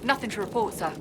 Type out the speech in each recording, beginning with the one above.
Nothing to report, sir.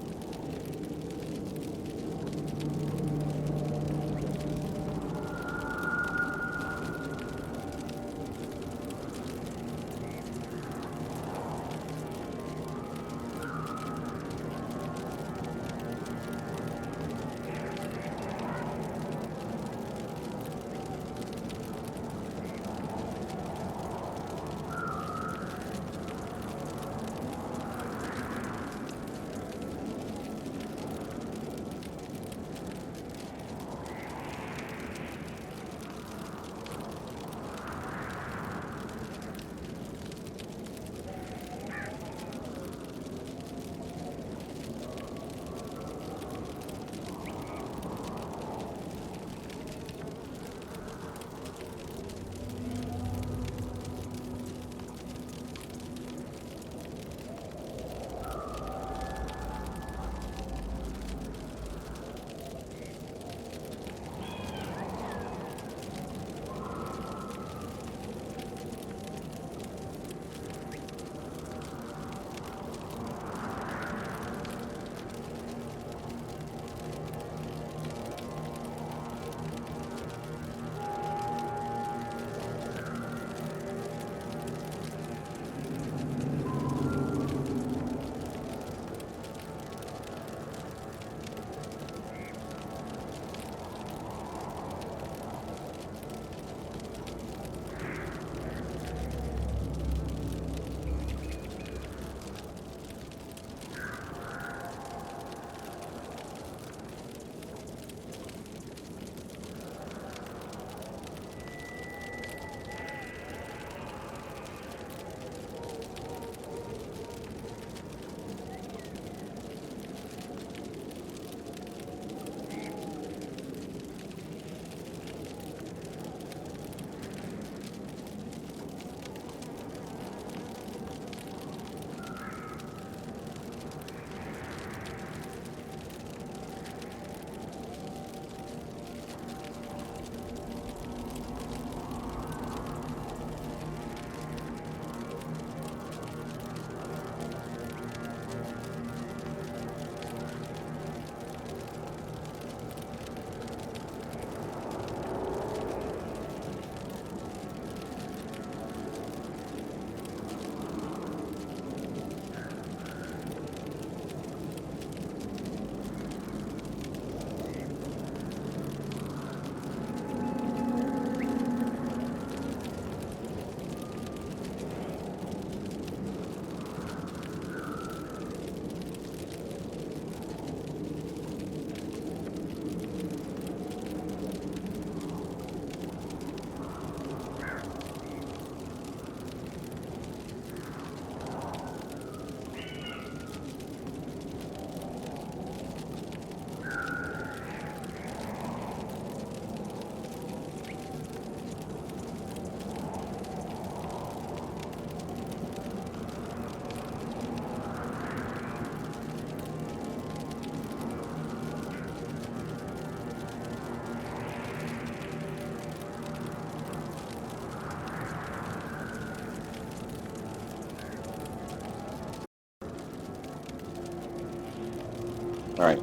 All right,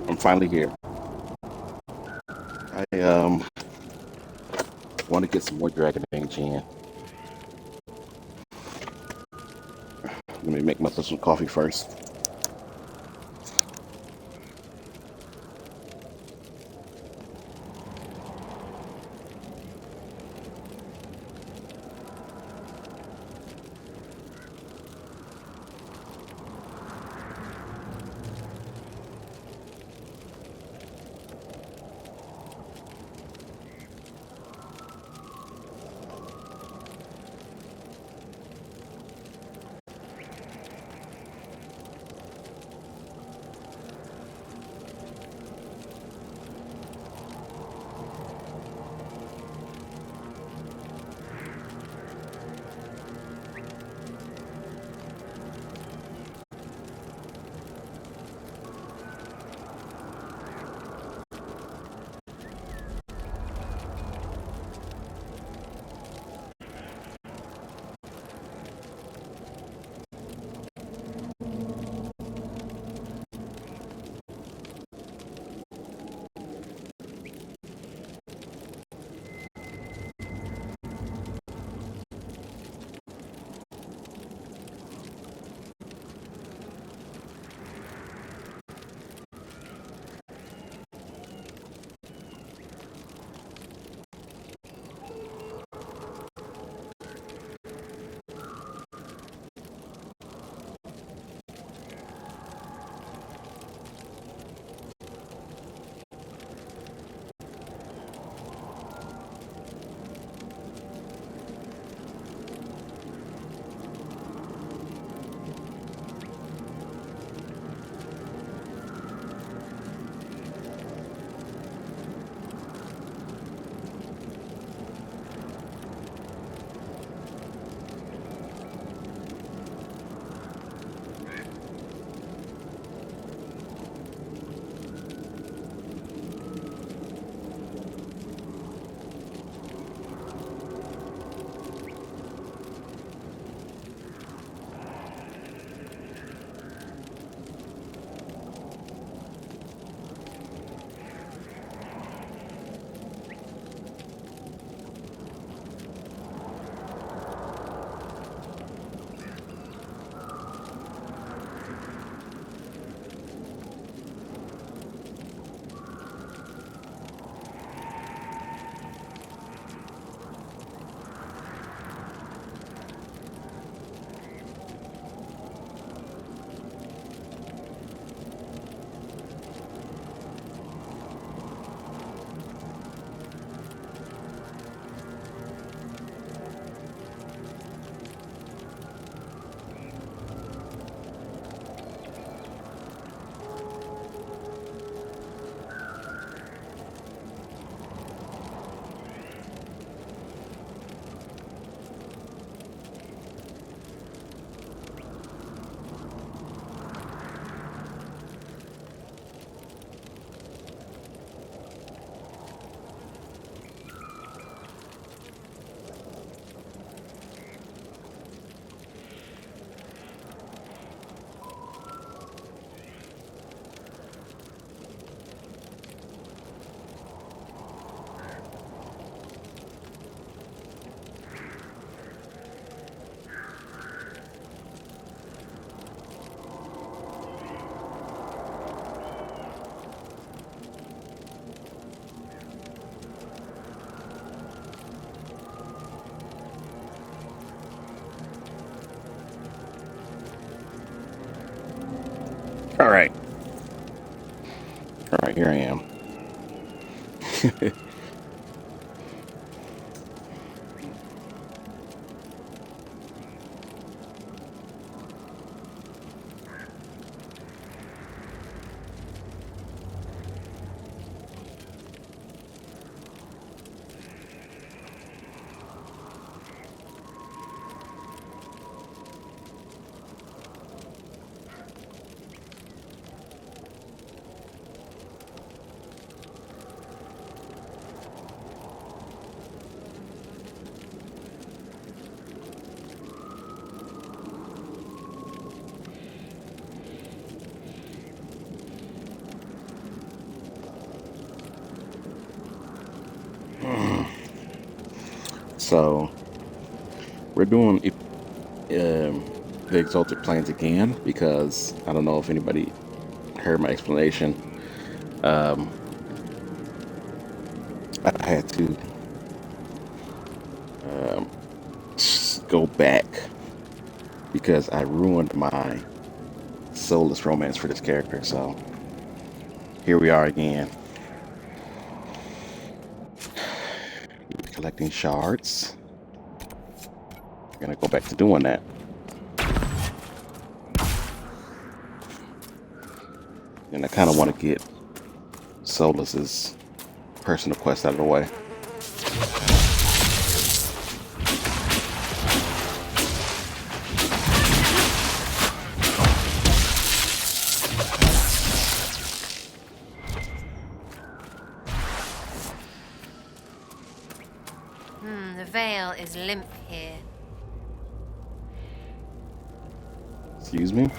I'm finally here. I want to get some more Dragon Age in. Let me make myself some coffee first. here I am. So we're doing the Exalted Planes again because I don't know if anybody heard my explanation. Um, I had to um, go back because I ruined my soulless romance for this character. So here we are again, collecting shards. I'm gonna go back to doing that. And I kind of want to get Solus's personal quest out of the way. The veil is limp here. Excuse me?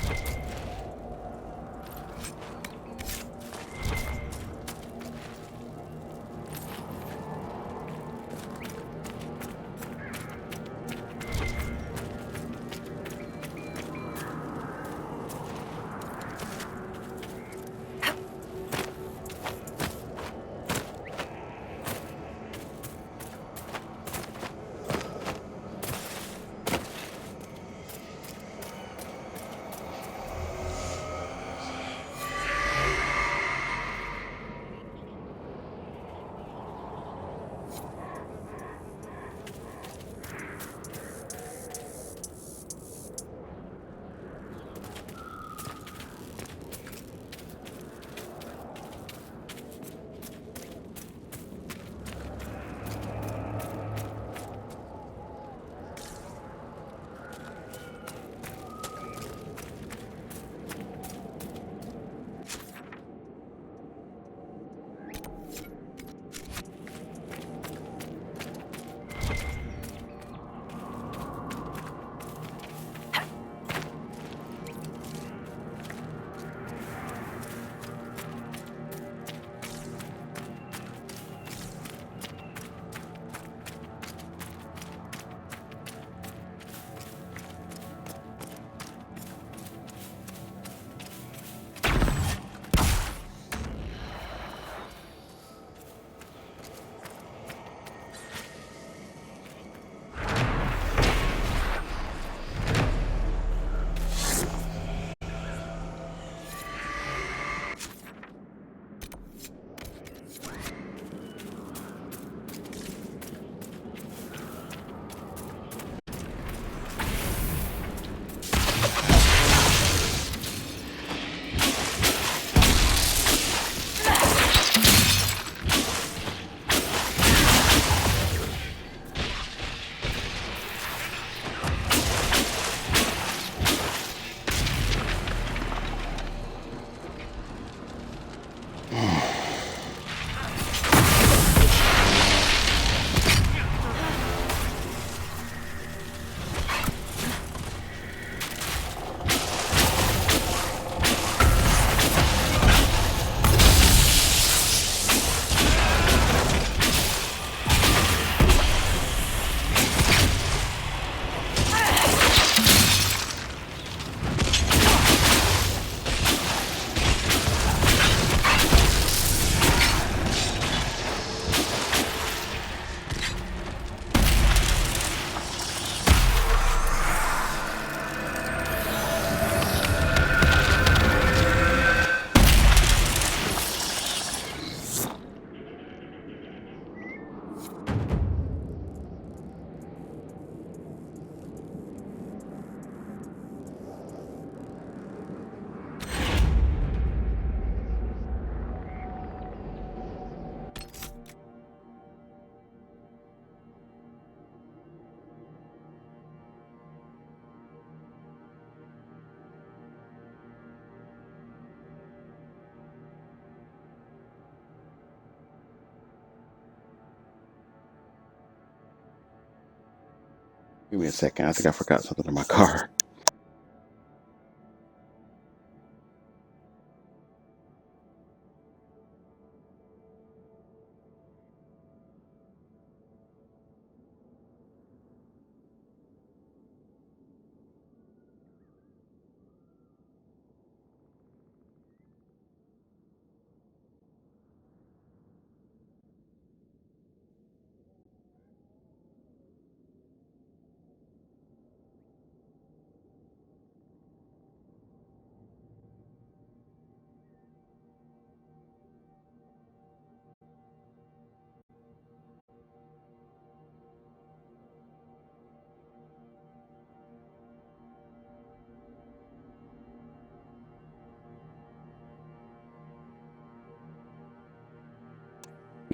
Give me a second. I think I forgot something in my car.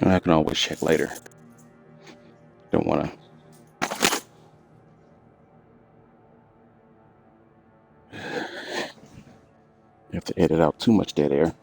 I can always check later. Don't want to. You have to edit out too much dead air.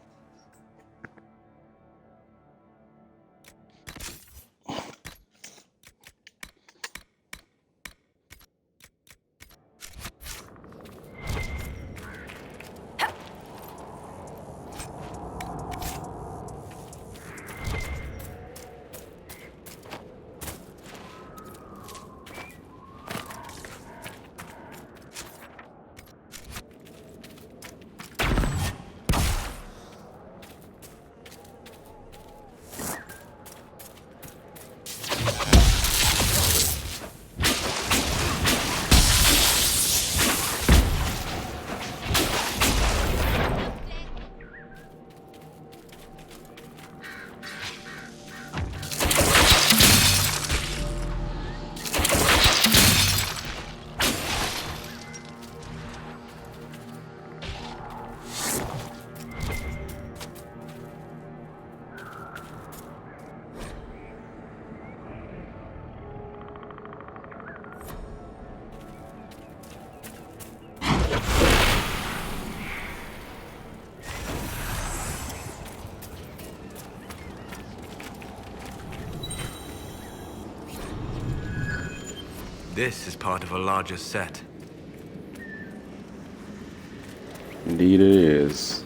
This is part of a larger set. Indeed, it is.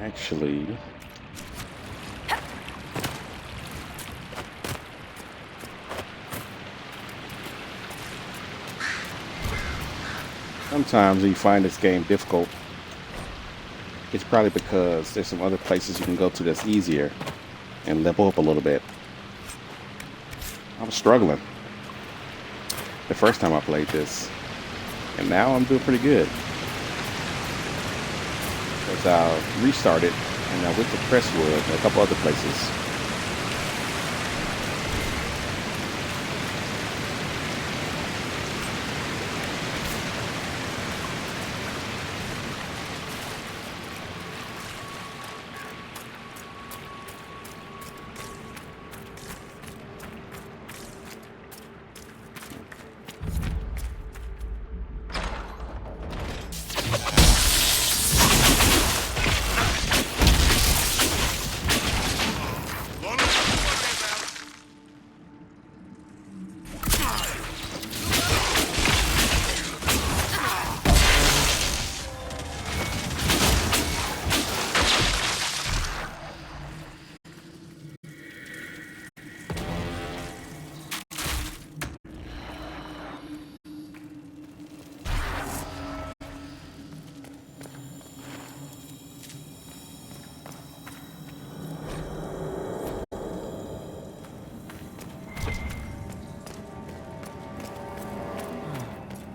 Actually, sometimes when you find this game difficult, it's probably because there's some other places you can go to that's easier and level up a little bit. I was struggling the first time I played this, and now I'm doing pretty good. Because I restarted and I went to Crestwood and a couple other places.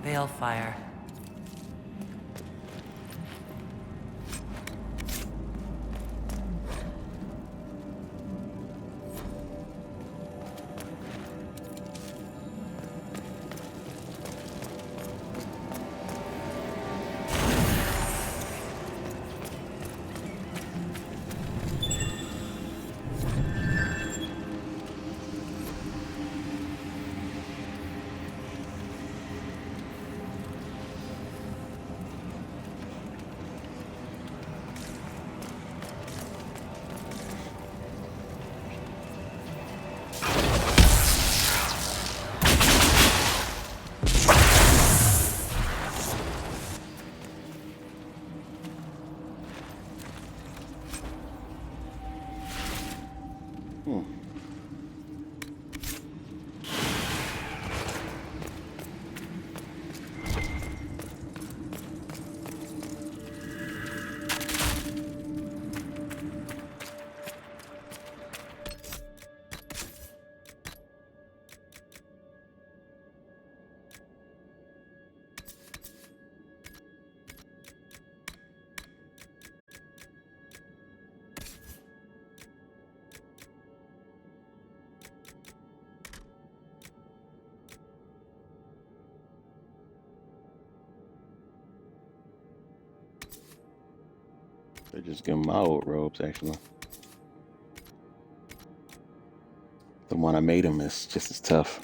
Balefire. They just give me my old robes, actually. The one I made them is just as tough.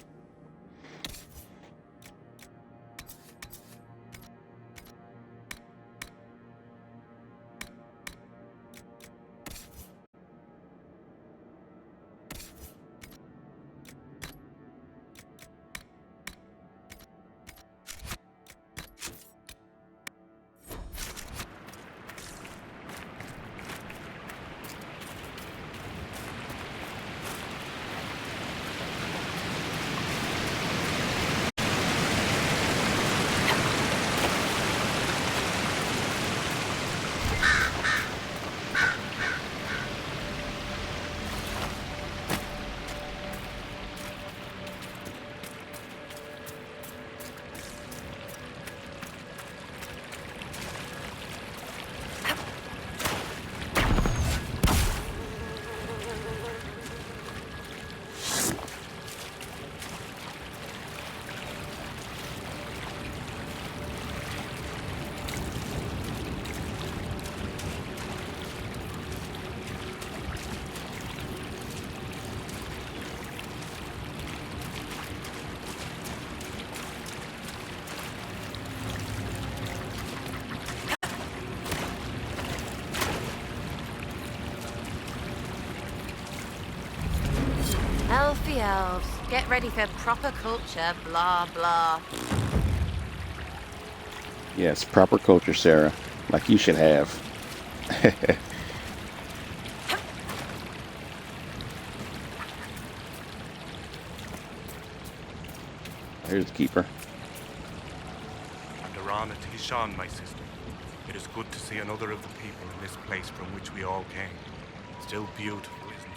Elfie elves, get ready for proper culture, blah blah. Yes, proper culture, Sarah, like you should have. Here's the keeper. Daran and Tishan, my sister. It is good to see another of the people in this place from which we all came. Still beautiful, isn't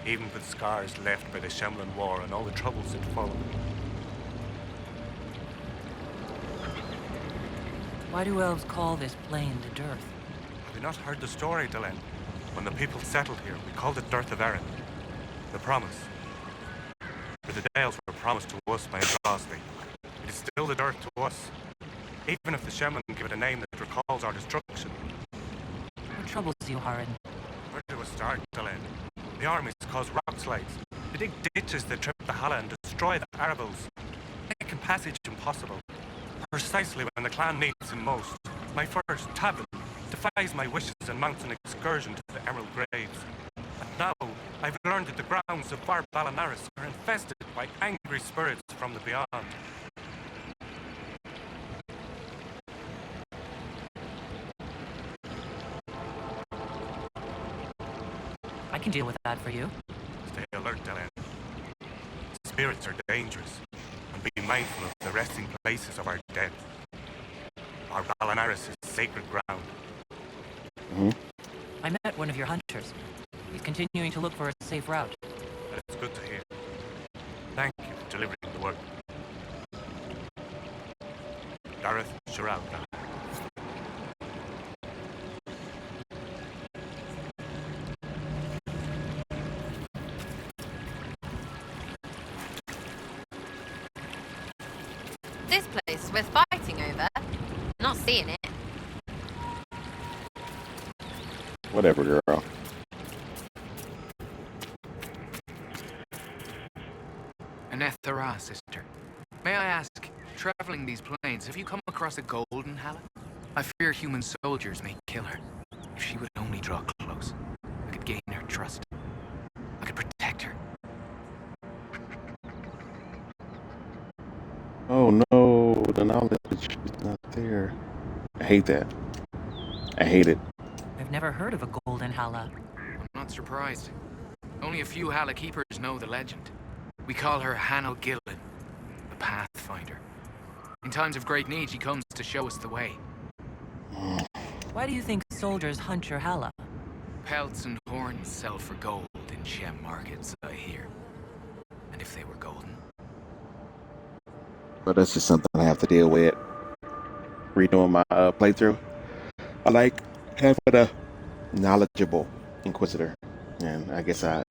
it? Even with scars left by the Shemlin War and all the troubles that followed. Why do elves call this plain the Dearth? Have you not heard the story, Delenn? When the people settled here, we called it Dearth of Erin. The promise. For the Dales were promised to us by Andrasby. It is still the Dearth to us. Even if the Shemlin give it a name that recalls our destruction. What troubles you, Harin? Where do we start, Delenn? The armies cause rock slides. They dig ditches that trip the Halla and destroy the Arabels, making passage impossible. Precisely when the clan needs him most, my first, Tavin, defies my wishes and mounts an excursion to the Emerald Graves. And now, I've learned that the grounds of Bar Balanaris are infested by angry spirits from the beyond. I can deal with that for you. Stay alert, Delenn. Spirits are dangerous, and be mindful of the resting places of our dead. Our Balanaris is sacred ground. I met one of your hunters. He's continuing to look for a safe route. That is good to hear. Thank you for delivering the word. Gareth Shirao. This place we're fighting over. Not seeing it. Whatever, girl. Anethara, sister. May I ask, traveling these plains, have you come across a golden Halla? I fear human soldiers may kill her. If she would only draw close, I could gain her trust. I could protect her. Oh no, the knowledge is not there. I hate that. I hate it. I've never heard of a golden Halla. I'm not surprised. Only a few Halla keepers know the legend. We call her Hanno Gillen, the Pathfinder. In times of great need, she comes to show us the way. Why do you think soldiers hunt your Halla? Pelts and horns sell for gold in Shem markets, I hear. And if they were golden? But that's just something I have to deal with. Redoing my playthrough. I like having a knowledgeable Inquisitor. And I guess I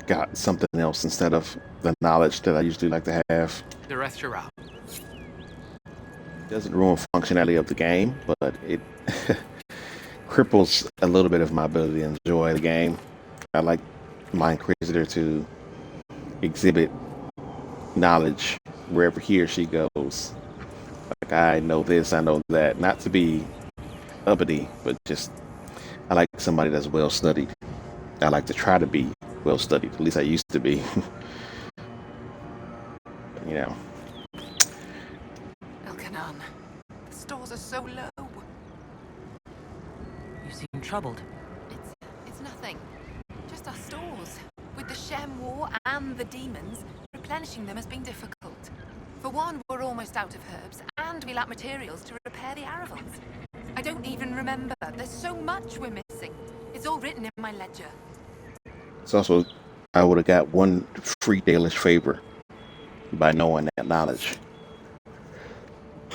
got something else instead of the knowledge that I usually like to have. The Rethshirao. Doesn't ruin functionality of the game, but it cripples a little bit of my ability to enjoy the game. I like my Inquisitor to exhibit knowledge wherever he or she goes. Like, I know this, I know that. Not to be uppity, but just I like somebody that's well studied. I like to try to be well studied. At least I used to be. You know. Elkanan, the stores are so low. You seem troubled. It's nothing. Just our stores. With the Shem War and the demons, replenishing them has been difficult. For one, we're almost out of herbs, and we lack materials to repair the Aravons. I don't even remember. There's so much we're missing. It's all written in my ledger. It's also, I would have got one free Dalish favor by knowing that knowledge.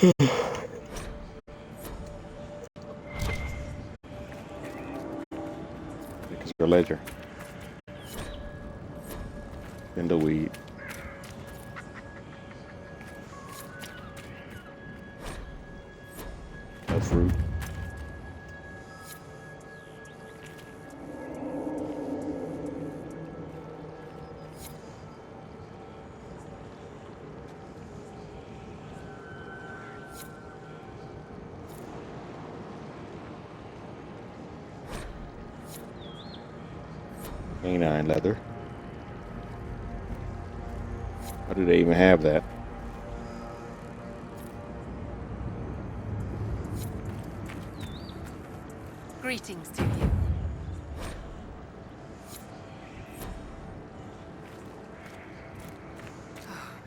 Because your ledger. In the weed. No fruit. Canine leather. How do they even have that? Greetings to you.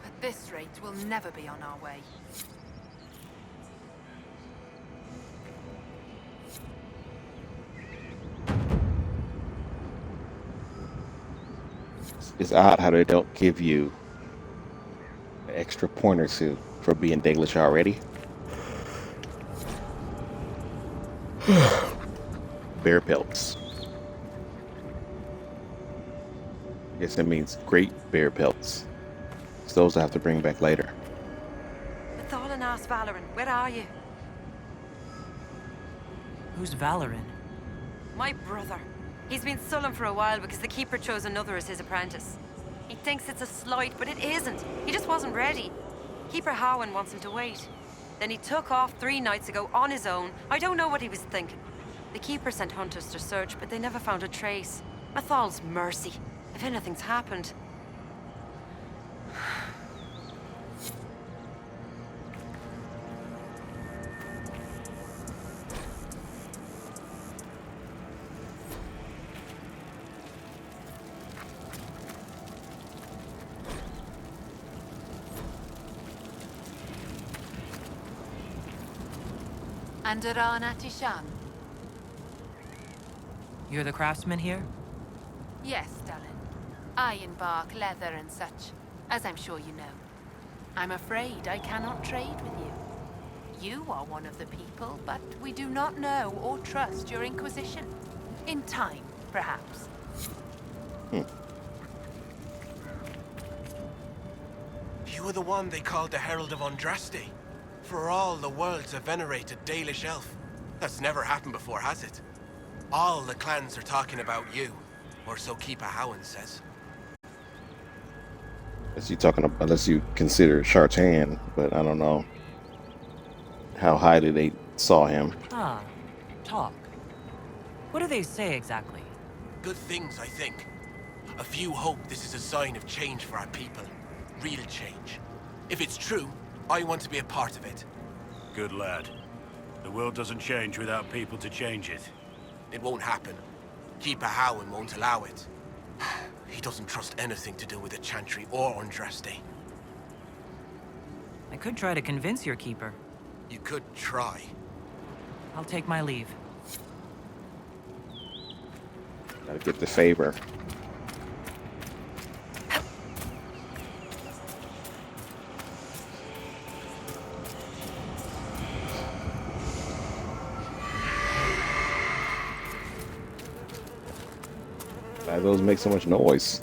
At this rate, we'll never be on our way. It's odd how they don't give you an extra point or two for being Dalish already. Bear pelts. I guess that means great bear pelts. It's those I have to bring back later. Mathalan asked Valoran, where are you? Who's Valoran? My brother. He's been sullen for a while because the Keeper chose another as his apprentice. He thinks it's a slight, but it isn't. He just wasn't ready. Keeper Howan wants him to wait. Then he took off 3 nights ago on his own. I don't know what he was thinking. The Keeper sent hunters to search, but they never found a trace. Mathal's mercy. If anything's happened. Andaran Atishan? You're the craftsman here? Yes, darling. Ironbark, leather and such, as I'm sure you know. I'm afraid I cannot trade with you. You are one of the people, but we do not know or trust your inquisition. In time, perhaps. You were the one they called the Herald of Andraste. For all the world's a venerated Dalish elf. That's never happened before, has it? All the clans are talking about you. Or so Keeper Howan says. Unless you consider Shartan, but I don't know how highly they saw him. Ah, talk. What do they say exactly? Good things, I think. A few hope this is a sign of change for our people. Real change. If it's true, I want to be a part of it. Good lad. The world doesn't change without people to change it. It won't happen. Keeper Howan won't allow it. He doesn't trust anything to do with the Chantry or Andraste. I could try to convince your keeper. You could try. I'll take my leave. Gotta get the favor. Why do those make so much noise?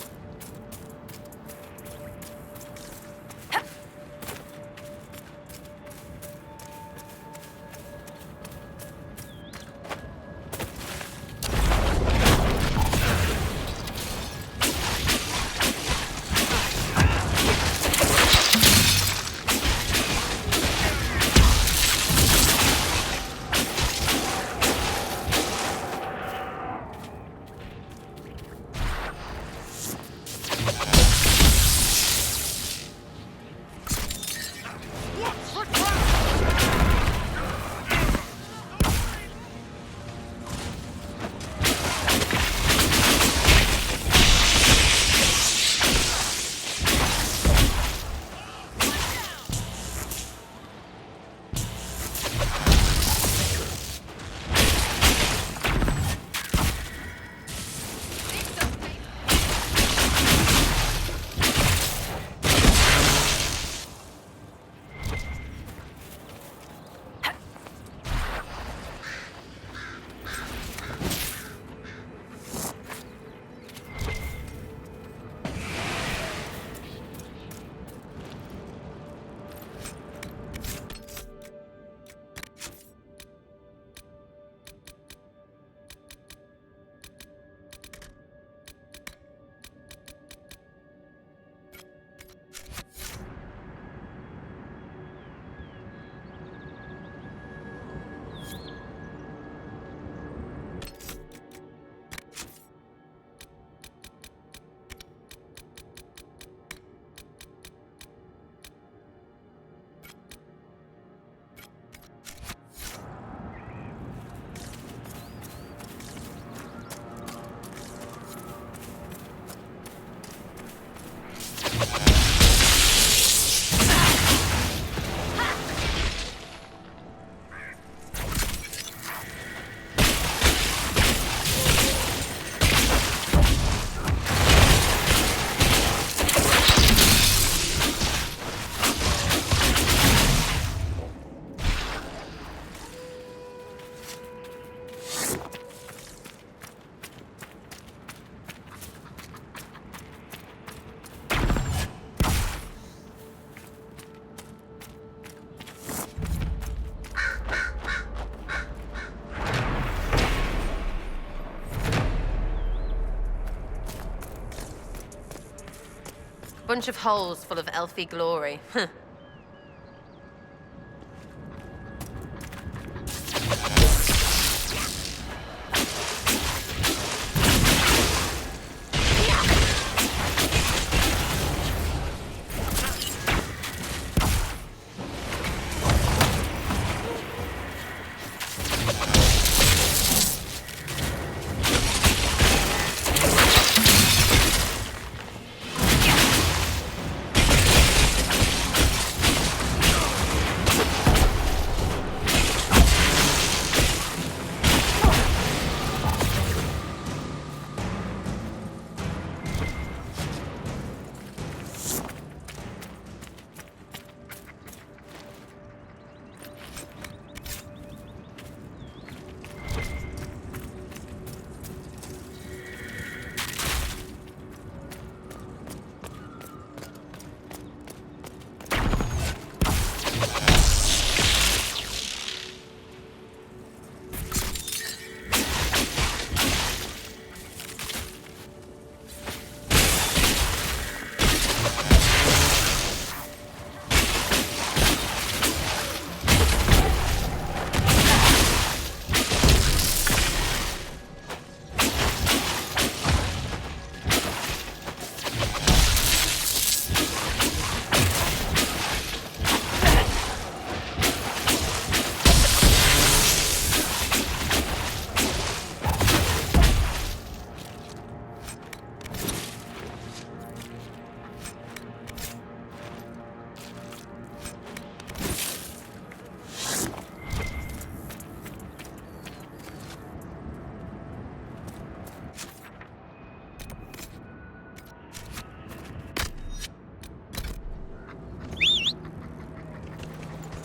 Bunch of holes full of elfy glory.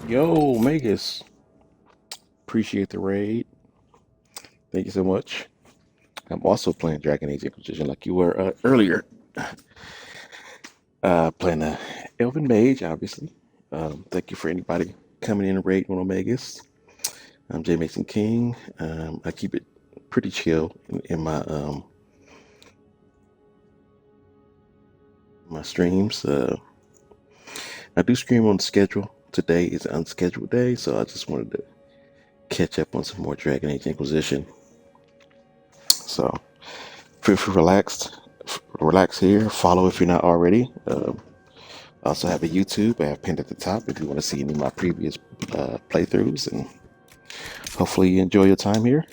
Yo, Magus. Appreciate the raid. Thank you so much. I'm also playing Dragon Age Inquisition like you were earlier. Playing a Elven Mage, obviously. Thank you for anybody coming in and raiding on Magus. I'm J Mason King. I keep it pretty chill in my streams. I do stream on schedule. Today is an unscheduled day, so I just wanted to catch up on some more Dragon Age Inquisition. So feel free to relax here. Follow if you're not already. I also have a YouTube I have pinned at the top if you want to see any of my previous playthroughs, and hopefully you enjoy your time here.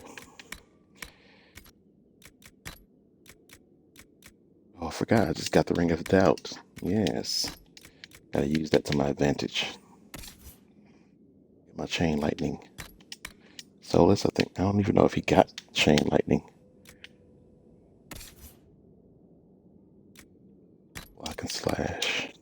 Oh, I forgot, I just got the Ring of Doubt. Yes, gotta use that to my advantage. Get my Chain Lightning. Solus, I don't even know if he got Chain Lightning. Block and slash.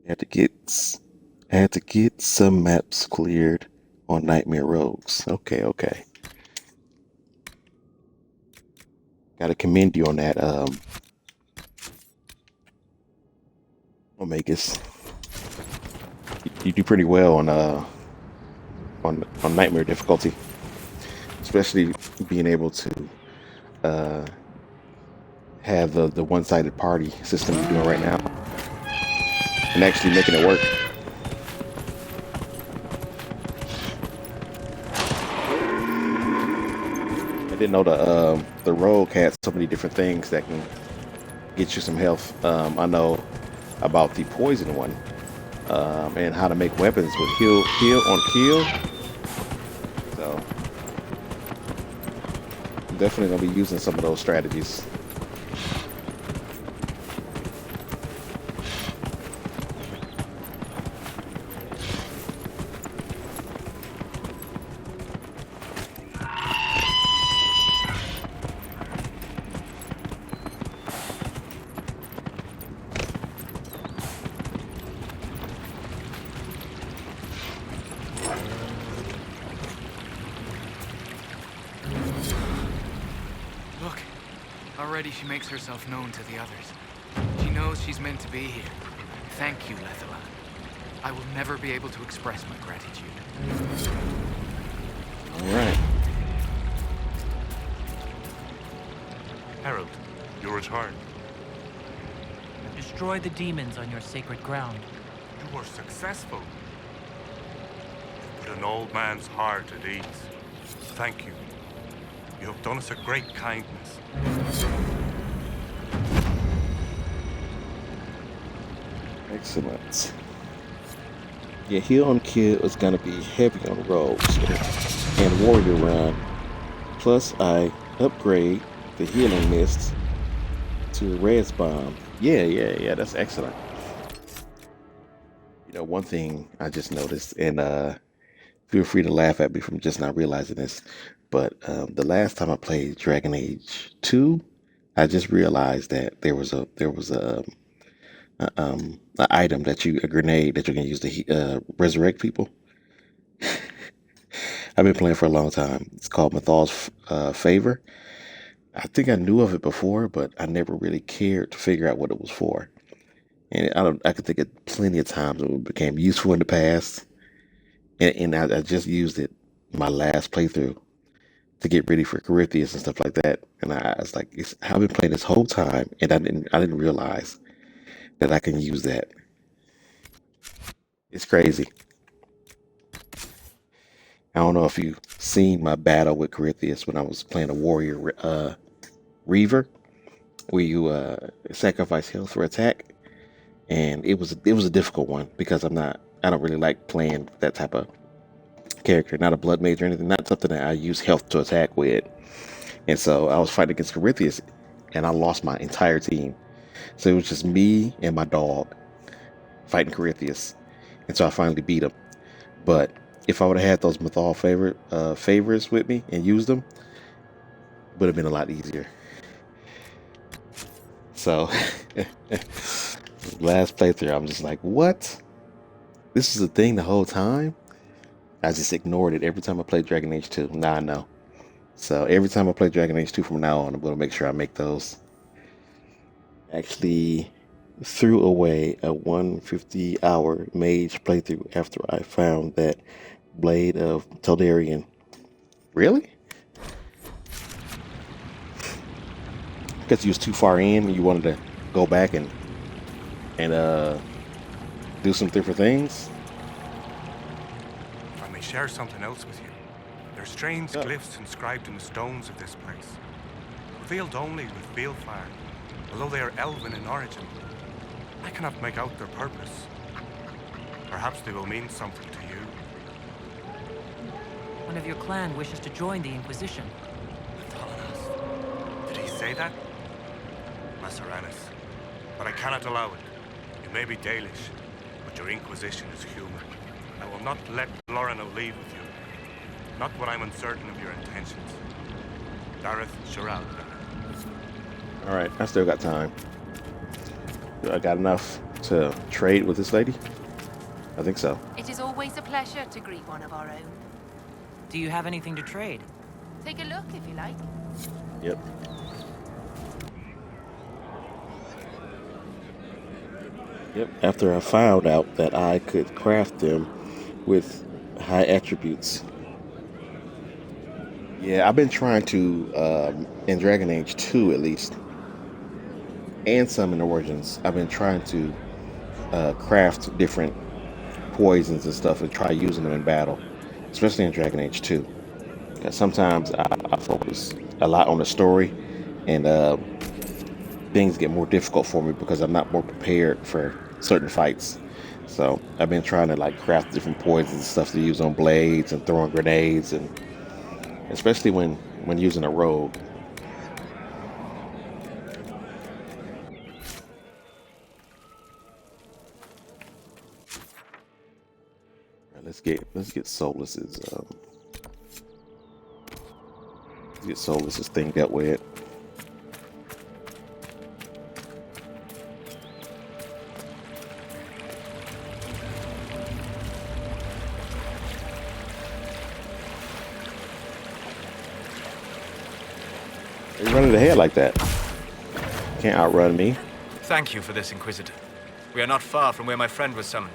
I had to get some maps cleared on Nightmare Rogues. Okay. Gotta commend you on that, Omegas. You do pretty well on Nightmare difficulty, especially being able to have the one-sided party system you're doing right now and actually making it work. I didn't know the rogue had so many different things that can get you some health. I know about the poison one, and how to make weapons with heal on kill. So I'm definitely gonna be using some of those strategies. Already she makes herself known to the others. She knows she's meant to be here. Thank you, Lethala. I will never be able to express my gratitude. All right. Herald, to return. Destroy the demons on your sacred ground. You were successful. You put an old man's heart at ease. Thank you. You have done us a great kindness. Excellent. Yeah, Heal on Kill is gonna be heavy on rogues and warrior run. Plus, I upgrade the healing mist to a res bomb. Yeah. That's excellent. You know, one thing I just noticed, and feel free to laugh at me from just not realizing this, but the last time I played Dragon Age 2, I just realized that there was an item a grenade that you can use to resurrect people. I've been playing for a long time. It's called Mythal's Favor. I think I knew of it before, but I never really cared to figure out what it was for. And I could think of plenty of times when it became useful in the past, and I just used it in my last playthrough to get ready for Corypheus and stuff like that. And I was like, I've been playing this whole time, and I didn't realize that I can use that. It's crazy. I don't know if you've seen my battle with Corypheus when I was playing a warrior Reaver, where you sacrifice health for attack, and it was a difficult one because I don't really like playing that type of character, not a blood mage or anything, not something that I use health to attack with. And so I was fighting against Corypheus, and I lost my entire team. So it was just me and my dog fighting Corypheus, and so I finally beat him. But if I would have had those Mythal favors with me and used them, would have been a lot easier. So last playthrough, I'm just like, what? This is a thing the whole time? I just ignored it every time I played Dragon Age 2. Now I know. So every time I play Dragon Age 2 from now on, I'm going to make sure I make those. Actually threw away a 150-hour mage playthrough after I found that Blade of Toldarian. Really? Because you was too far in and you wanted to go back and do some different things? I may share something else with you. There are strange glyphs inscribed in the stones of this place, revealed only with Balefire, although they are elven in origin. I cannot make out their purpose. Perhaps they will mean something to you. One of your clan wishes to join the Inquisition. Did he say that? Masaranis. But I cannot allow it. You may be Dalish, but your Inquisition is human. I will not let Lorna leave with you. Not when I'm uncertain of your intentions. Dareth Sherald. Alright, I still got time. Do I got enough to trade with this lady? I think so. It is always a pleasure to greet one of our own. Do you have anything to trade? Take a look if you like. Yep. Yep, after I found out that I could craft them with high attributes. Yeah, I've been trying to, in Dragon Age 2 at least, and some in Origins, I've been trying to craft different poisons and stuff and try using them in battle, especially in Dragon Age 2. Because sometimes I focus a lot on the story, and things get more difficult for me because I'm not more prepared for certain fights. So I've been trying to like craft different poisons and stuff to use on blades and throwing grenades, and especially when using a rogue. Right, let's get Solus's thing dealt with. You're running ahead like that. Can't outrun me. Thank you for this, Inquisitor. We are not far from where my friend was summoned.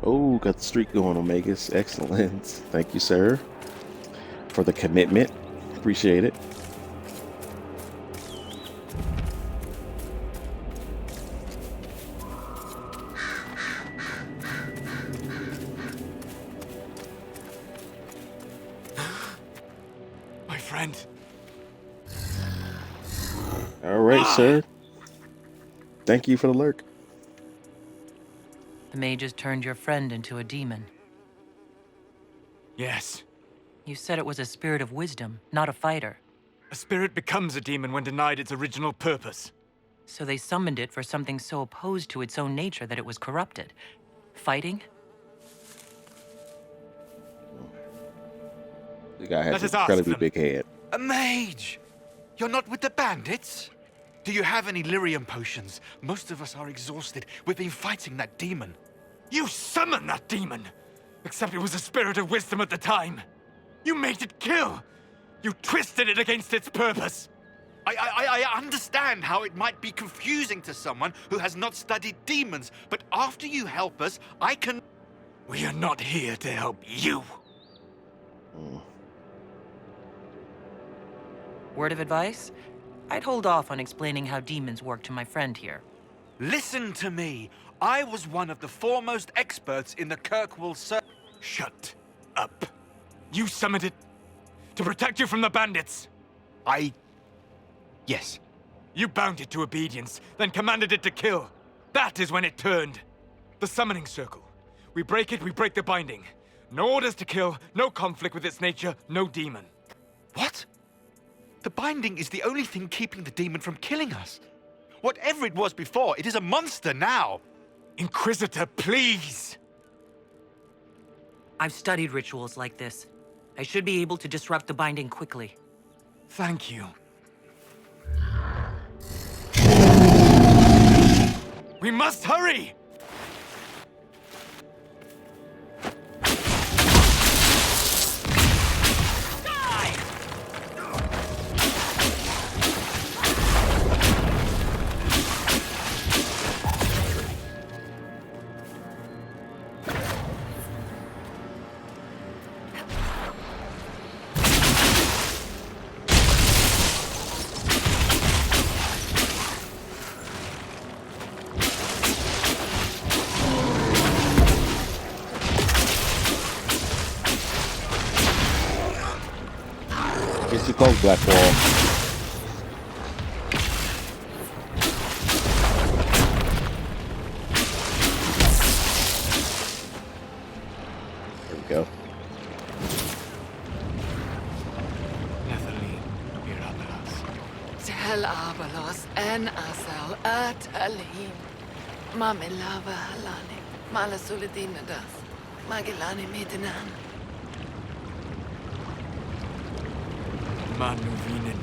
Oh, got the streak going, Omegas. Excellent. Thank you, sir, for the commitment. Appreciate it. My friend. All right, sir. Thank you for the lurk. The mages turned your friend into a demon. Yes. You said it was a spirit of wisdom, not a fighter. A spirit becomes a demon when denied its original purpose. So they summoned it for something so opposed to its own nature that it was corrupted. Fighting? The guy has Let an us ask incredibly them. big head. A mage! You're not with the bandits? Do you have any lyrium potions? Most of us are exhausted. We've been fighting that demon. You summoned that demon! Except it was a spirit of wisdom at the time. You made it kill! You twisted it against its purpose! I understand how it might be confusing to someone who has not studied demons, but after you help us, I can... We are not here to help you. Word of advice? I'd hold off on explaining how demons work to my friend here. Listen to me. I was one of the foremost experts in the Kirkwall Circle. Shut up. You summoned it to protect you from the bandits. Yes. You bound it to obedience, then commanded it to kill. That is when it turned. The summoning circle. We break it, we break the binding. No orders to kill, no conflict with its nature, no demon. What? The binding is the only thing keeping the demon from killing us. Whatever it was before, it is a monster now. Inquisitor, please! I've studied rituals like this. I should be able to disrupt the binding quickly. Thank you. We must hurry! It's too close, Black Wall. There we go. Tel Abalos en Asal Atalim. Mamilava Halani. Malasuladinadas. Magilani Medinan. Manuvinen.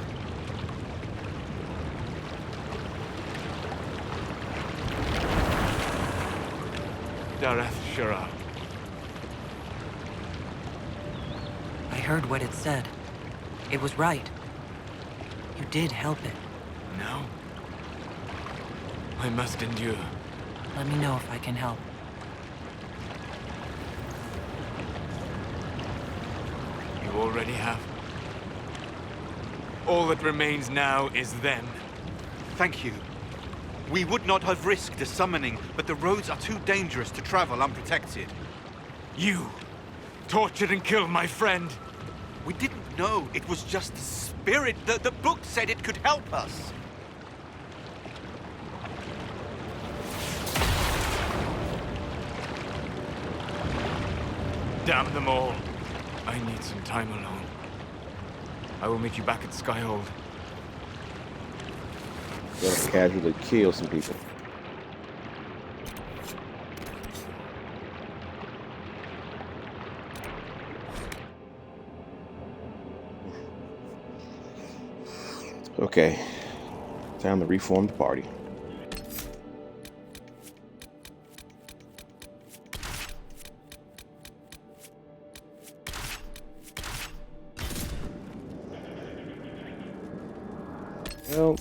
Dareth Shara. I heard what it said. It was right. You did help it. No. I must endure. Let me know if I can help. You already have. All that remains now is them. Thank you. We would not have risked a summoning, but the roads are too dangerous to travel unprotected. You tortured and killed my friend. We didn't know it was just a spirit. The book said it could help us. Damn them all. I need some time alone. I will meet you back at Skyhold. Gonna casually kill some people. Okay, time to reform the party. Well,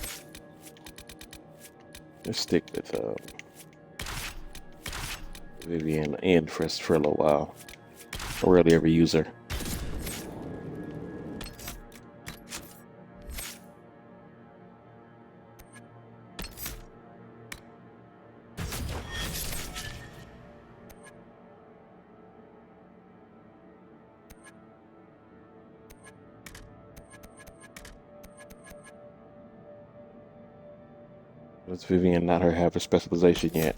let's stick with Vivian in for a little while. I rarely ever use her. Does Vivian not have her specialization yet?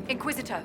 Inquisitor.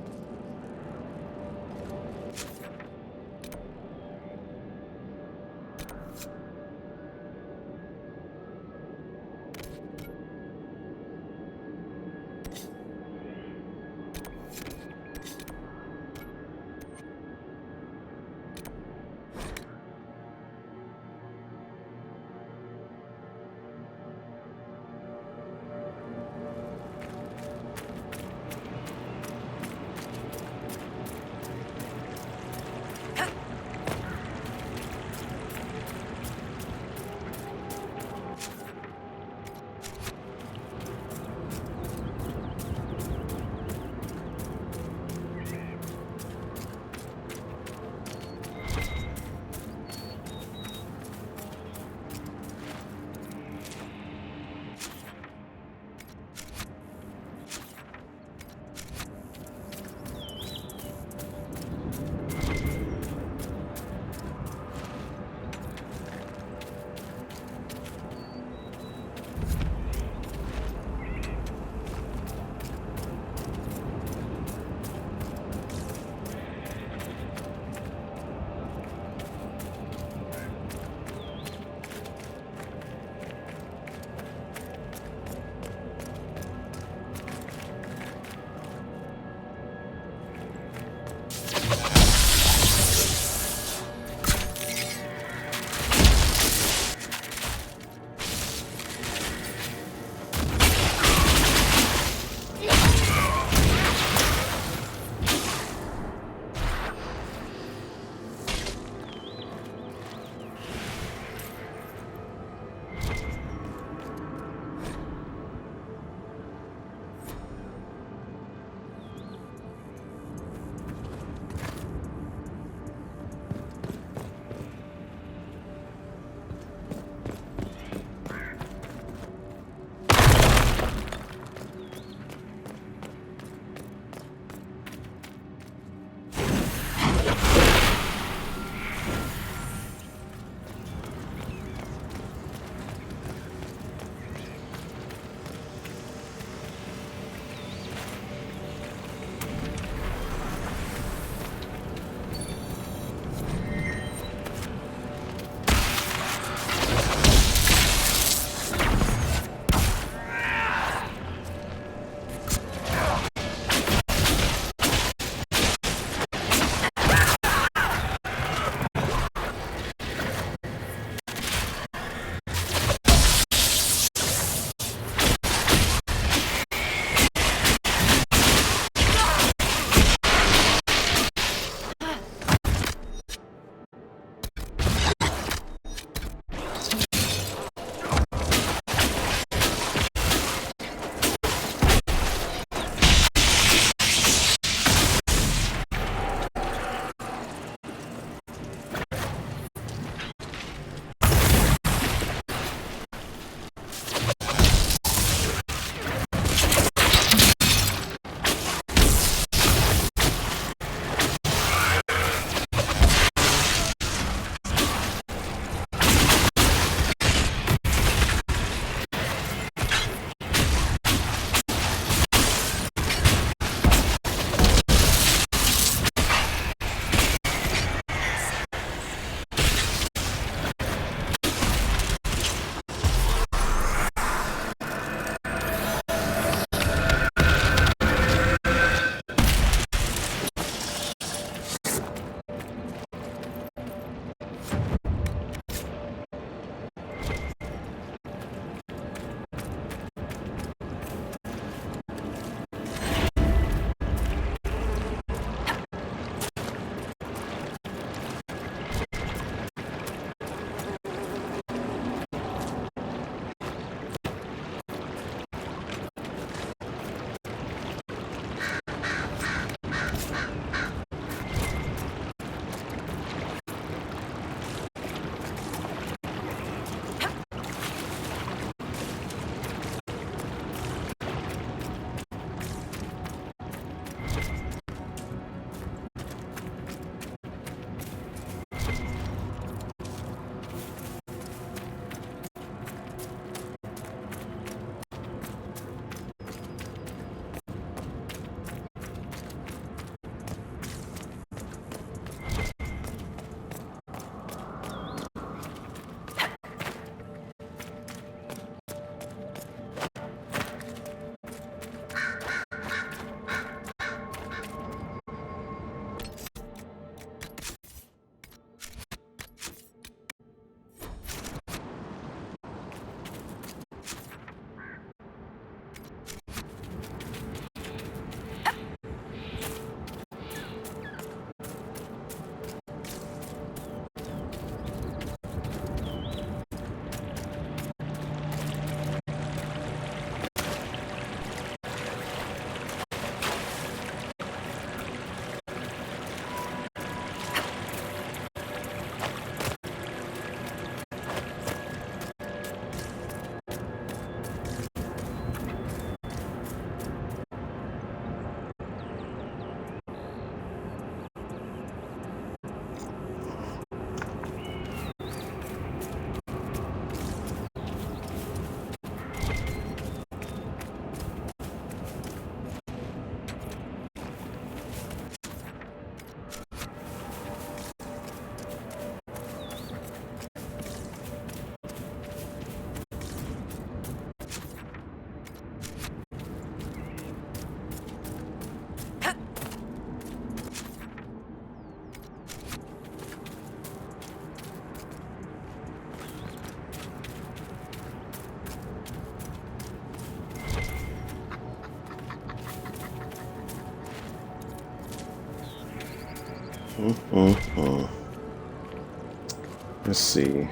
Let's see.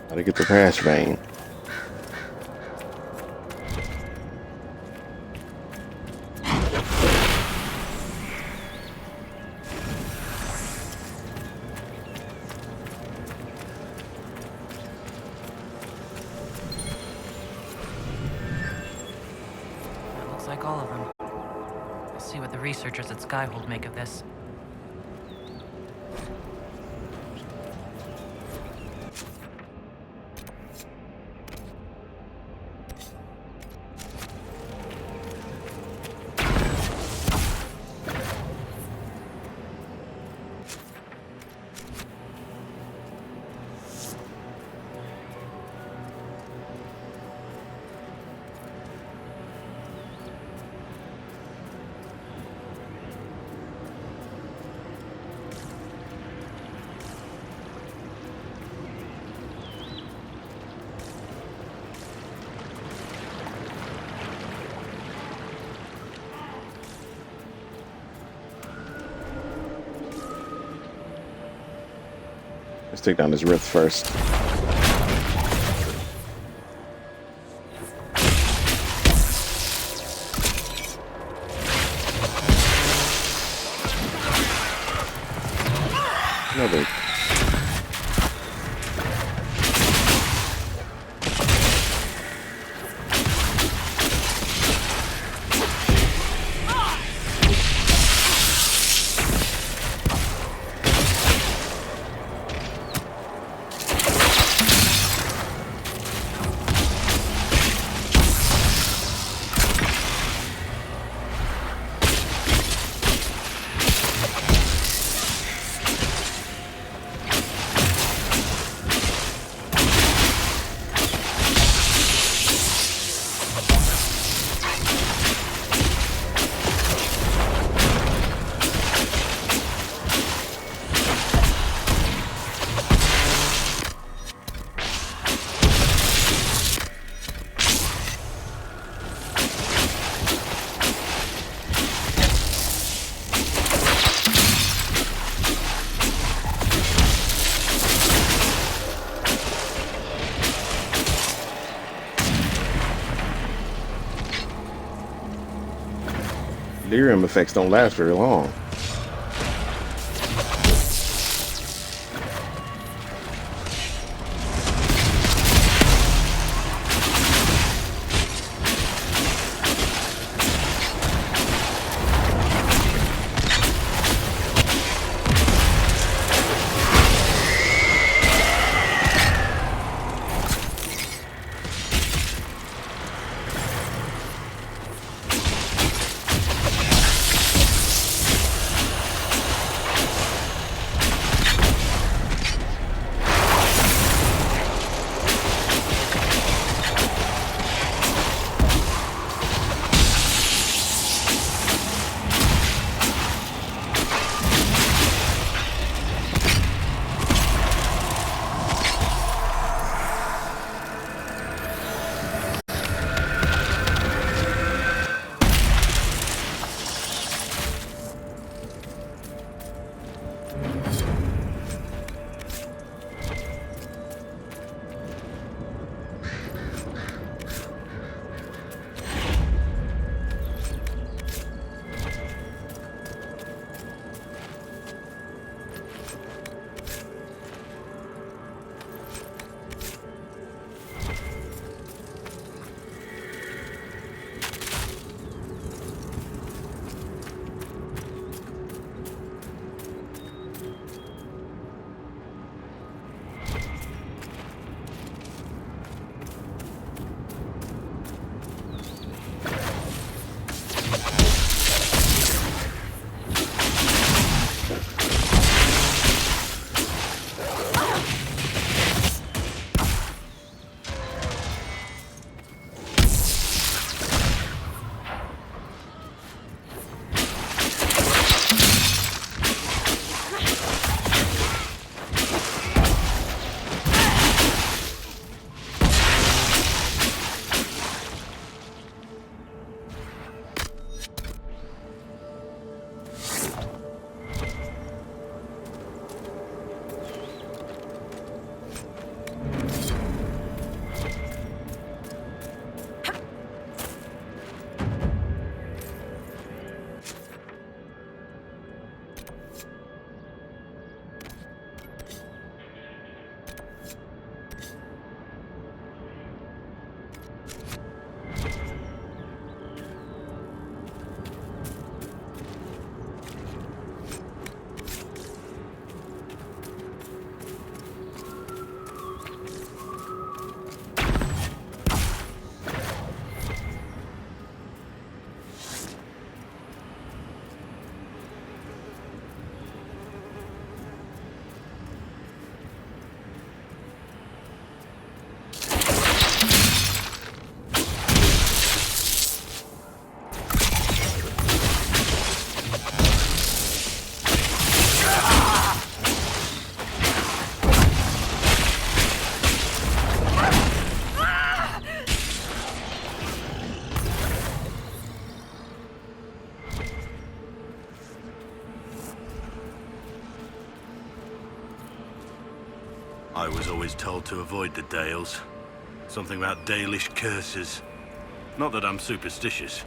How to get the crash vein. That looks like all of them. I'll see what the researchers at Skyhold make of this. Let's take down this rift first. Another. Delirium effects don't last very long. was always told to avoid the Dales. Something about Dalish curses. Not that I'm superstitious.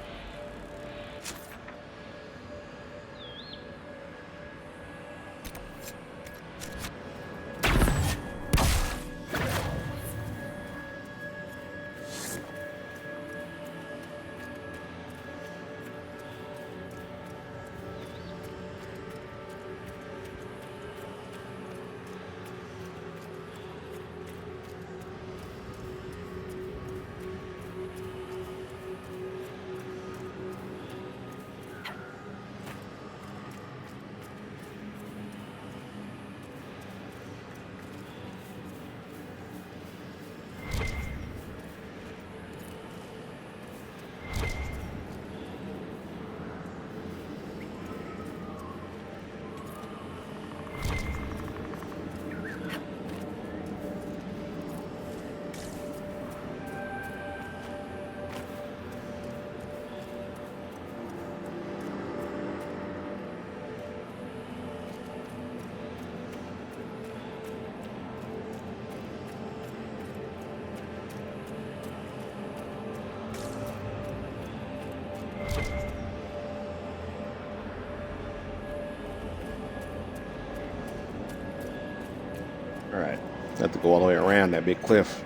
Alright. Have to go all the way around that big cliff.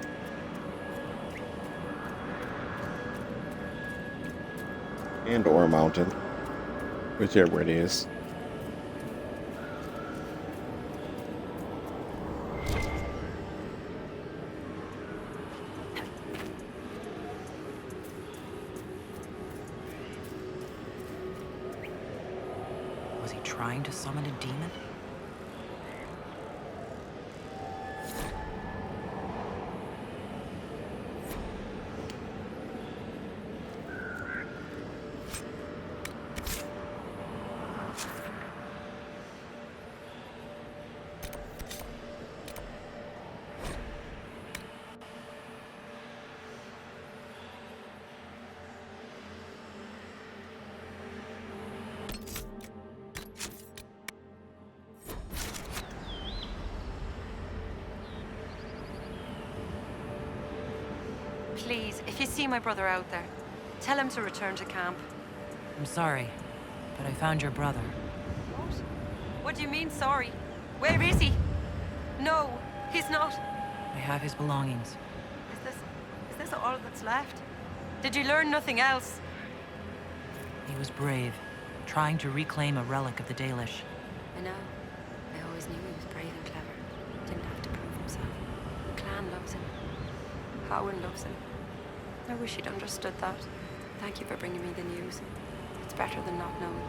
And or mountain. Whichever it is. Was he trying to summon a demon? Please, if you see my brother out there, tell him to return to camp. I'm sorry, but I found your brother. What? What do you mean, sorry? Where is he? No, he's not. I have his belongings. Is this all that's left? Did you learn nothing else? He was brave, trying to reclaim a relic of the Dalish. I know. I always knew he was brave and clever. Didn't have to prove himself. The clan loves him. Howard loves him. I wish he'd understood that. Thank you for bringing me the news. It's better than not knowing.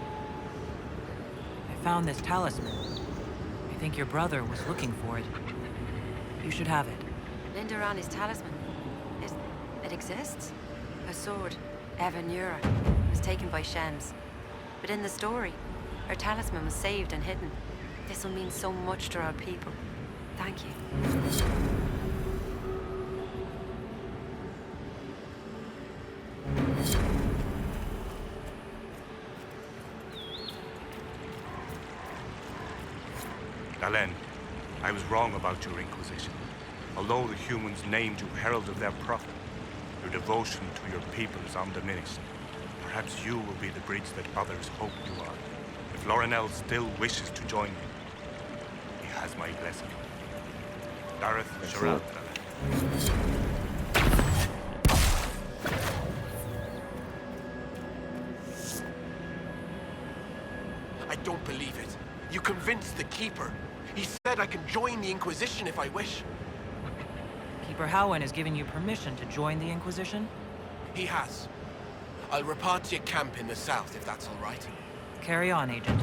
I found this talisman. I think your brother was looking for it. You should have it. Lindarani's talisman. It exists? A sword, Evan Yura, was taken by Shems. But in the story, her talisman was saved and hidden. This will mean so much to our people. Thank you. Alen, I was wrong about your inquisition. Although the humans named you herald of their prophet, your devotion to your people is undiminished. Perhaps you will be the bridge that others hope you are. If Lorinel still wishes to join me, he has my blessing. Dareth Sharad. I don't believe it. You convinced the Keeper. He said I can join the Inquisition if I wish. Keeper Howen has given you permission to join the Inquisition? He has. I'll report to your camp in the south, if that's all right. Carry on, Agent.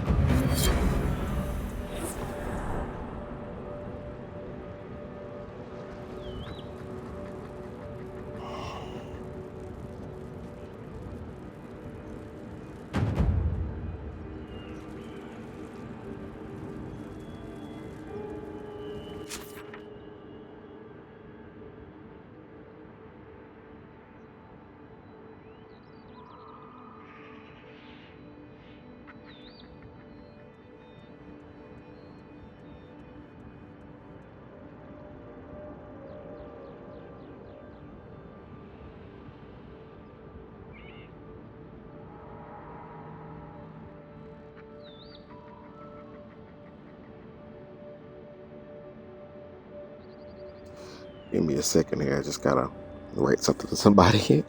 Give me a second here. I just gotta write something to somebody.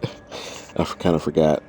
I kind of forgot.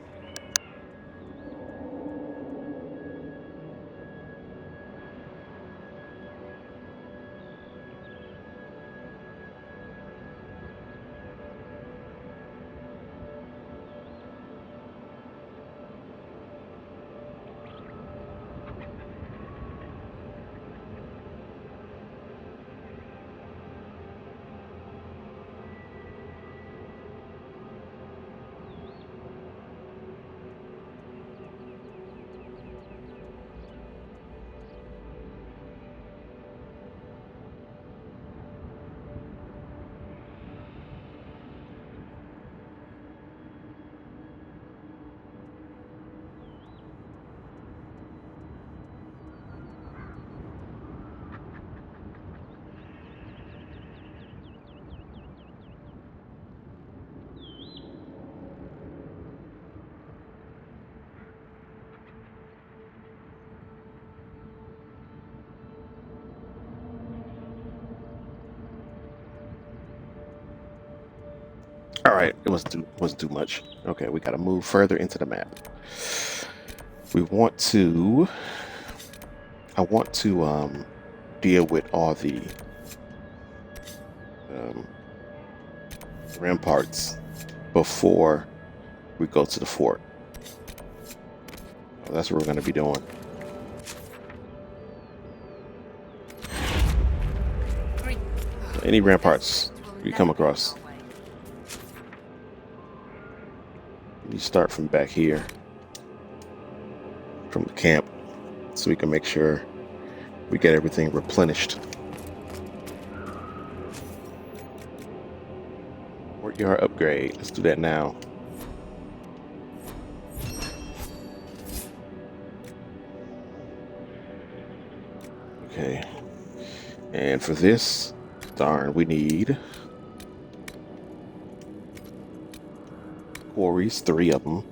All right, it wasn't too much. Okay, we got to move further into the map. We want to. I want to deal with all the ramparts before we go to the fort. That's what we're going to be doing. Any ramparts you come across. You start from back here, from the camp, so we can make sure we get everything replenished. Courtyard upgrade. Let's do that now. Okay. And for this, darn, we need quarries, 3 of them,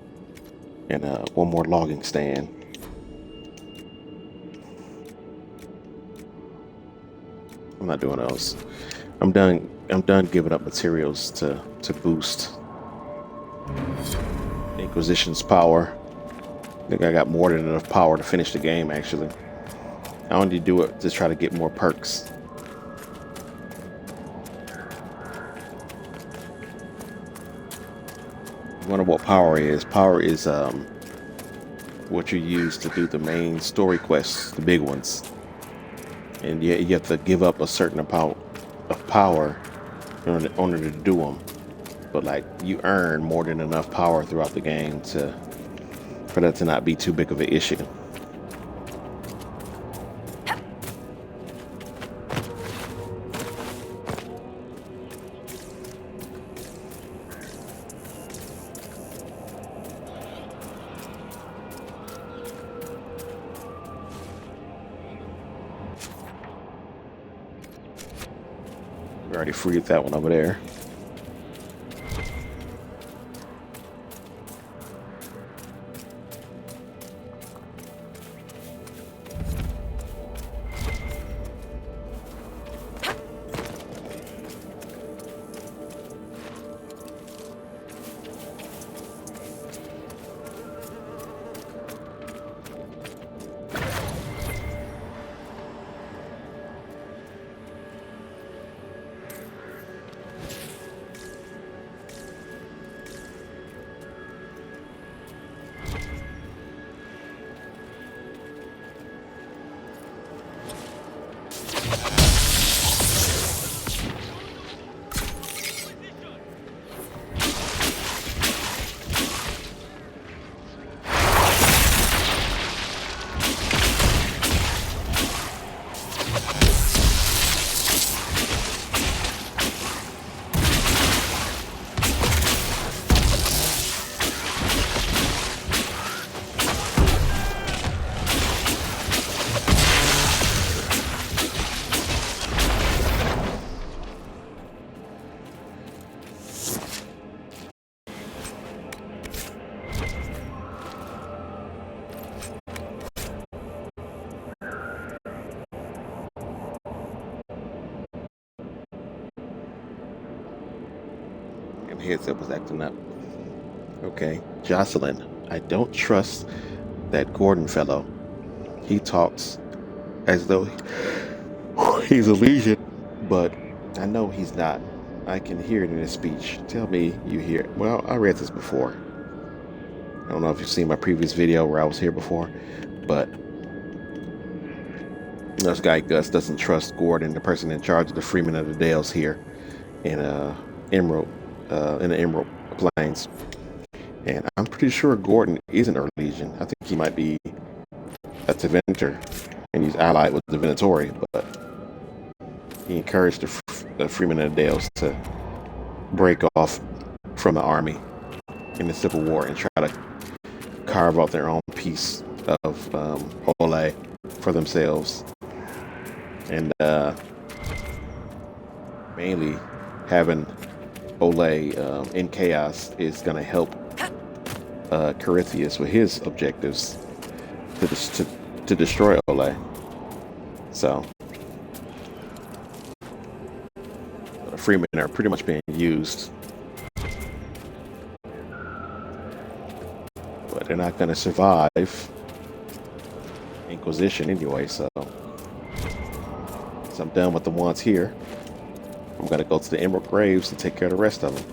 and one more logging stand. I'm not doing those. I'm done giving up materials to boost Inquisition's power. I think I got more than enough power to finish the game, actually. I only do it to try to get more perks. I wonder what power is. Power is what you use to do the main story quests, the big ones. And you have to give up a certain amount of power in order to do them. But like, you earn more than enough power throughout the game for that to not be too big of an issue. We already freed that one over there. fucking headset was acting up. Okay, Jocelyn. I don't trust that Gordon fellow. He talks as though he's a legion, but I know he's not. I can hear it in his speech. Tell me you hear it. Well, I read this before. I don't know if you've seen my previous video where I was here before, but this guy Gus doesn't trust Gordon, the person in charge of the Freemen of the Dales here in Emerald, in the Emerald Plains. And I'm pretty sure Gordon isn't a Legion. I think he might be a Tevinter, and he's allied with the Venatori, but he encouraged the Freemen of the Dales to break off from the army in the Civil War and try to carve out their own piece of Ole for themselves. And mainly having Ole in chaos is going to help Corythius with his objectives to destroy Ole. So the Freemen are pretty much being used, but they're not going to survive Inquisition anyway. So I'm done with the ones here. I'm going to go to the Emerald Graves to take care of the rest of them.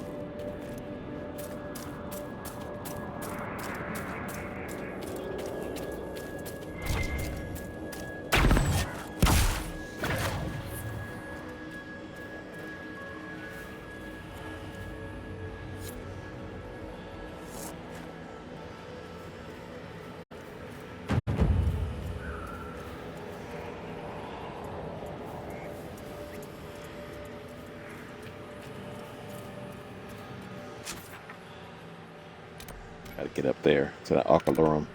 Got to get up there to the Arcalorum.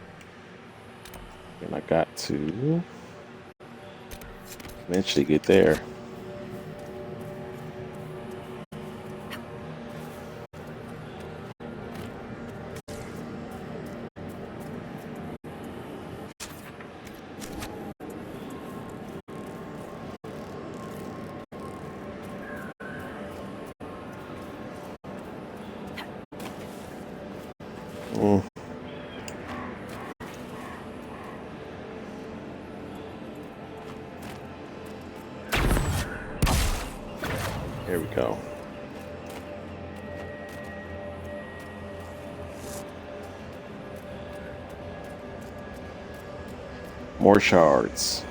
And I got to eventually get there. Here we go. More shards.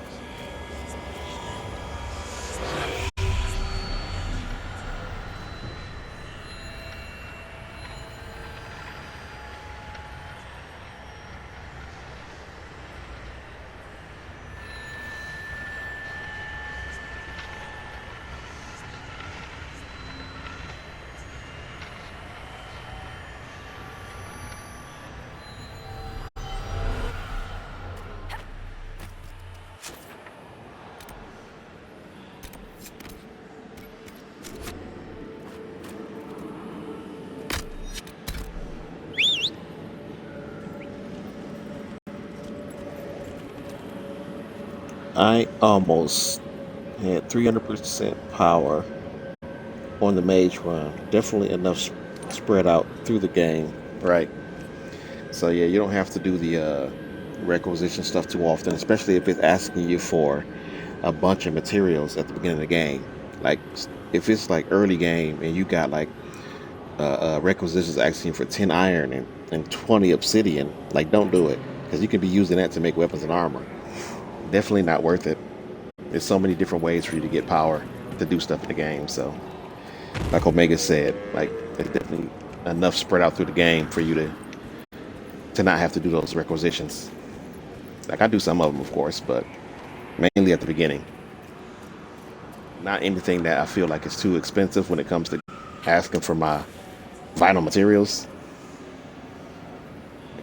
I almost had 300% power on the mage run. Definitely enough spread out through the game, right? So yeah, you don't have to do the requisition stuff too often, especially if it's asking you for a bunch of materials at the beginning of the game. Like if it's like early game and you got like requisitions asking for 10 iron and 20 obsidian, like don't do it, because you can be using that to make weapons and armor. Definitely not worth it. There's so many different ways for you to get power to do stuff in the game. So like Omega said, like there's definitely enough spread out through the game for you to not have to do those requisitions. Like I do some of them, of course, but mainly at the beginning. Not anything that I feel like is too expensive when it comes to asking for my vital materials.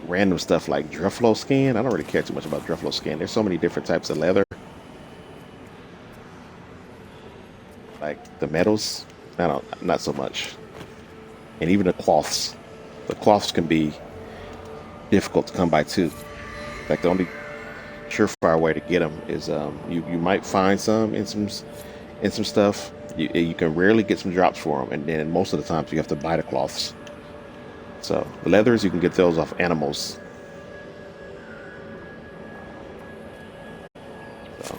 Random stuff like Dreflo skin. I don't really care too much about Dreflo skin. There's so many different types of leather. Like the metals, not so much. And even the cloths. The cloths can be difficult to come by too. Like the only surefire way to get them is you might find some in and some stuff. You can rarely get some drops for them, and then most of the times you have to buy the cloths. So the leathers, you can get those off animals. So.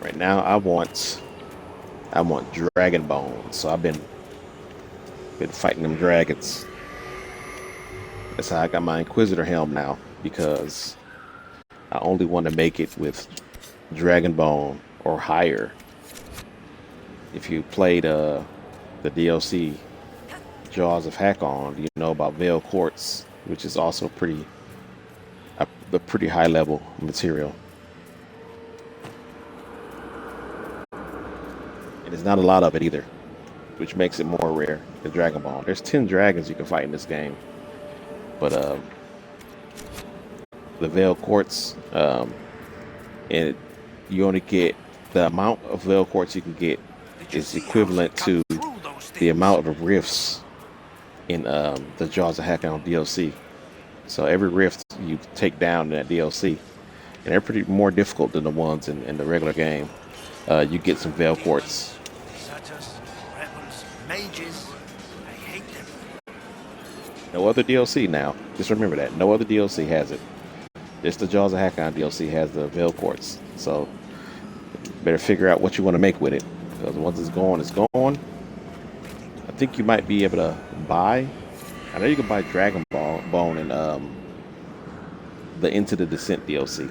Right now, I want dragon bones. So I've been fighting them dragons. That's how I got my Inquisitor helm now, because I only want to make it with dragon bone or higher. If you played the DLC Jaws of Hakon, you know about Veil Quartz, which is also a pretty high level material. And there's not a lot of it either, which makes it more rare than Dragon Ball. There's 10 dragons you can fight in this game, but the Veil Quartz, and you only get the amount of Veil Quartz you can get is equivalent to the amount of rifts in the Jaws of Hakon DLC. So every rift you take down in that DLC, and they're pretty more difficult than the ones in the regular game. You get some Veil Quartz. Mages, I hate them. No other DLC now. Just remember that. No other DLC has it. Just the Jaws of Hakon DLC has the Veil Quartz. So better figure out what you want to make with it. Because once it's gone, it's gone. I think you might be able to buy. I know you can buy Dragon Bone and the Into the Descent DLC.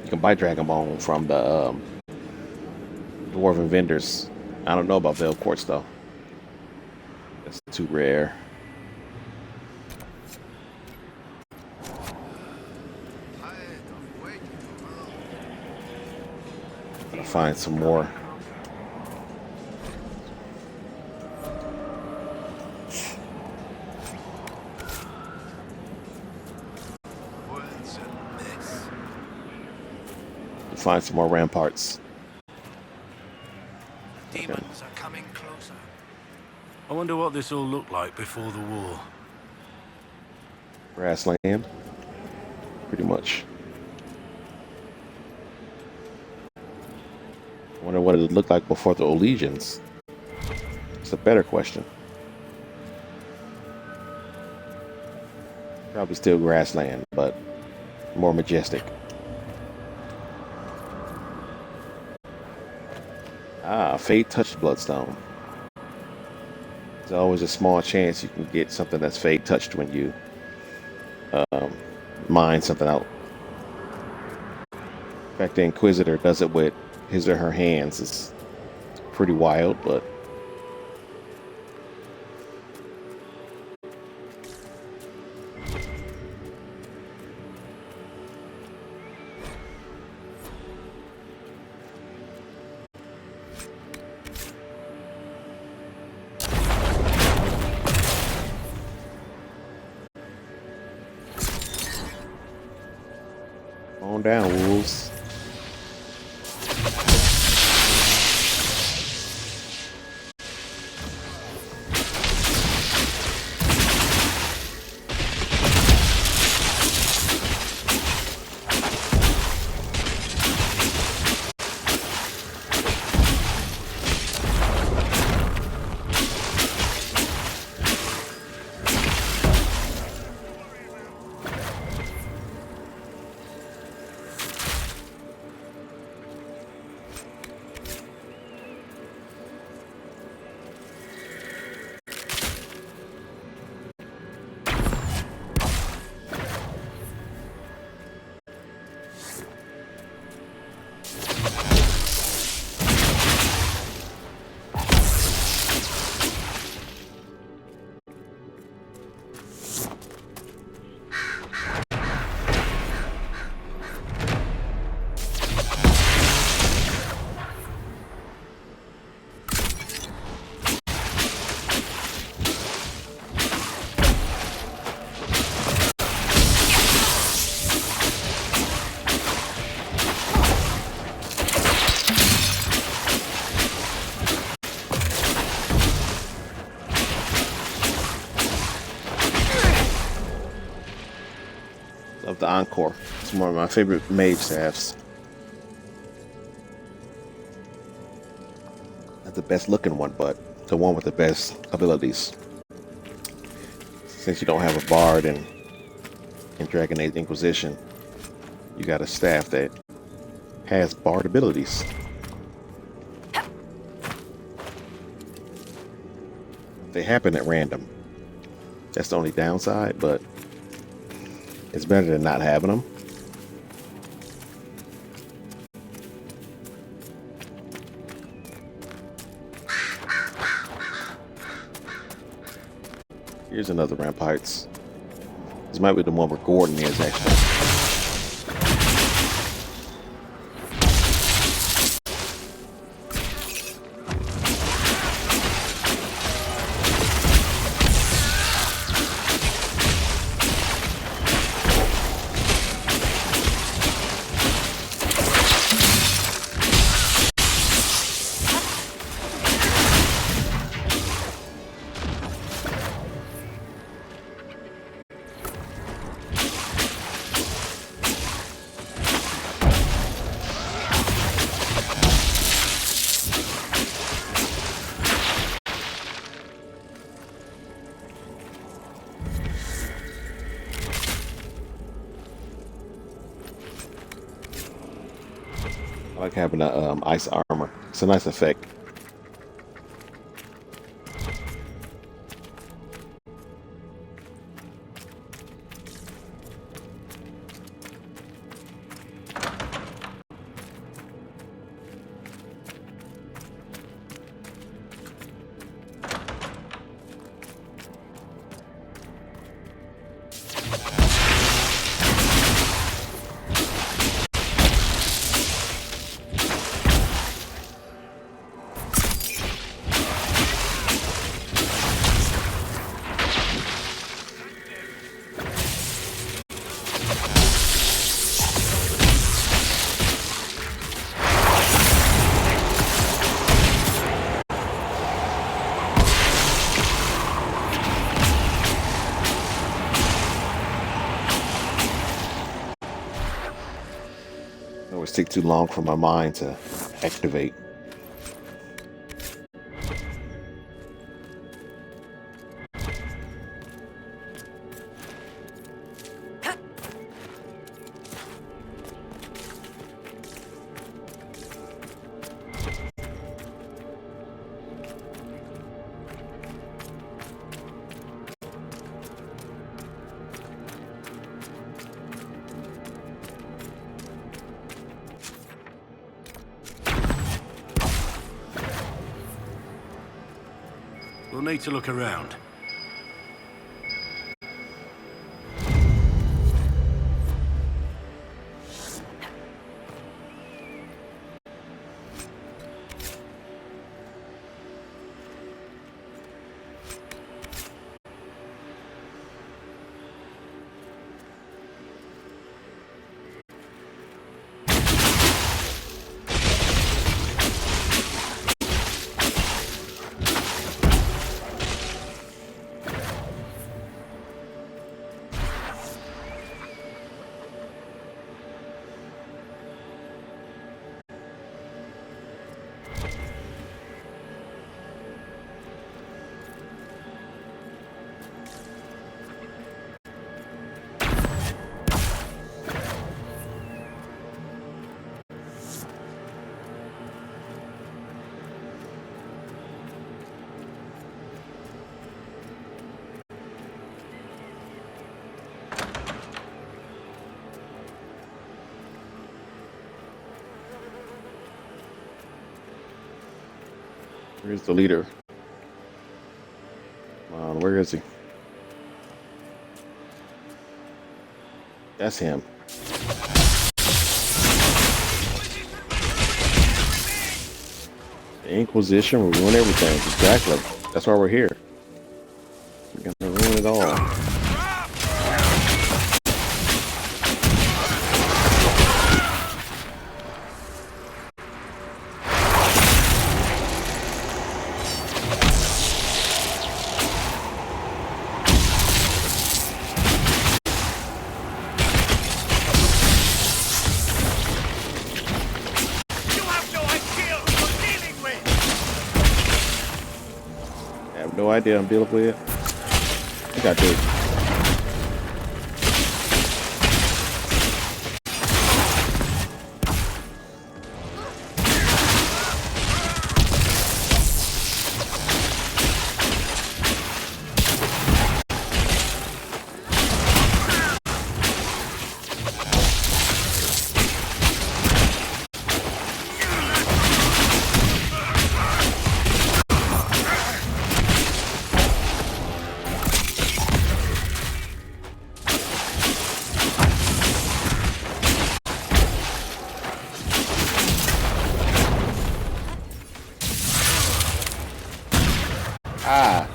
You can buy Dragon Bone from the Dwarven vendors. I don't know about Veil Quartz though. It's too rare. Gotta find some more. Find some more ramparts. Demons are coming closer. I wonder what this all looked like before the war. Grassland, pretty much. I wonder what it looked like before the Olegians. It's a better question. Probably still grassland, but more majestic. Ah, Fade Touched Bloodstone. There's always a small chance you can get something that's Fade Touched when you mine something out. In fact, the Inquisitor does it with his or her hands. It's pretty wild, but on down, wolves. Encore. It's one of my favorite mage staffs. Not the best looking one, but the one with the best abilities. Since you don't have a bard in Dragon Age Inquisition, you got a staff that has bard abilities. They happen at random. That's the only downside, but it's better than not having them. Here's another ramparts. This might be the one where Gordon is actually. I like having a ice armor. It's a nice effect. It always take too long for my mind to activate. We'll need to look around. Where's the leader? Come on, where is he? That's him. The Inquisition will ruin everything. Exactly. That's why we're here. We're gonna ruin it all. no idea I'm dealing with. I think I do. Ah.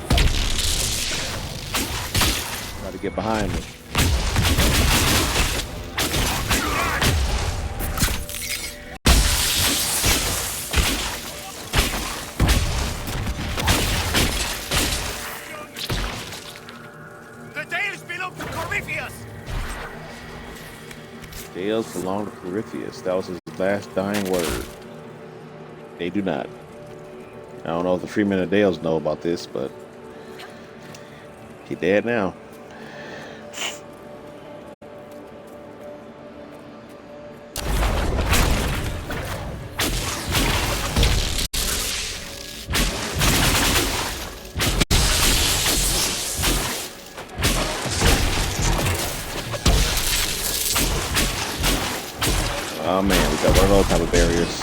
Try to get behind me. The Dales belong to Corypheus! Dales belong to Corypheus. That was his last dying word. They do not. I don't know if the Freemen of Dales know about this, but he dead now. Oh man, we got one of those type of barriers.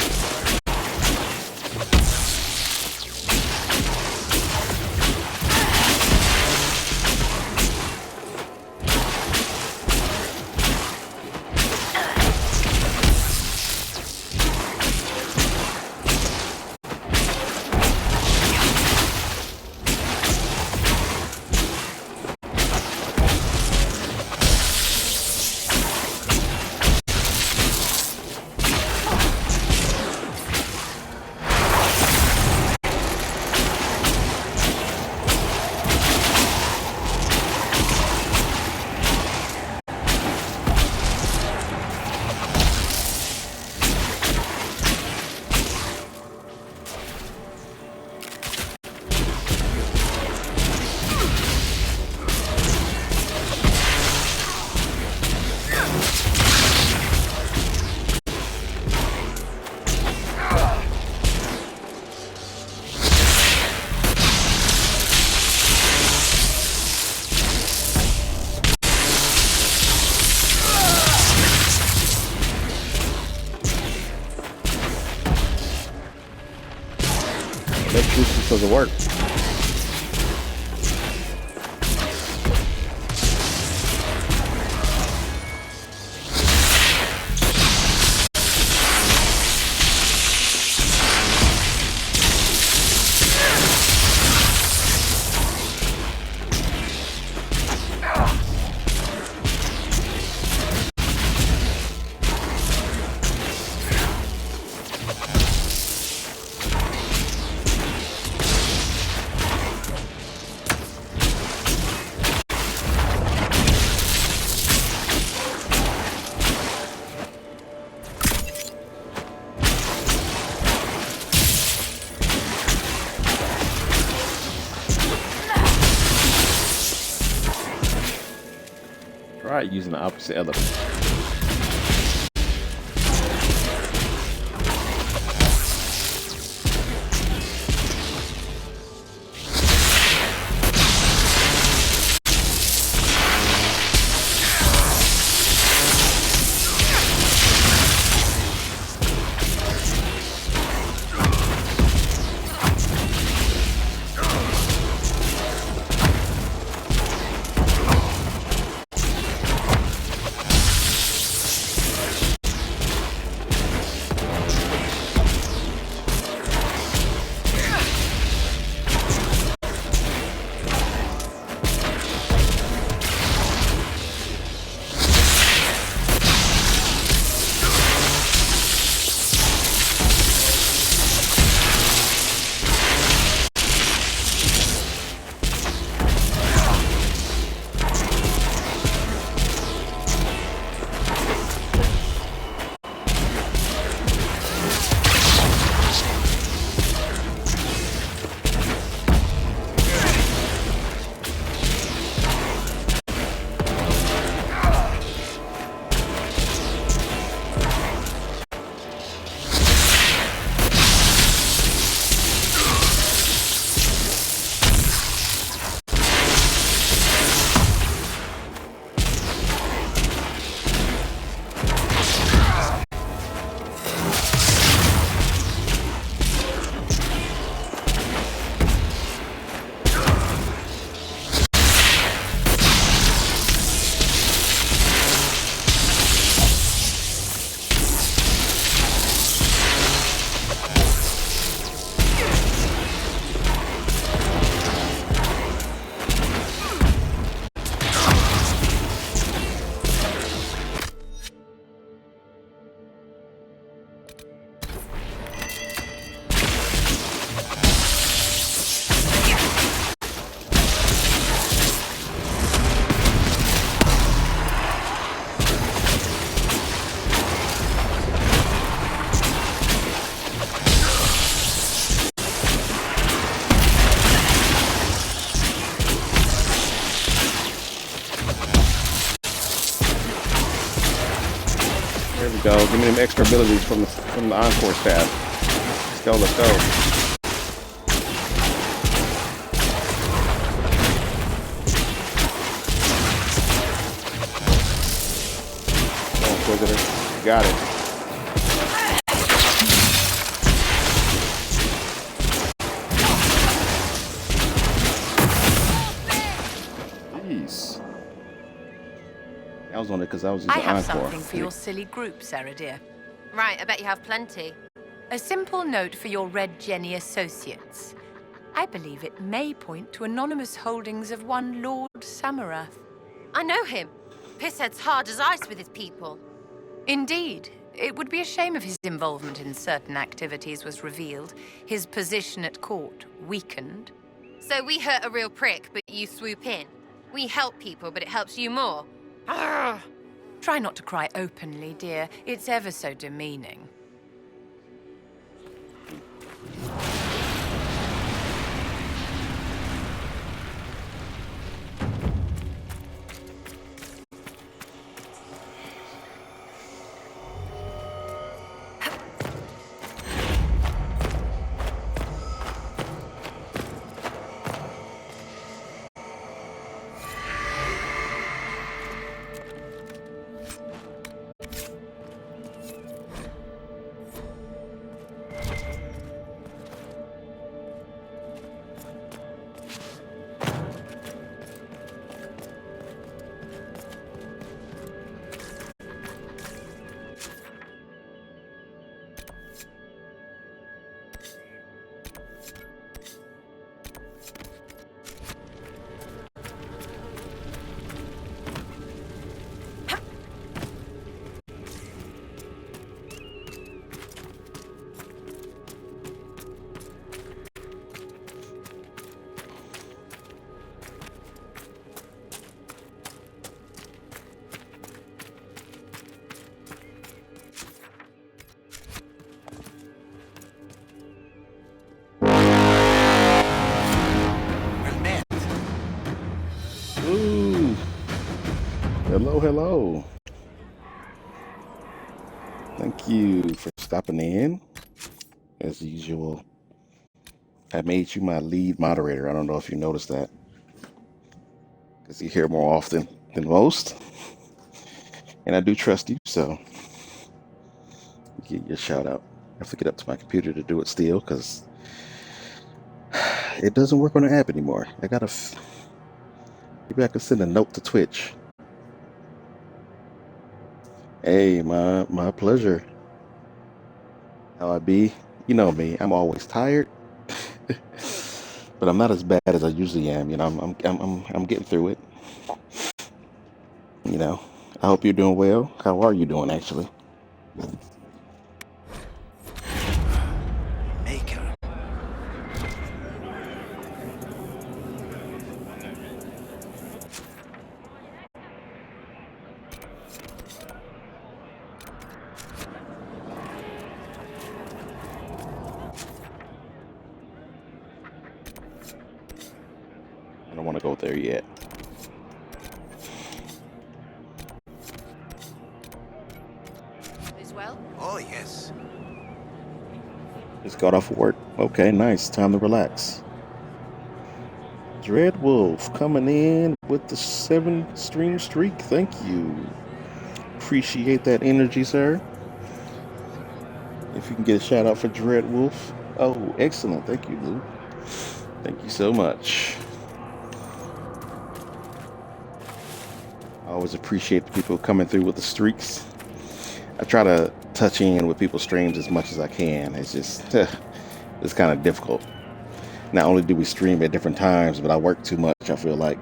Electricity doesn't work. Try using the opposite element. go. Give me them extra abilities from the Encore staff. Let's go, let's go. Come on, Inquisitor. You got it. Jeez. I was on it because I was using I have Encore. something for your silly group, Sarah dear. Right, I bet you have plenty. A simple note for your Red Jenny associates. I believe it may point to anonymous holdings of one Lord Samarath. I know him. Pisshead's hard as ice with his people. Indeed. It would be a shame if his involvement in certain activities was revealed, his position at court weakened. So we hurt a real prick, but you swoop in. We help people, but it helps you more. Arrgh. Try not to cry openly, dear. It's ever so demeaning. Ooh. Hello, hello. Thank you for stopping in. As usual, I made you my lead moderator. I don't know if you noticed that, because you're here more often than most. And I do trust you, so get your shout out. I have to get up to my computer to do it still, because it doesn't work on the app anymore. I gotta... Maybe I can send a note to Twitch. Hey, my pleasure. How I be? You know me. I'm always tired, but I'm not as bad as I usually am. You know, I'm getting through it. You know, I hope you're doing well. How are you doing, actually? Maker. I don't want to go there yet. As well? Oh, yes. Just got off work. Okay, nice. Time to relax. Dread Wolf coming in with the 7-stream streak. Thank you. Appreciate that energy, sir. If you can get a shout out for Dread Wolf. Oh, excellent. Thank you, Lou. Thank you so much. I always appreciate the people coming through with the streaks. I try to touch in with people's streams as much as I can. It's just, it's kind of difficult. Not only do we stream at different times, but I work too much, I feel like.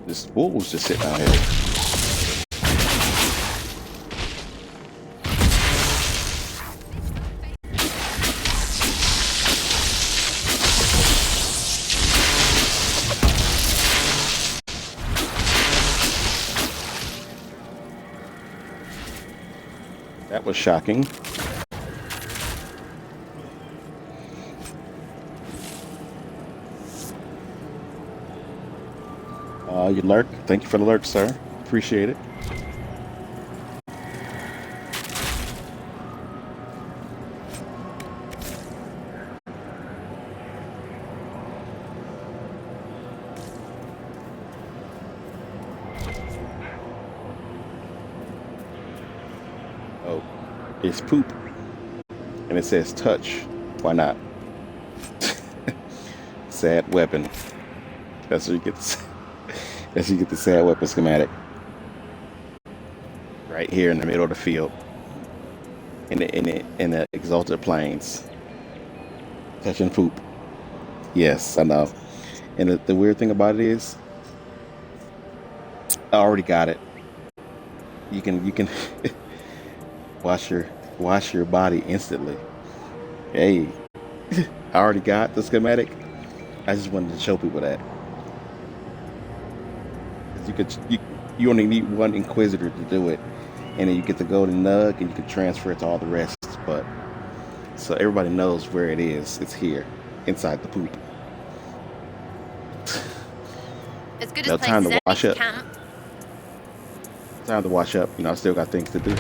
This bull was just sitting out here. That was shocking. You lurk. Thank you for the lurk, sir. Appreciate it. Oh, it's poop. And it says touch. Why not? Sad weapon. That's where you get the, that's where you get the sad weapon schematic. Right here in the middle of the field. In the exalted plains. Touching poop. Yes, I know. And the weird thing about it is, I already got it. You can wash your body instantly. Hey, I already got the schematic. I just wanted to show people that. You only need one Inquisitor to do it, and then you get the golden nug, and you can transfer it to all the rest. But so everybody knows where it is. It's here, inside the poop. As good No as time places to wash any up. camp. Time to wash up. You know, I still got things to do.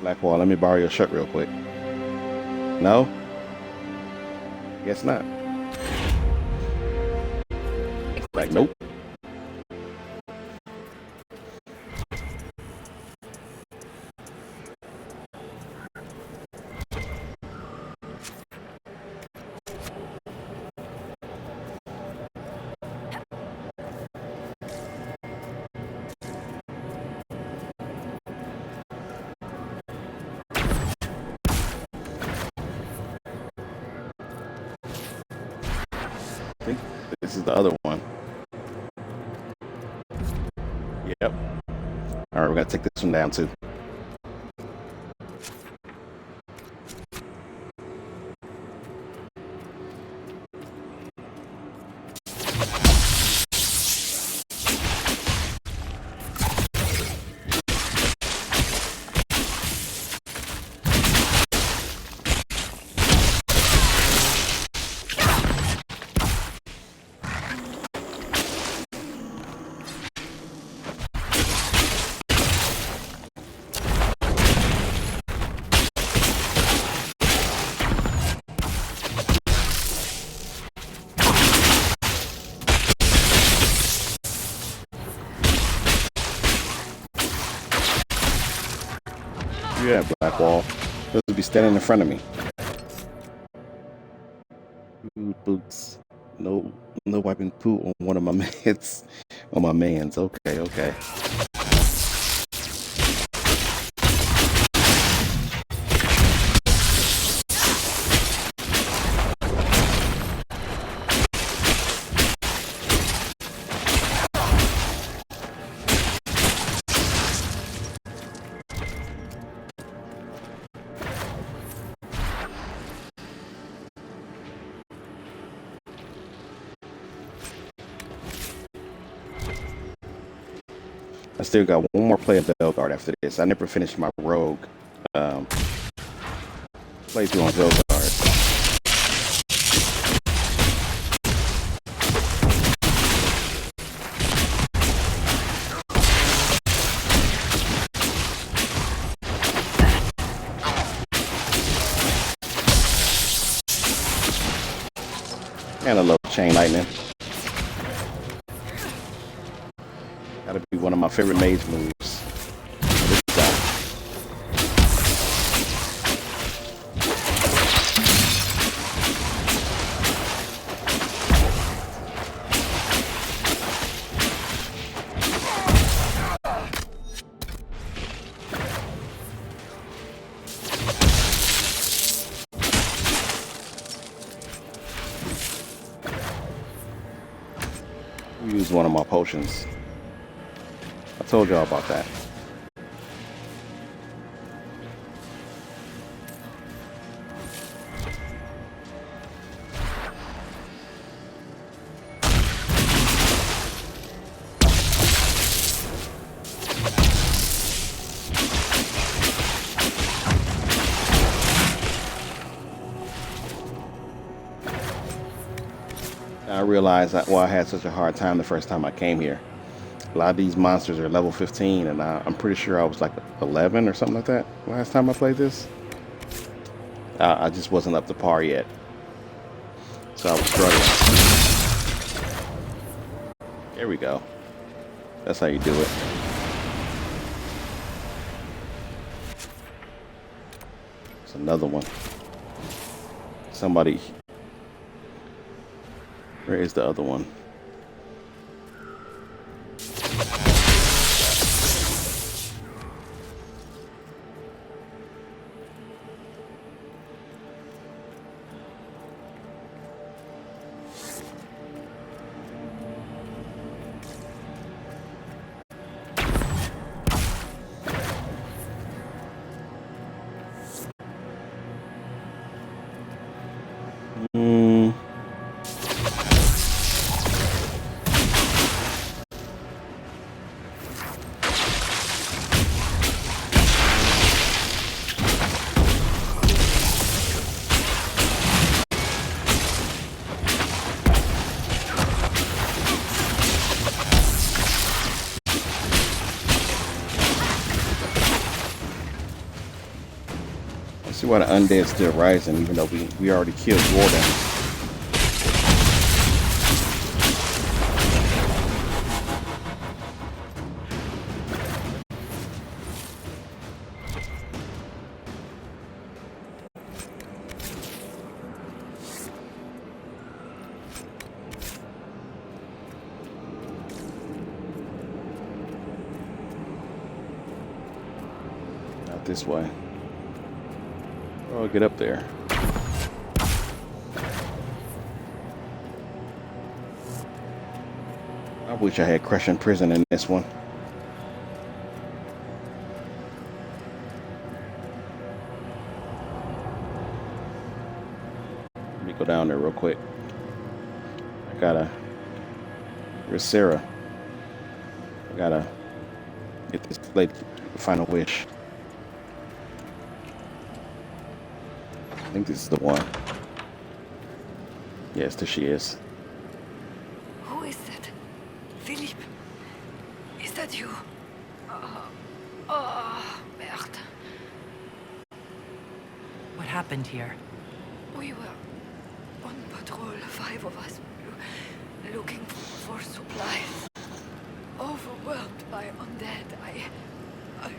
Blackwall, let me borrow your shirt real quick. No? Guess not. Like, nope. I think this is the other one. Yep. All right, we gotta take this one down too. Yeah, Blackwall. Those would be standing in front of me. Food boots. No wiping poo on one of my mans. On my mans. Okay. I still got one more play of Belguard after this. I never finished my rogue playthrough on Belguard. And a little chain lightning. Gotta be one of my favorite mage moves. This guy. one of my potions. I told y'all about that. I realized that why I had such a hard time the first time I came here. A lot of these monsters are level 15, and I'm pretty sure I was like 11 or something like that last time I played this. I just wasn't up to par yet, so I was struggling. There we go. That's how you do it. It's another one. Somebody. Where is the other one? See why the undead still rising, even though we already killed Warden. Not this way. Oh, get up there. I wish I had crushing prison in this one. Let me go down there real quick. I gotta... Where's Sarah? I gotta get this lady final wish. I think this is the one. Yes, there she is. Who is that? Philippe? Is that you? Oh, merde. What happened here? We were on patrol, 5 of us, looking for supplies. Overwhelmed by undead, I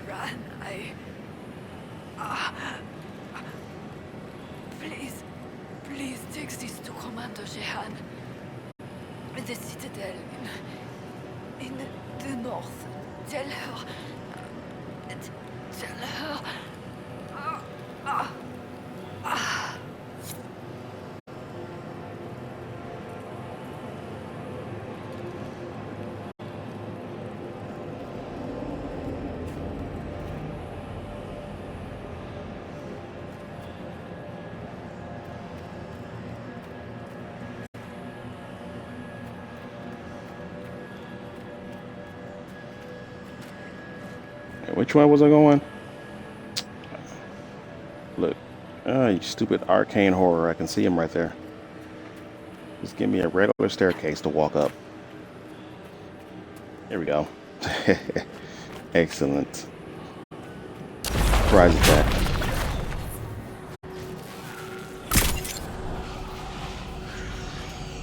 ran, Please take this to Commander Jehan. The citadel in the north. Tell her. Which one was I going? Look. You stupid arcane horror. I can see him right there. Just give me a regular staircase to walk up. Here we go. Excellent. Surprise attack.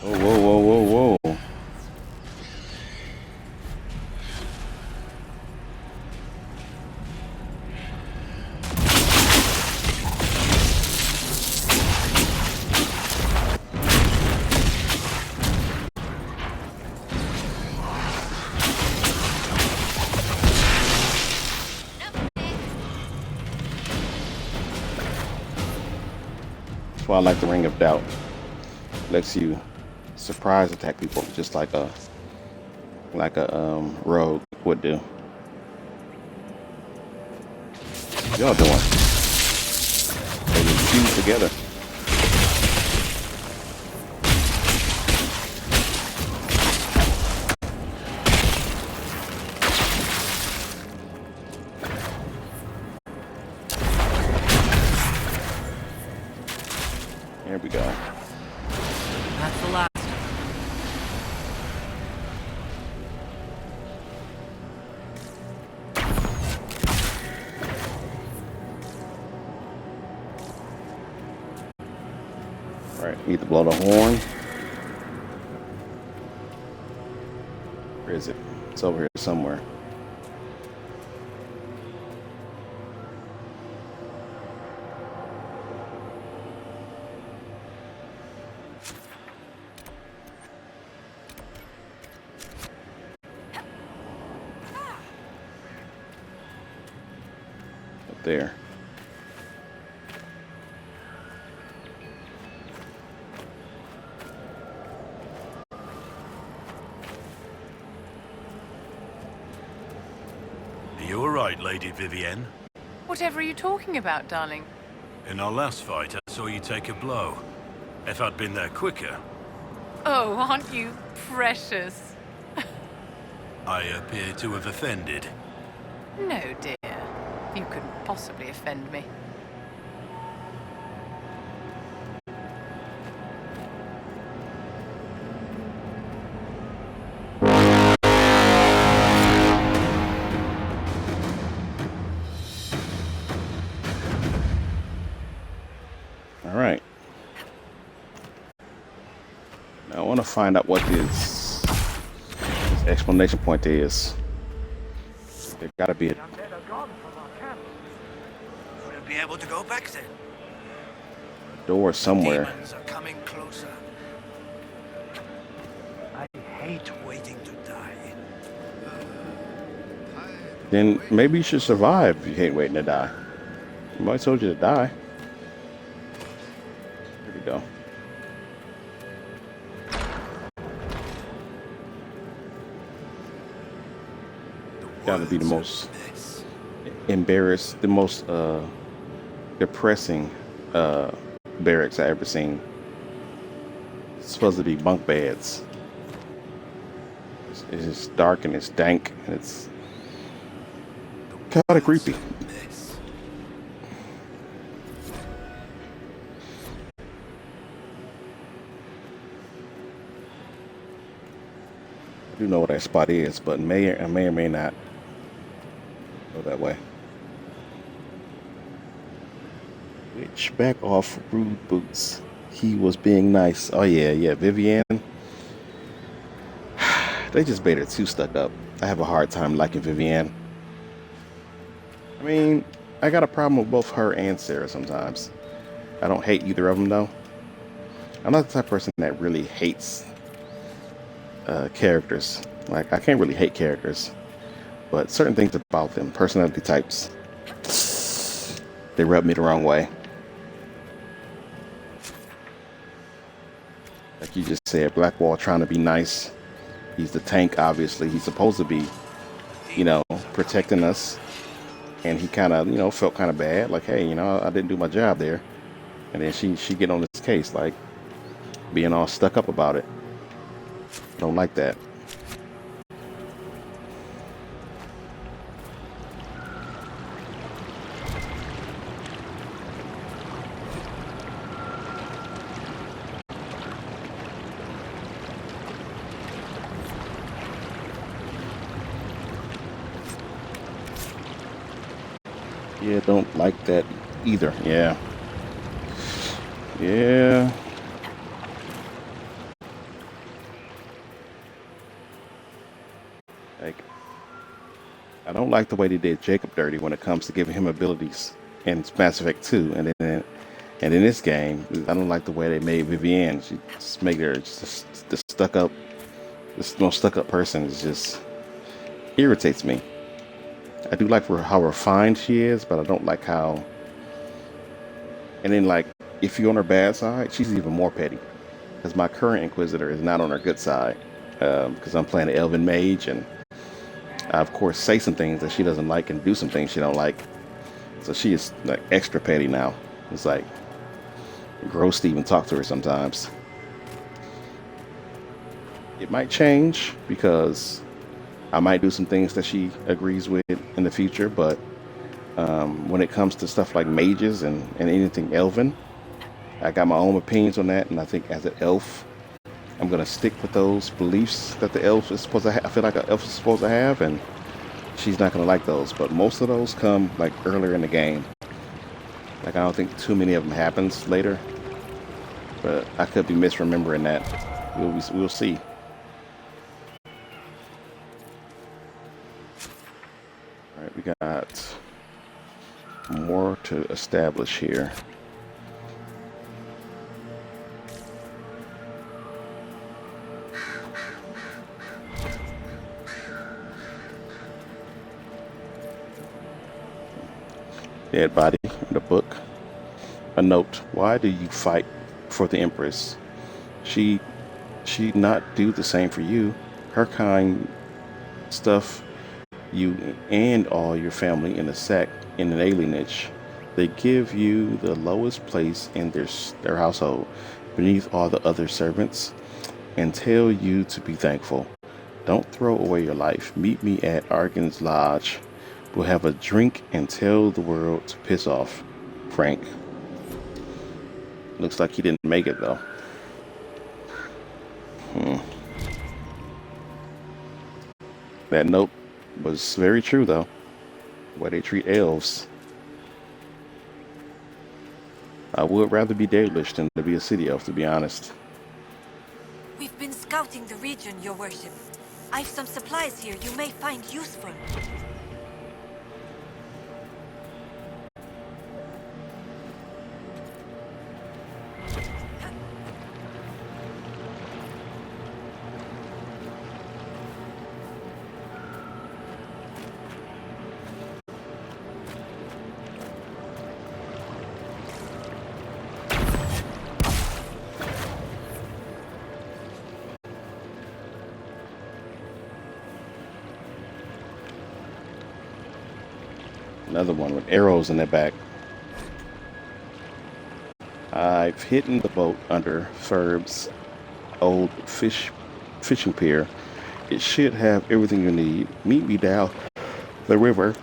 Oh, whoa, whoa, whoa, whoa. That's why I like the Ring of Doubt. Lets you surprise attack people just like like a rogue would do. What y'all doing? They were fused together. There we go. That's the last. All right, need to blow the horn. Where is it? It's over here somewhere. Up there. Are you alright, Lady Vivienne? Whatever are you talking about, darling? In our last fight, I saw you take a blow. If I'd been there quicker, Oh, aren't you precious? I appear to have offended. No, dear. You couldn't possibly offend me. All right. Now I want to find out what this explanation point is. There gotta be a Wouldn't be able to go back then. door somewhere. Demons are coming closer. I hate waiting to die. Then maybe you should survive if you hate waiting to die. Nobody told you to die. There we go. Gotta be the most embarrassed, the most depressing barracks I ever seen. It's supposed to be bunk beds. It's just dark and it's dank and it's kind of creepy. I do know what that spot is, but I may or may not go that way. Which back off rude boots. He was being nice. Oh yeah, Vivienne. They just made her too stuck up. I have a hard time liking Vivienne. I mean, I got a problem with both her and Sarah sometimes. I don't hate either of them though. I'm not the type of person that really hates characters. Like, I can't really hate characters, but certain things about them, personality types, they rub me the wrong way. Like you just said, Blackwall trying to be nice. He's the tank, obviously. He's supposed to be, you know, protecting us. And he kind of, you know, felt kind of bad. Like, hey, you know, I didn't do my job there. And then she get on this case, like, being all stuck up about it. Don't like that. Yeah, don't like that either. Yeah. Yeah. Like, I don't like the way they did Jacob dirty when it comes to giving him abilities in Mass Effect 2, and in this game, I don't like the way they made Vivienne. She just made her just the stuck up, this most stuck up person. Is just irritates me. I do like how refined she is, but I don't like how. And then, like, if you're on her bad side, she's even more petty. Because my current Inquisitor is not on her good side. because I'm playing an elven mage, and I of course say some things that she doesn't like and do some things she don't like. So she is like extra petty now. It's like gross to even talk to her sometimes. It might change because I might do some things that she agrees with in the future, but when it comes to stuff like mages and anything elven, I got my own opinions on that, and I think as an elf, I'm gonna stick with those beliefs that the elf is supposed to have. I feel like an elf is supposed to have, and she's not gonna like those. But most of those come like earlier in the game. Like I don't think too many of them happens later, but I could be misremembering that. We'll see. All right, we got more to establish here. Dead body in the book. A note: why do you fight for the Empress? She not do the same for you. Her kind stuff you and all your family in a sect in an alienage. They give you the lowest place in their household, beneath all the other servants, and tell you to be thankful. Don't throw away your life. Meet me at Argan's Lodge. We'll have a drink and tell the world to piss off. Frank. Looks like he didn't make it though. That note was very true though. The way they treat elves. I would rather be Dalish than to be a city elf, to be honest. We've been scouting the region, your worship. I've some supplies here you may find useful. Another one with arrows in their back. I've hidden the boat under Ferb's old fishing pier. It should have everything you need. Meet me down the river,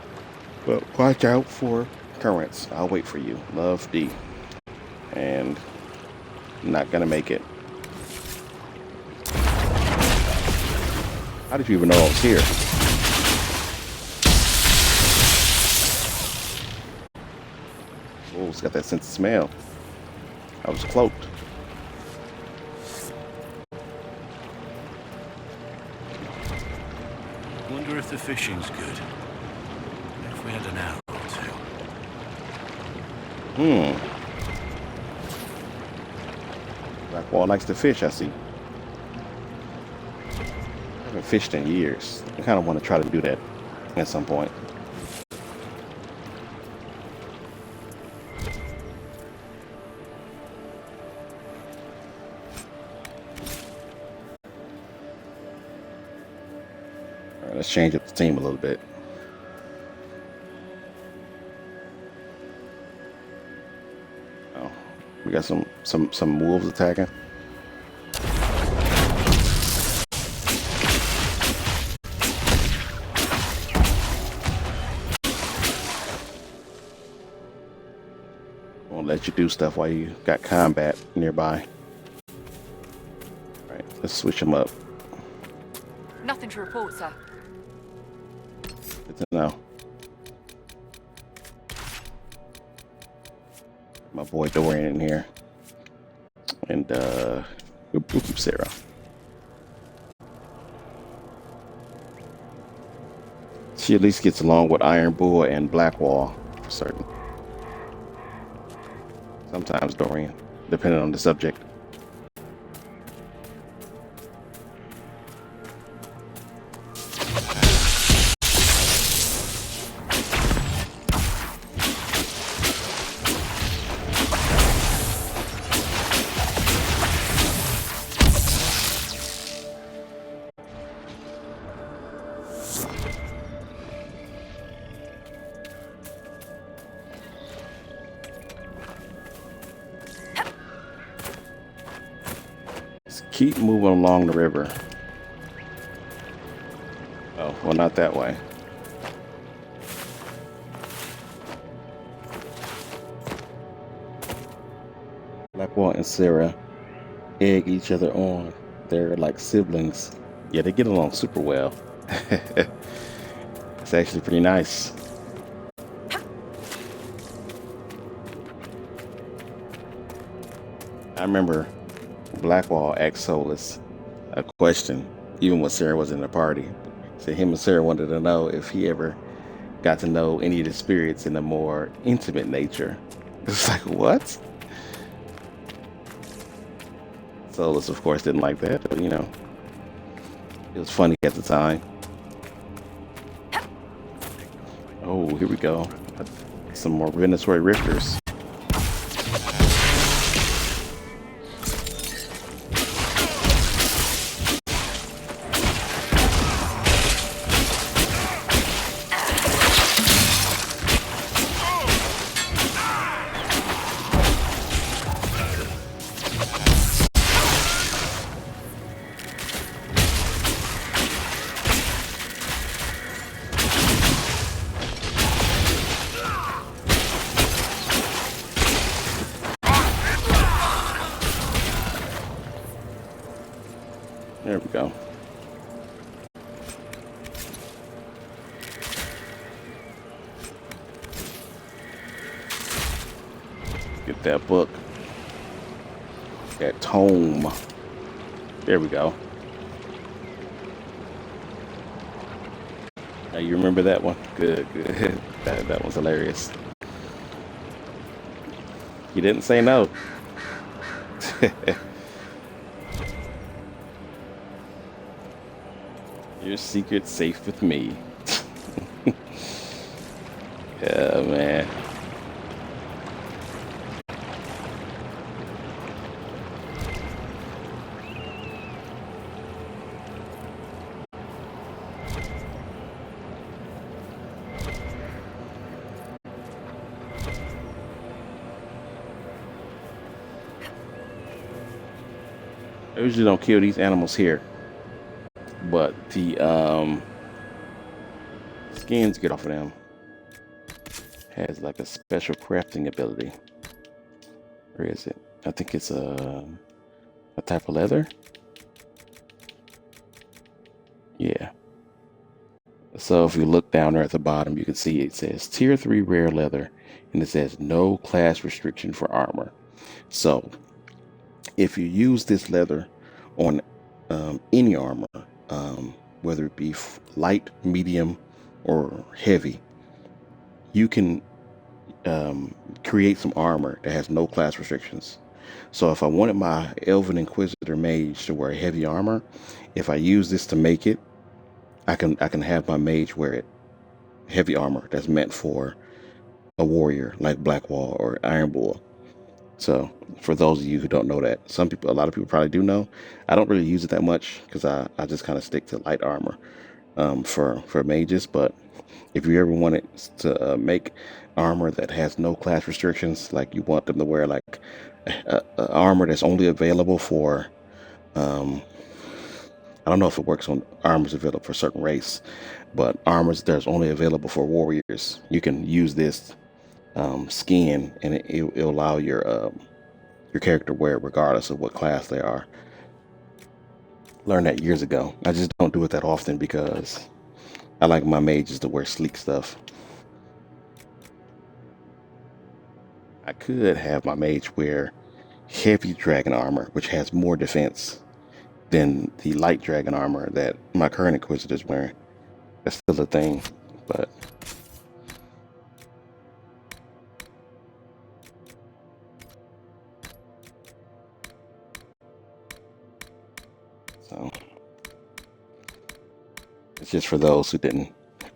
but watch out for currents. I'll wait for you. Love, D. And not gonna make it. How did you even know I was here? Oh, it's got that sense of smell. I was cloaked. Wonder if the fishing's good. If we had an hour or two. Blackwall likes to fish, I see. I haven't fished in years. I kind of want to try to do that at some point. Let's change up the team a little bit. Oh, we got some wolves attacking. Won't let you do stuff while you got combat nearby. All right, let's switch them up. Nothing to report, sir. Good to know. My boy Dorian in here. And we'll keep Sarah. She at least gets along with Iron Bull and Blackwall for certain. Sometimes Dorian, depending on the subject. keep moving along the river. Oh, well, not that way. Blackwall and Sarah egg each other on. They're like siblings. Yeah, they get along super well. It's actually pretty nice. I remember Blackwall asked Solus a question, even when Sarah was in the party. So him and Sarah wanted to know if he ever got to know any of the spirits in a more intimate nature. It's like, what? Solus, of course, didn't like that, but you know, it was funny at the time. Oh, here we go. Some more Venezuela rifters. There we go. Get that book. That tome. There we go. Now you remember that one? Good, good. That was hilarious. You didn't say no. Your secret's safe with me. Yeah, man. I usually don't kill these animals here, but the skins get off of them has like a special crafting ability. Where is it? I think it's a type of leather. Yeah. So if you look down there at the bottom, you can see it says Tier 3 rare leather, and it says no class restriction for armor. So if you use this leather on any armor, whether it be light, medium, or heavy, you can create some armor that has no class restrictions. So if I wanted my Elven Inquisitor mage to wear heavy armor, if I use this to make it, I can have my mage wear it. Heavy armor that's meant for a warrior like Blackwall or Ironbull. So for those of you who don't know that, a lot of people probably do know. I don't really use it that much because I just kind of stick to light armor for mages. But if you ever wanted to make armor that has no class restrictions, like you want them to wear like armor that's only available for, I don't know if it works on armors available for a certain race, but armors that's only available for warriors, you can use this skin, and it'll allow your character to wear it regardless of what class they are. Learned that years ago. I just don't do it that often because I like my mages to wear sleek stuff. I could have my mage wear heavy dragon armor, which has more defense than the light dragon armor that my current Inquisitor is wearing. That's still a thing, but so it's just for those who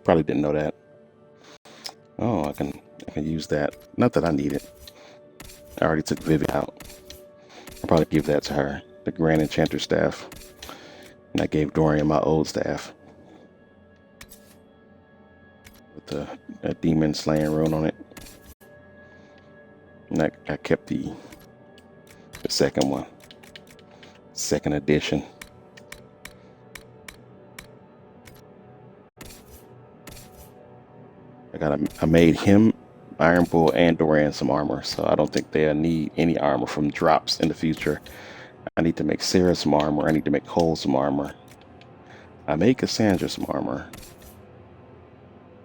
probably didn't know that. Oh, I can use that. Not that I need it. I already took Vivi out. I'll probably give that to her, the Grand Enchanter staff. And I gave Dorian my old staff with the demon slaying rune on it. And I kept the second one. Second edition. I made him, Iron Bull, and Doran some armor, so I don't think they'll need any armor from drops in the future. I need to make Sarah some armor. I need to make Cole some armor. I made Cassandra some armor.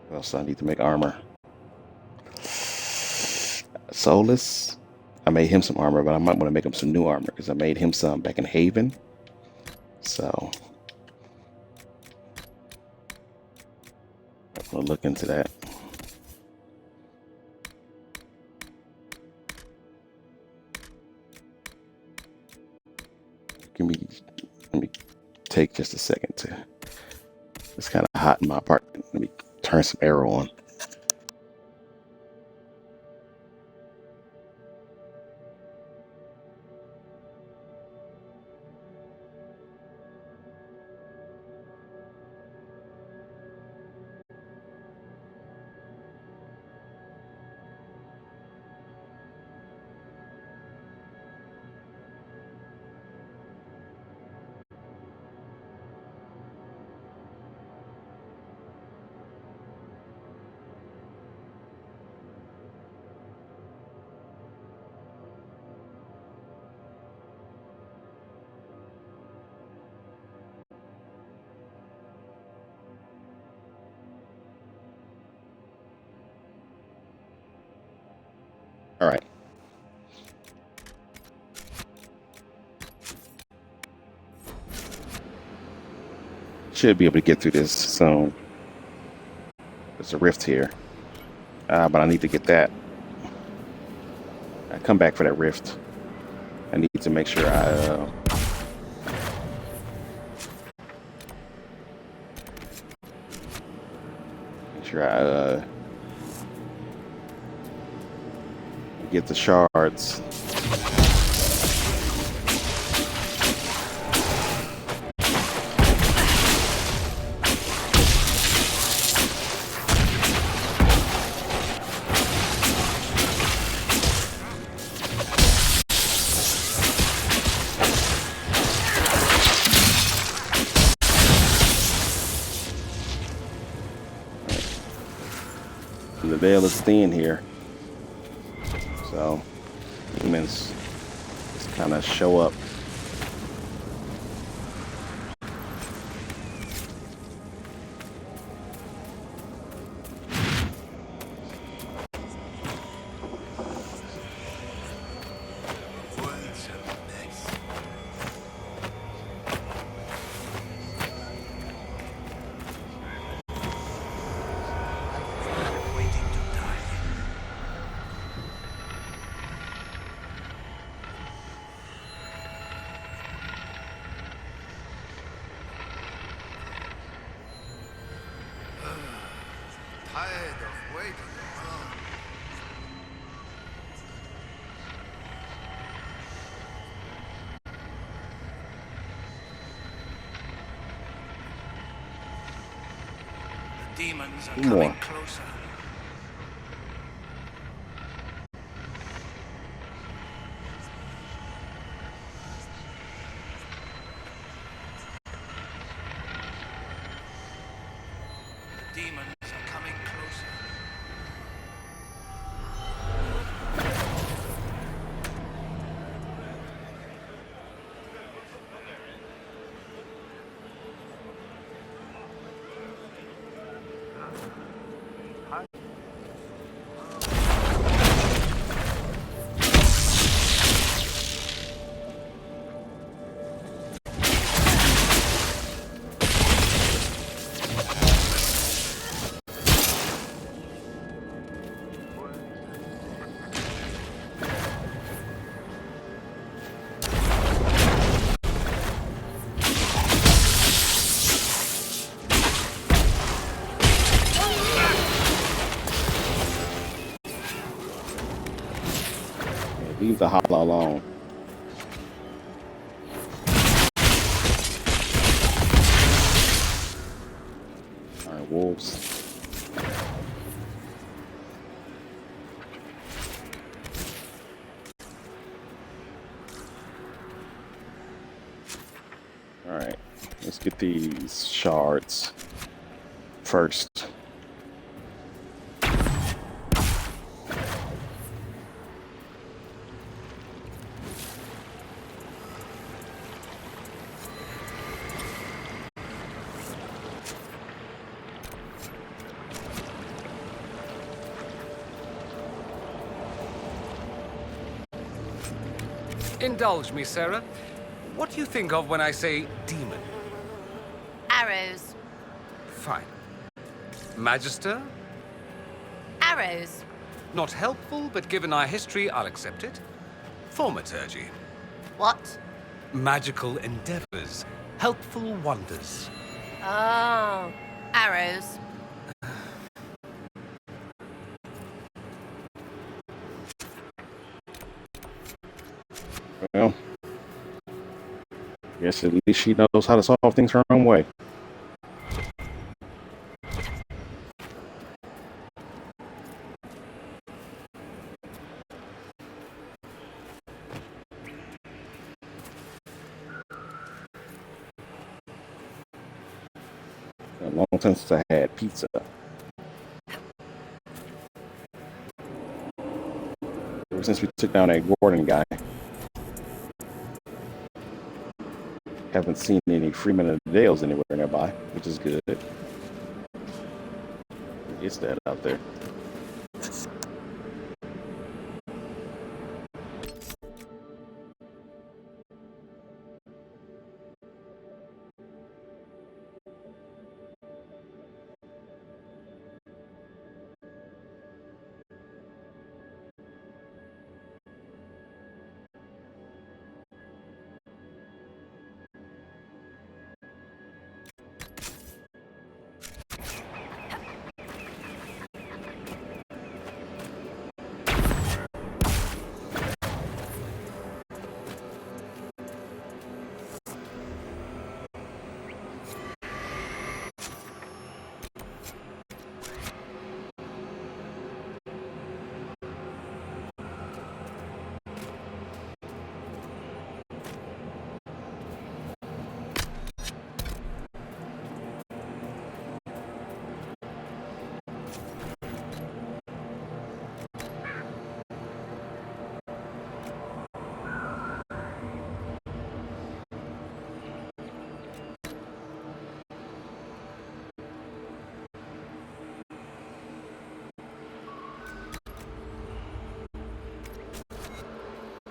What else do I need to make armor? Solus, I made him some armor, but I might want to make him some new armor because I made him some back in Haven. So I'm gonna look into that. Let me take just a second to. It's kind of hot in my apartment. Let me turn some air on. All right. Should be able to get through this soon. There's a rift here. But I need to get that. I come back for that rift. I need to make sure I get the shards. The veil is thin here, so humans just kind of show up. Tired of waiting around. The demons are coming closer. The demons are coming closer. Leave the hollow alone. All right, wolves. Let's get these shards first. Indulge me, Sarah. What do you think of when I say demon? Arrows. Fine. Magister? Arrows. Not helpful, but given our history, I'll accept it. Thaumaturgy. What? Magical endeavors. Helpful wonders. Oh. Arrows. Well, guess at least she knows how to solve things her own way. A long time since I had pizza. Ever since we took down that Gordon guy. Haven't seen any Freeman and Dales anywhere nearby, which is good. It's that out there.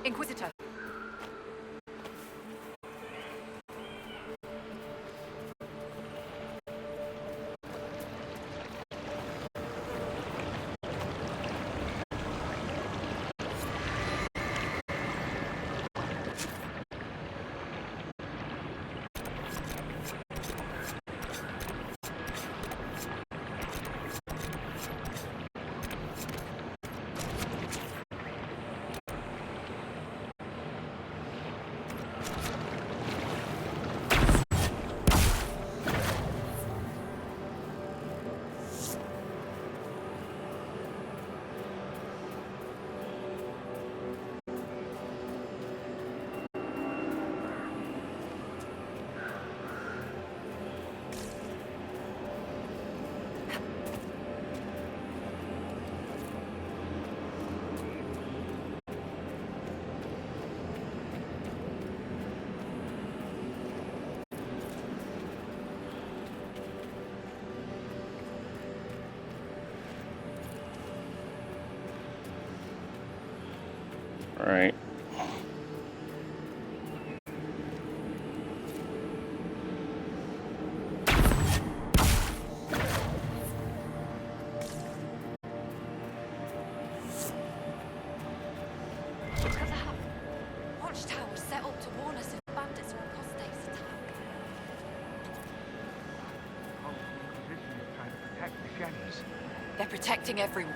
Inquisitor. All right. Watchtowers set up to warn us if bandits or apostates attack. The Inquisition is trying to protect the Shens. They're protecting everyone.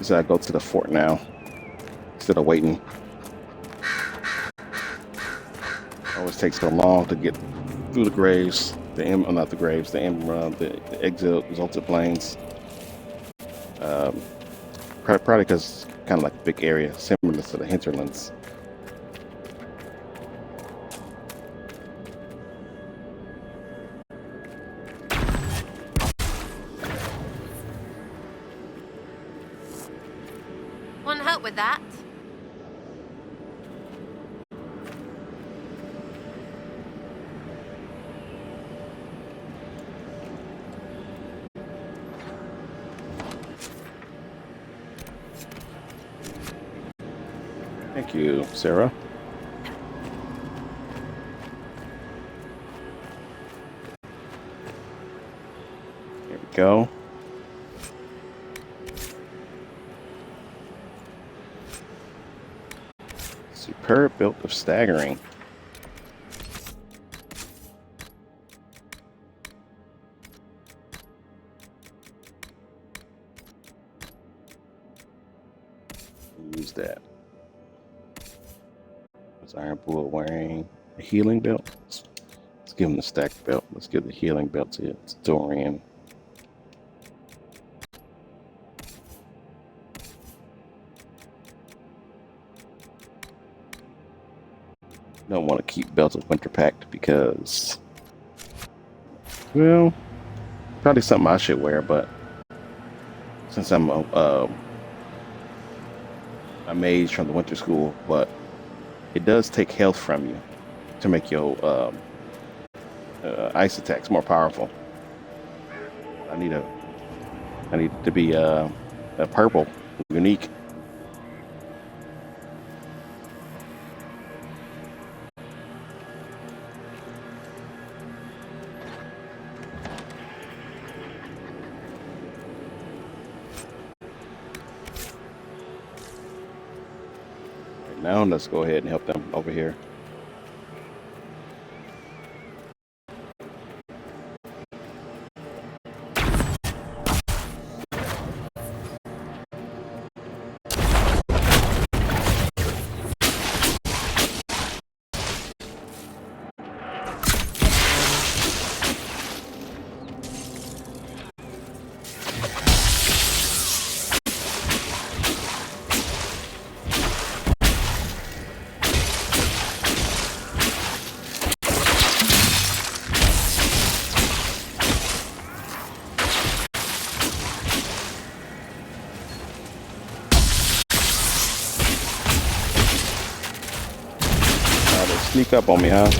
guess I go to the fort now instead of waiting. Always takes so long to get through the graves, not the graves, the exit exalted plains. Probably because it's kind of like a big area, similar to the hinterlands. Want help with that? Thank you, Sarah. Here we go. Superb built of staggering. Use that. Was Iron Bullet wearing a healing belt? Let's give him the stacked belt. Let's give the healing belt to Dorian. Don't want to keep belts of Winter Pact because, well, probably something I should wear, but since I'm a mage from the Winter School, but it does take health from you to make your ice attacks more powerful. I need to be a purple, unique. Now let's go ahead and help them over here. Sneak up on me, huh?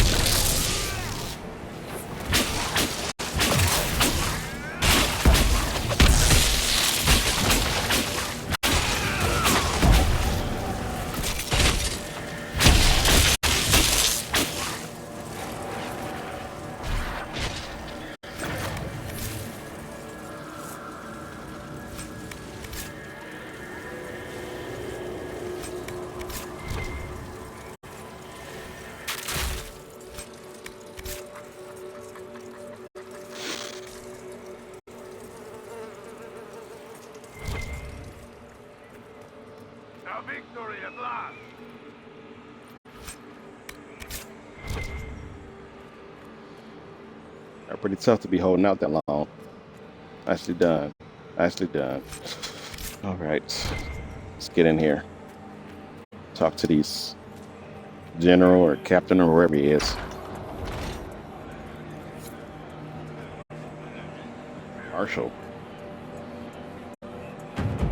Victory at last! They're pretty tough to be holding out that long. Nicely done. Nicely done. All right. Let's get in here. Talk to these general or captain or wherever he is. Marshal.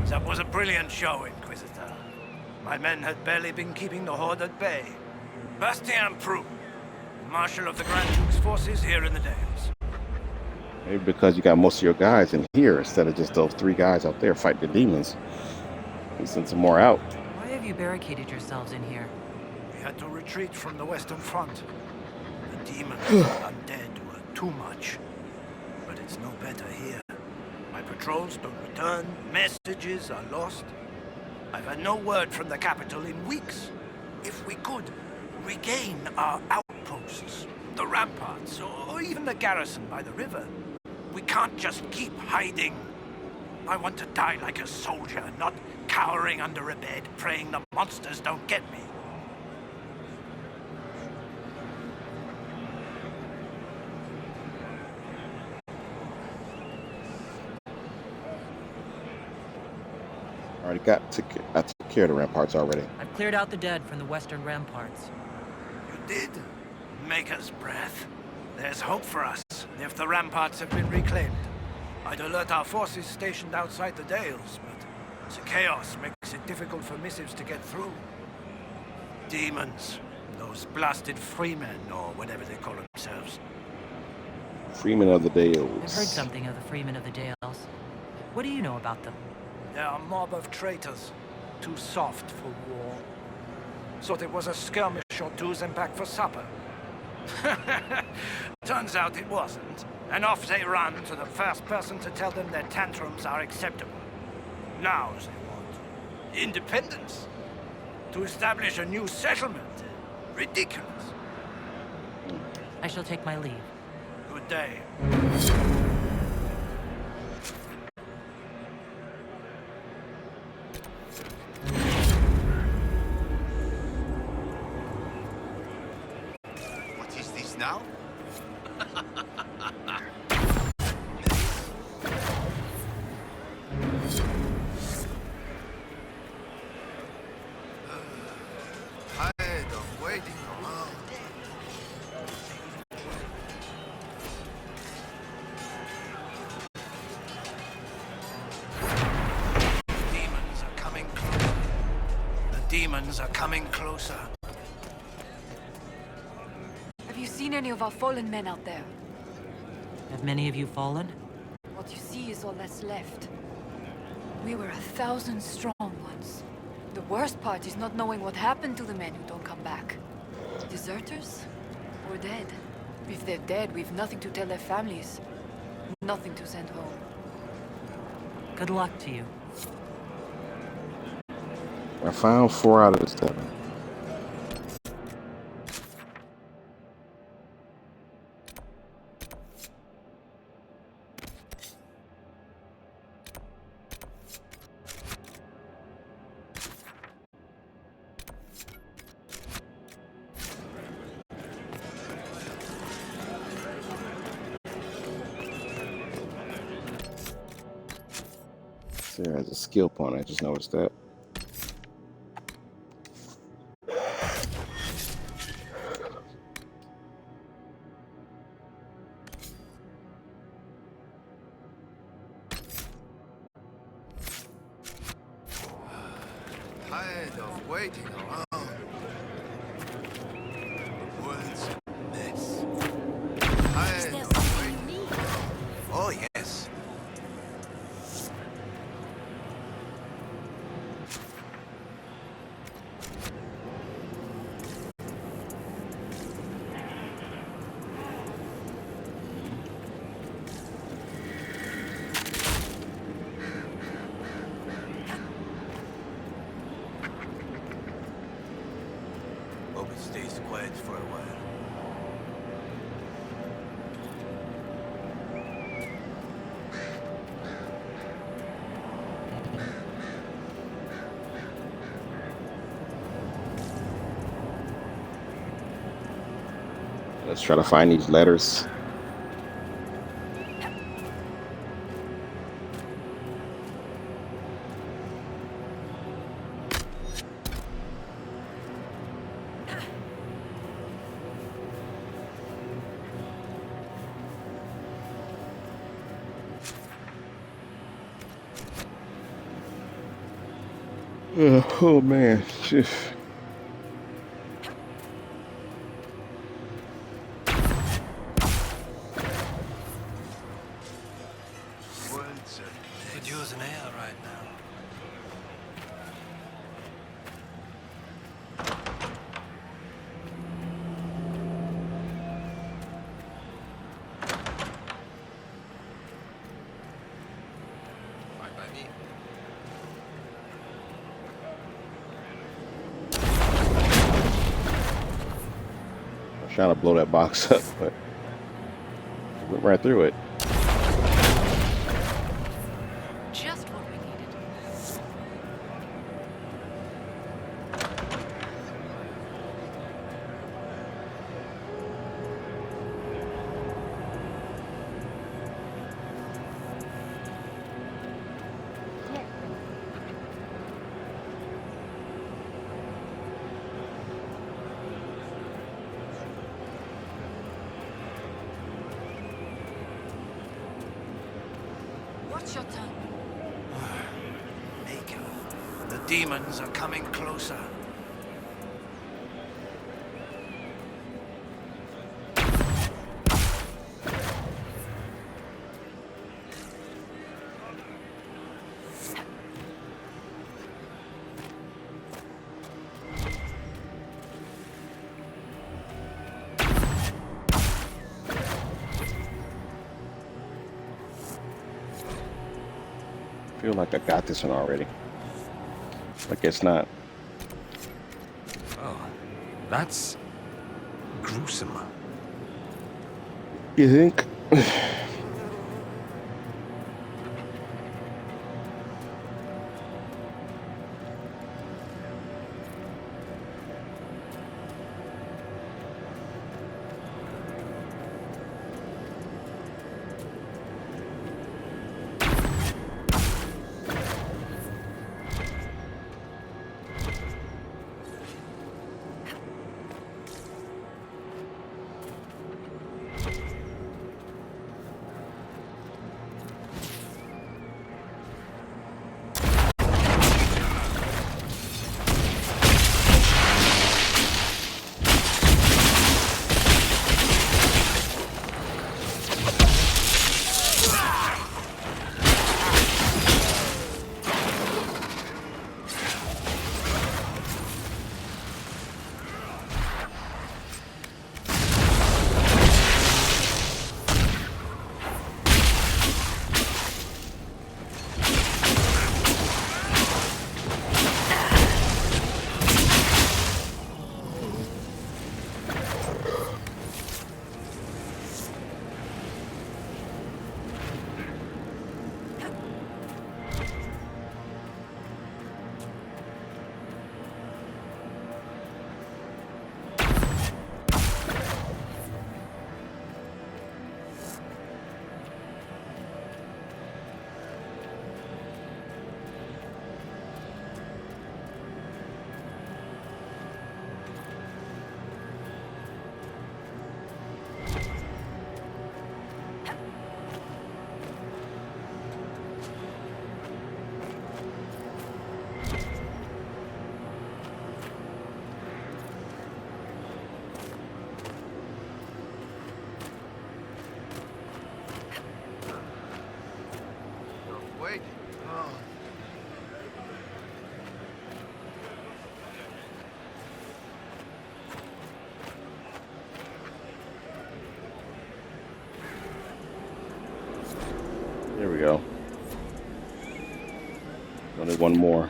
That was a brilliant show, Inquisitor. My men had barely been keeping the Horde at bay. Bastien Prou, Marshal of the Grand Duke's forces here in the Dales. Maybe because you got most of your guys in here instead of just those 3 guys out there fighting the demons. We sent some more out. Why have you barricaded yourselves in here? We had to retreat from the Western Front. The demons and undead were too much. But it's no better here. My patrols don't return, messages are lost. I've had no word from the capital in weeks. If we could regain our outposts, the ramparts, or even the garrison by the river, we can't just keep hiding. I want to die like a soldier, not cowering under a bed, praying the monsters don't get me. I took care of the ramparts already. I've cleared out the dead from the western ramparts. You did? Maker's breath. There's hope for us, if the ramparts have been reclaimed. I'd alert our forces stationed outside the Dales, but the chaos makes it difficult for missives to get through. Demons. Those blasted freemen, or whatever they call themselves. Freemen of the Dales. I've heard something of the Freemen of the Dales. What do you know about them? They're a mob of traitors. Too soft for war. So there was a skirmish or two's and back for supper. Turns out it wasn't. And off they run to the first person to tell them their tantrums are acceptable. Now they want independence. To establish a new settlement. Ridiculous. I shall take my leave. Good day. What is this now? Tired of waiting around. Demons are coming closer. The demons are coming closer. Have you seen any of our fallen men out there? Have many of you fallen? What you see is all that's left. We were 1,000 strong once. The worst part is not knowing what happened to the men who don't come back. Deserters? Or dead? If they're dead, we've nothing to tell their families. Nothing to send home. Good luck to you. I found 4 out of the 7. There has a skill point, I just noticed that. Tired of waiting around. The world's a mess. Tired of waiting around. Oh, yes. Hope it stays quiet for a while. Let's try to find these letters. Oh man. Could use an air right now. Fine by me. I'm trying to blow that box up, but went right through it. Just It's your turn. Maker, the demons are coming closer. I feel like I got this one already. Like it's not. Oh, that's gruesome. You think? Wait. Oh. There we go. Only one more.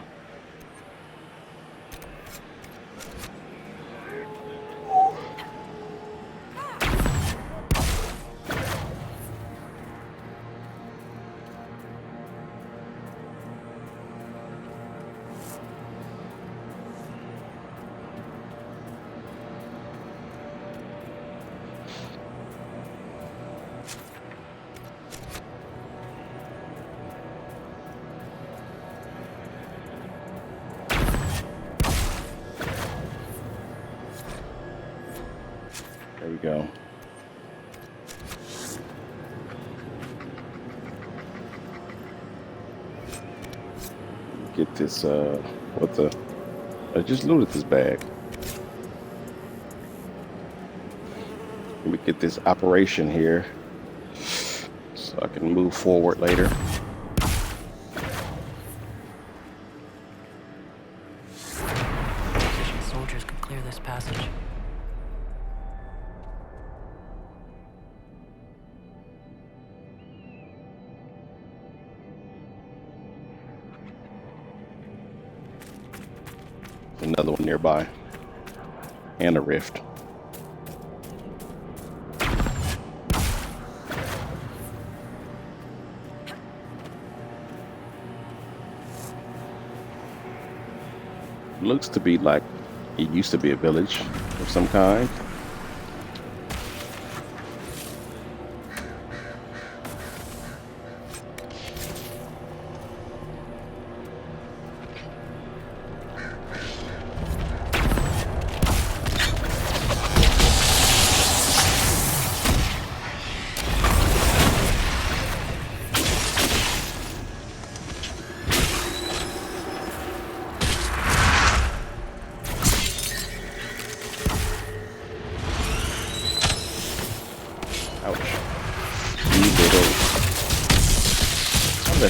There we go. Get this, what the? I just looted this bag. Let me get this operation here so I can move forward later. Soldiers could clear this passage. Another one nearby. And a rift. Looks to be like it used to be a village of some kind.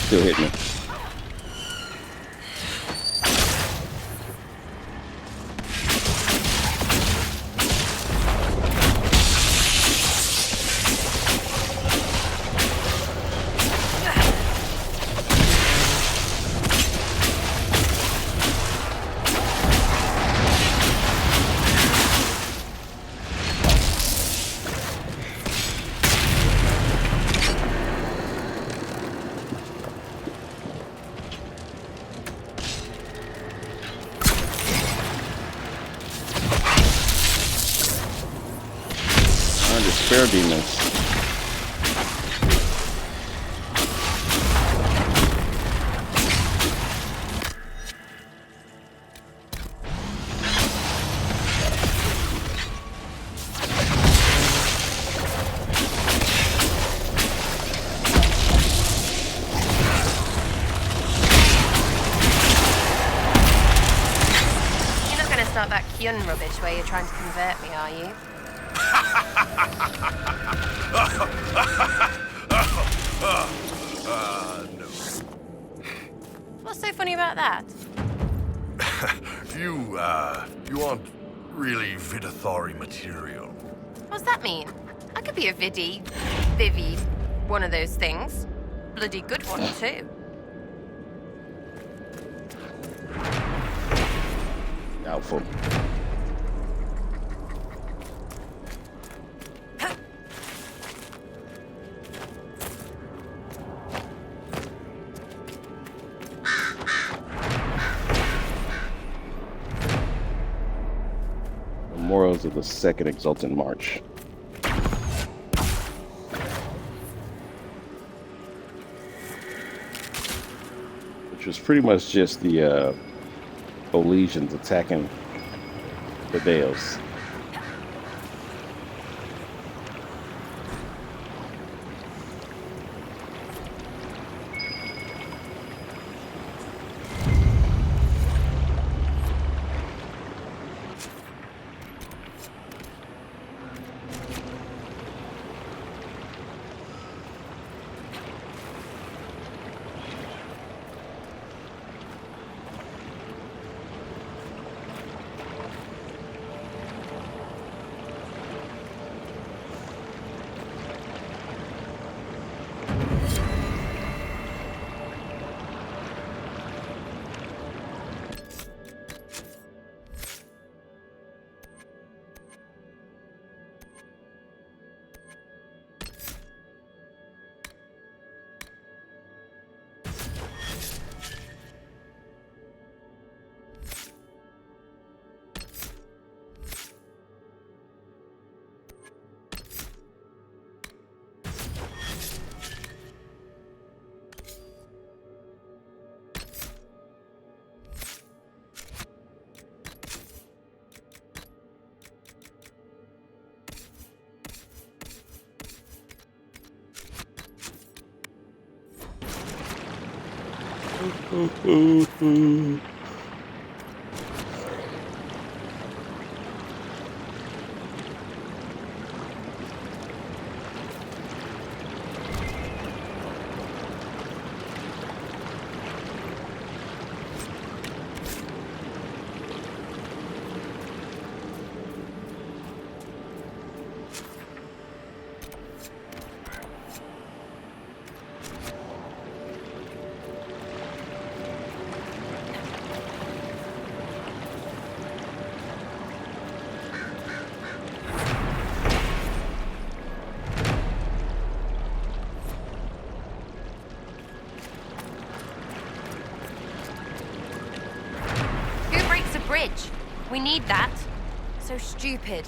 still hitting me. Despair demons. You're not going to start that Kyun rubbish where you're trying to convert me, are you? No. What's so funny about that? You aren't really Vidithari material. What's that mean? I could be a Vivi, one of those things. Bloody good one, too. Doubtful. Memorials of the Second Exultant March. Which was pretty much just the Olesians attacking the Dales. Bridge. We need that. So stupid.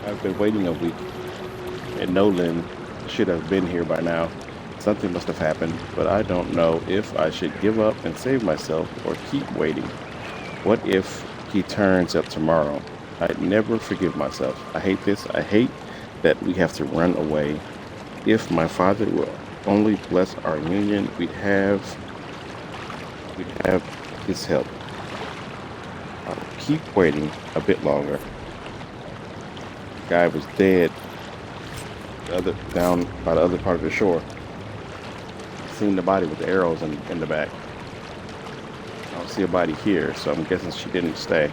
I've been waiting a week, and Nolan should have been here by now. Something must have happened, but I don't know if I should give up and save myself or keep waiting. What if he turns up tomorrow? I'd never forgive myself. I hate this. I hate that we have to run away. If my father will only bless our union, we'd have his help. I'll keep waiting a bit longer. Guy was dead down by the other part of the shore. Seen the body with the arrows in the back. I don't see a body here, so I'm guessing she didn't stay.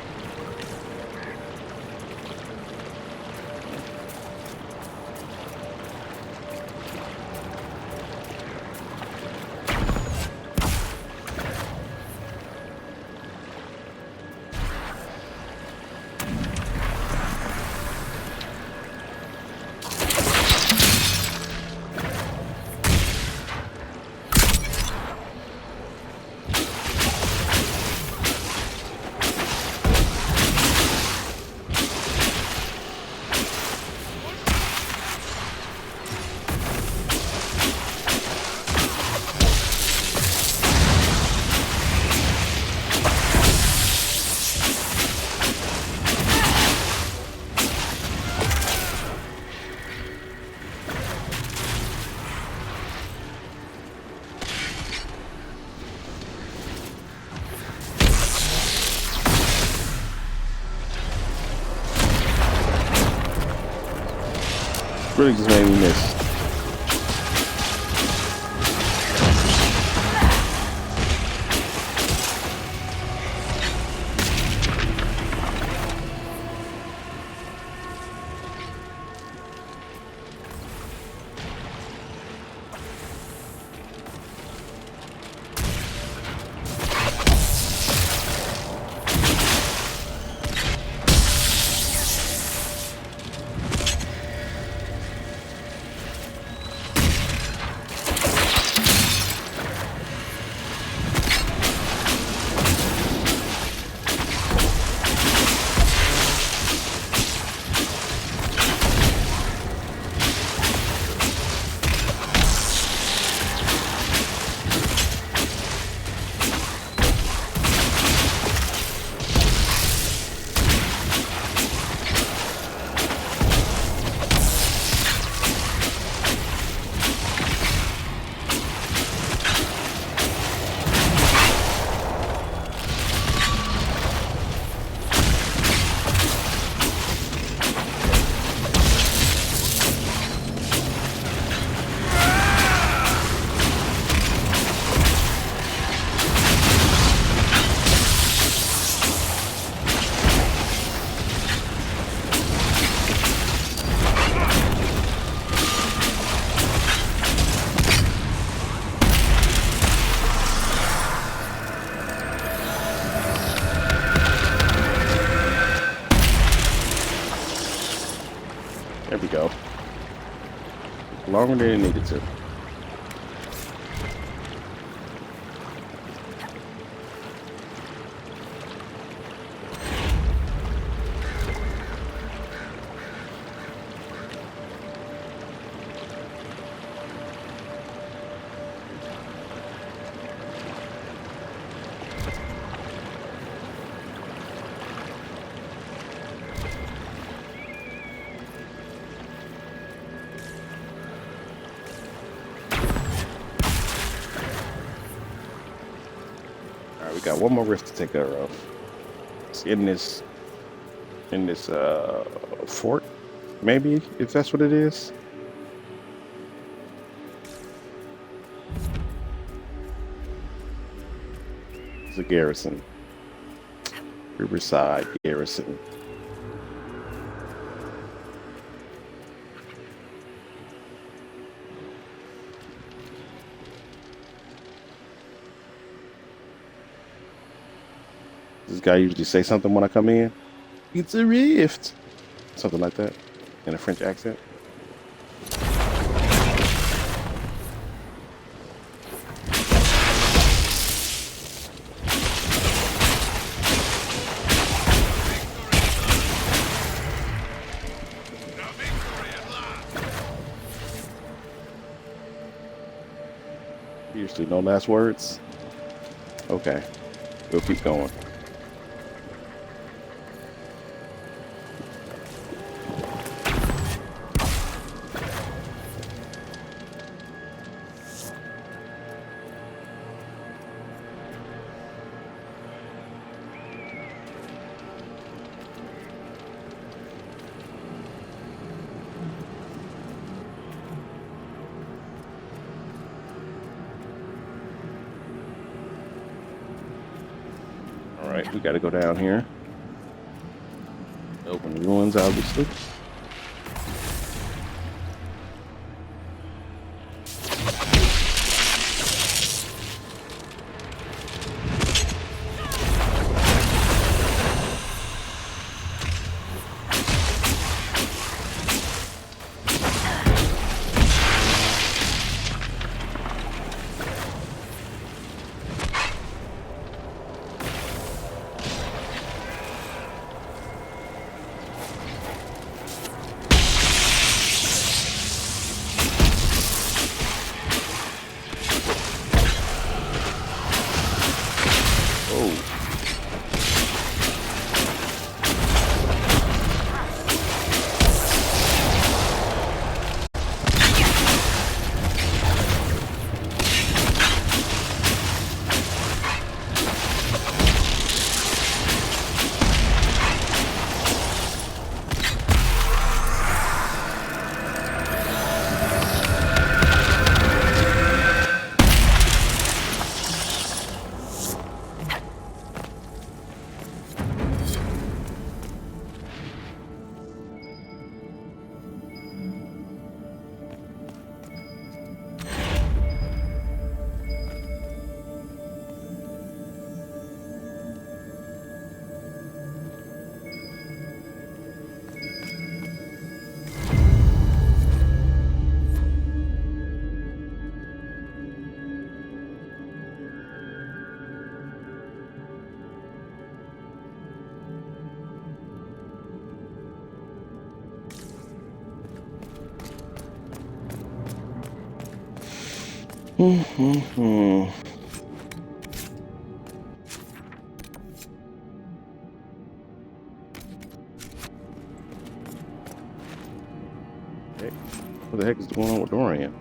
Really just made me miss. There we go. Longer than it needed to. We got one more rift to take care of. It's in this fort, maybe, if that's what it is. It's a garrison. Riverside Garrison. This guy usually say something when I come in. It's a rift. Something like that. In a French accent. Usually no last words. Okay. We'll keep going. Alright, we gotta go down here. Open ruins, obviously. Mm-hmm. Hey, what the heck is going on with Dorian?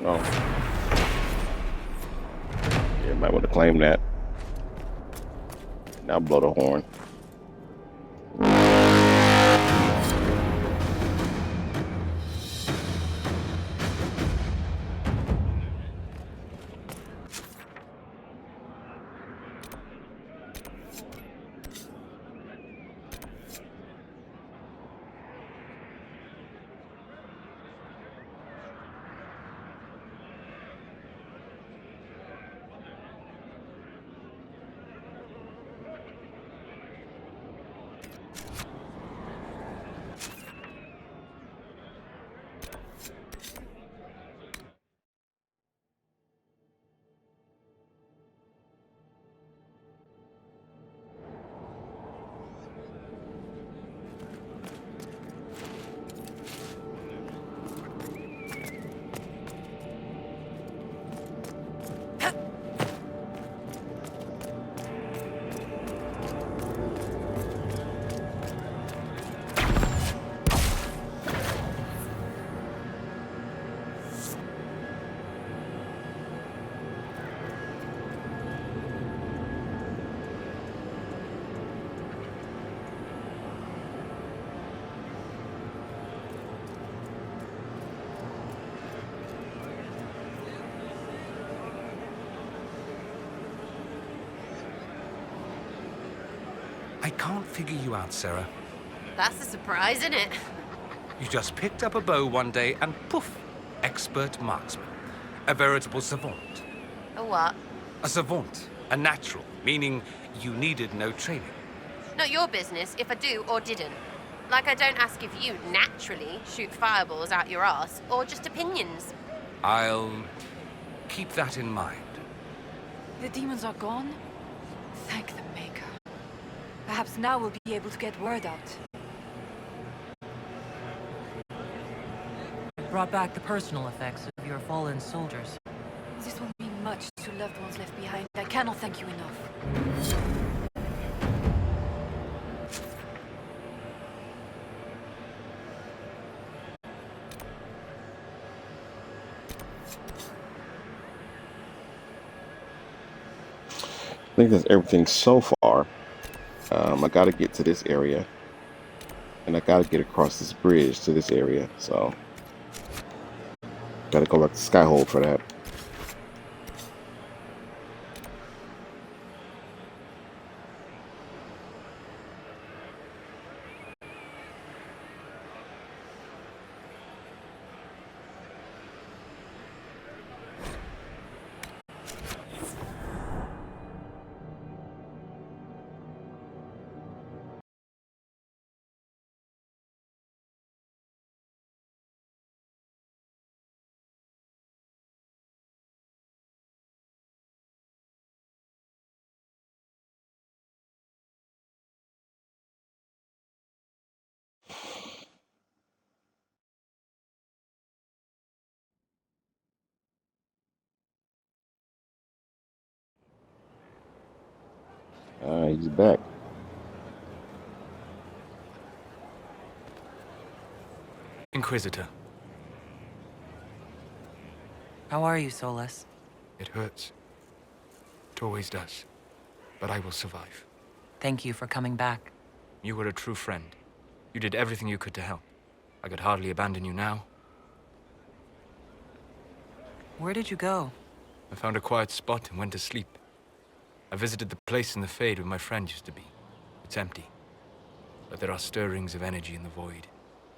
Oh. Yeah, might want to claim that. Now blow the horn. can't figure you out, Sarah. That's a surprise, isn't it? You just picked up a bow one day and poof, expert marksman. A veritable savant. A what? A savant. A natural, meaning you needed no training. Not your business if I do or didn't. Like I don't ask if you naturally shoot fireballs out your arse or just opinions. I'll keep that in mind. The demons are gone? Thank the Maker. Perhaps now we'll be able to get word out. Brought back the personal effects of your fallen soldiers. This will mean much to loved ones left behind. I cannot thank you enough. I think that's everything so far. I gotta get to this area. And I gotta get across this bridge to this area, so gotta go back to Skyhold for that. He's back. Inquisitor. How are you, Solus? It hurts. It always does. But I will survive. Thank you for coming back. You were a true friend. You did everything you could to help. I could hardly abandon you now. Where did you go? I found a quiet spot and went to sleep. I visited the place in the Fade where my friend used to be. It's empty. But there are stirrings of energy in the void.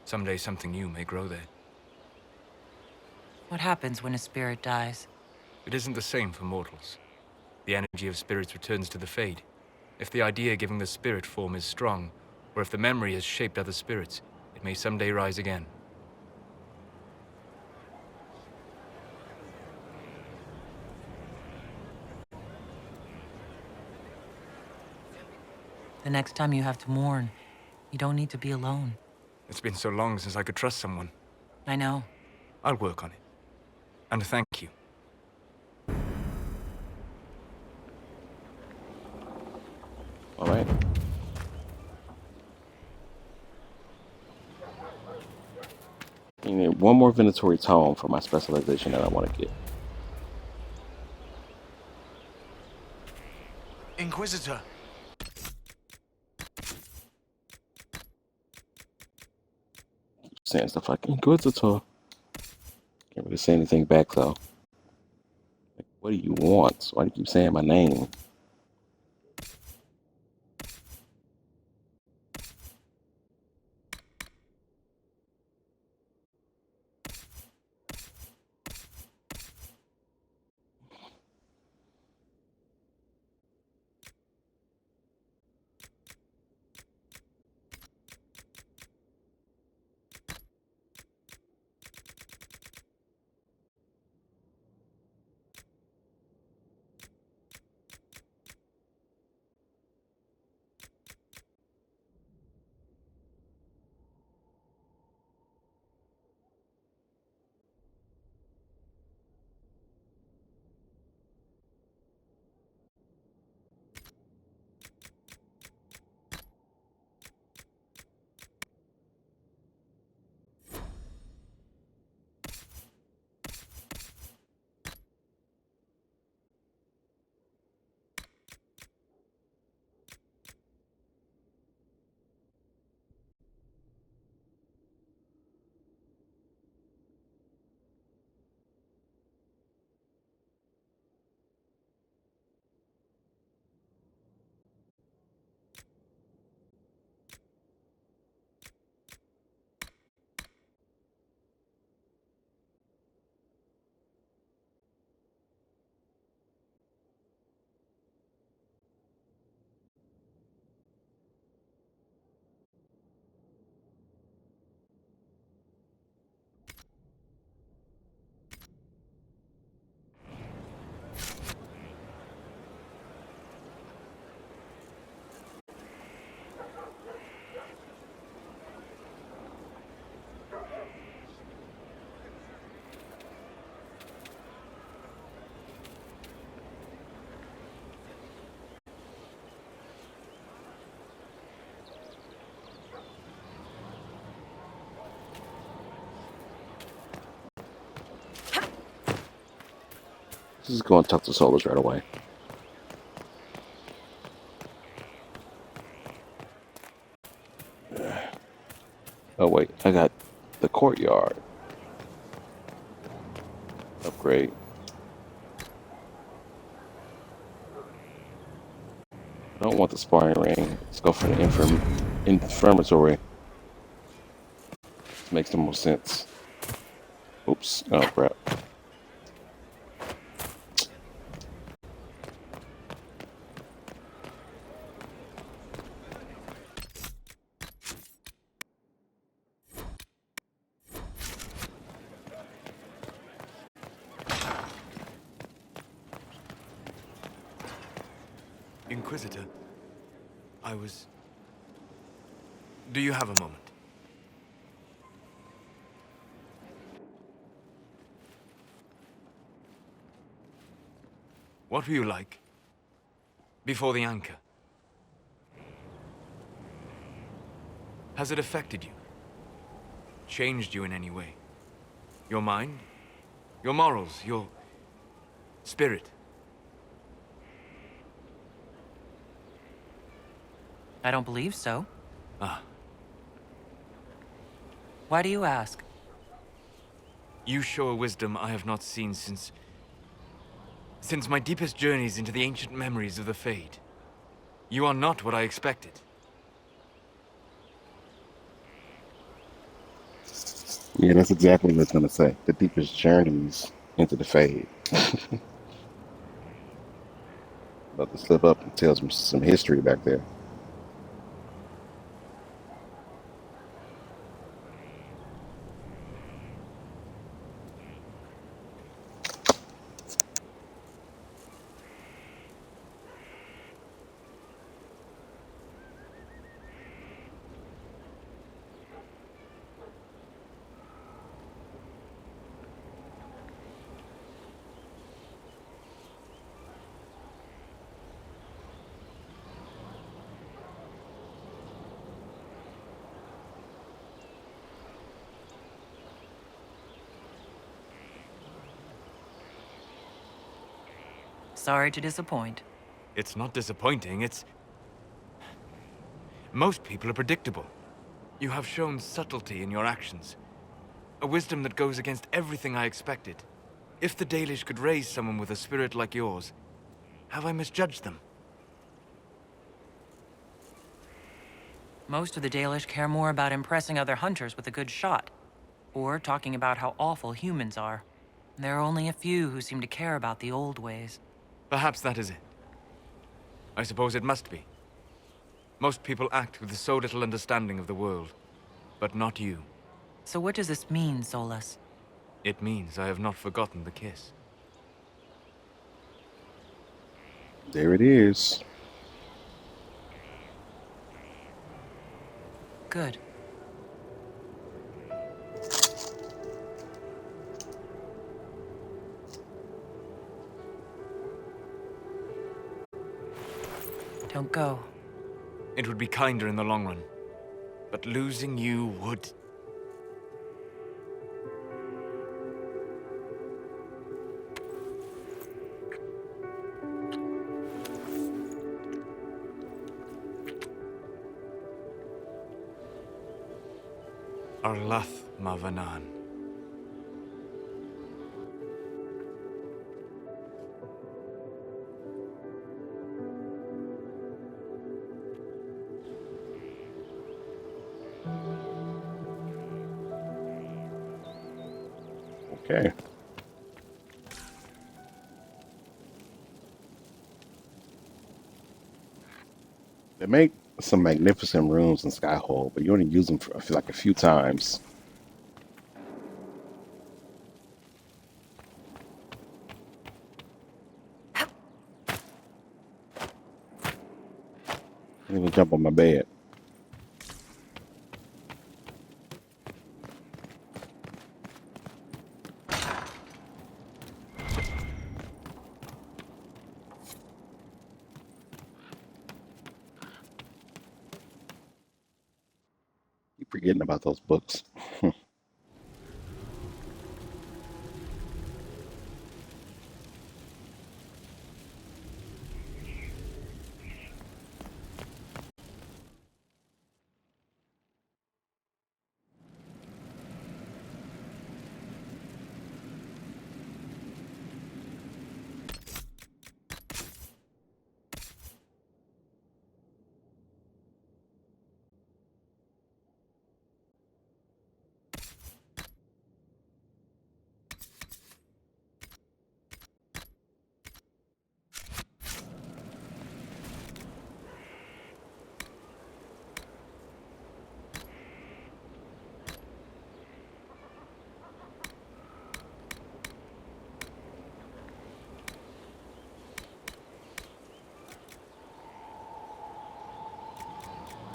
Someday something new may grow there. What happens when a spirit dies? It isn't the same for mortals. The energy of spirits returns to the Fade. If the idea giving the spirit form is strong, or if the memory has shaped other spirits, it may someday rise again. The next time you have to mourn, you don't need to be alone. It's been so long since I could trust someone. I know. I'll work on it. And thank you. All right. I need one more Venatori tome for my specialization that I want to get. Inquisitor. Saying stuff like Inquisitor. Can't really say anything back though. Like, what do you want? Why do you keep saying my name? Just go and talk to Solus right away. Oh wait, I got the courtyard upgrade. I don't want the sparring ring. Let's go for the infirmatory. Makes the most sense. Oops. Oh crap. Inquisitor, Do you have a moment? What were you like before the anchor? Has it affected you? Changed you in any way? Your mind? Your morals? Your spirit? I don't believe so. Ah. Why do you ask? You show a wisdom I have not seen since my deepest journeys into the ancient memories of the Fade. You are not what I expected. Yeah, that's exactly what I was gonna say. The deepest journeys into the Fade. About to slip up and tell some history back there. Sorry to disappoint. It's not disappointing, it's... Most people are predictable. You have shown subtlety in your actions. A wisdom that goes against everything I expected. If the Dalish could raise someone with a spirit like yours, have I misjudged them? Most of the Dalish care more about impressing other hunters with a good shot, or talking about how awful humans are. There are only a few who seem to care about the old ways. Perhaps that is it. I suppose it must be. Most people act with so little understanding of the world, but not you. So what does this mean, Solus? It means I have not forgotten the kiss. There it is. Good. Don't go. It would be kinder in the long run, but losing you would... Arlath Mavanan. Okay. They make some magnificent rooms in Skyhold, but you only use them for, I feel like, a few times. Can't even jump on my bed. Keep forgetting about those books. What?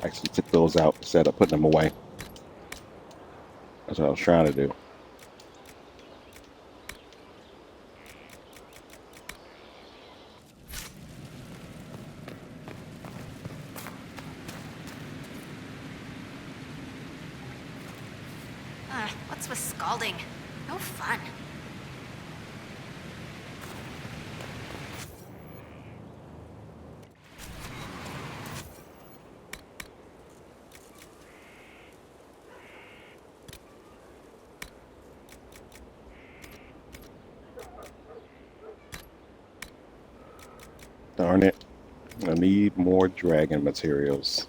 Actually took those out instead of putting them away. That's what I was trying to do. What's with scalding? No fun. Darn it. I need more dragon materials.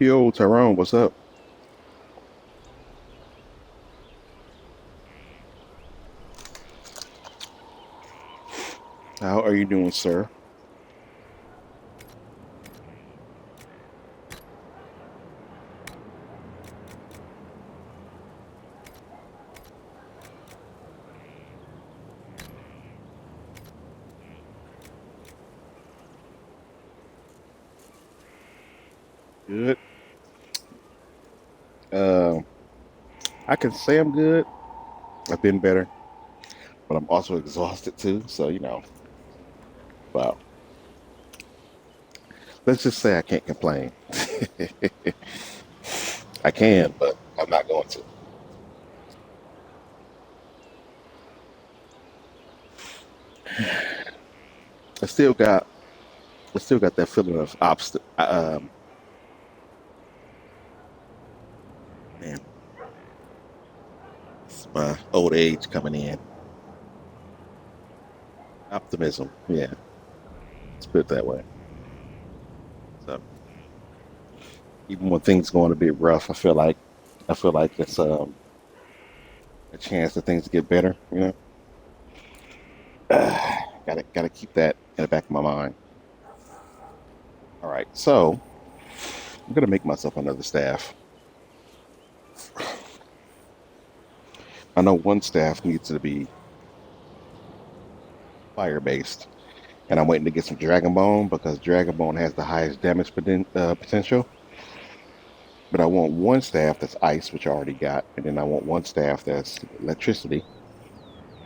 Yo, Tyrone, what's up? How are you doing, sir? Good. Uh, I can say I'm good. I've been better, but I'm also exhausted too. So, well, let's just say I can't complain. I can, but I'm not going to. I still got, I still got that feeling of man, it's my old age coming in. Optimism, yeah, let's put it that way. So even when things going a bit rough, I feel like it's a chance that things get better. Gotta keep that in the back of my mind. All right, so I'm gonna make myself another staff. I know one staff needs to be fire based, and I'm waiting to get some dragon bone because dragon bone has the highest damage potential. But I want one staff that's ice, which I already got, and then I want one staff that's electricity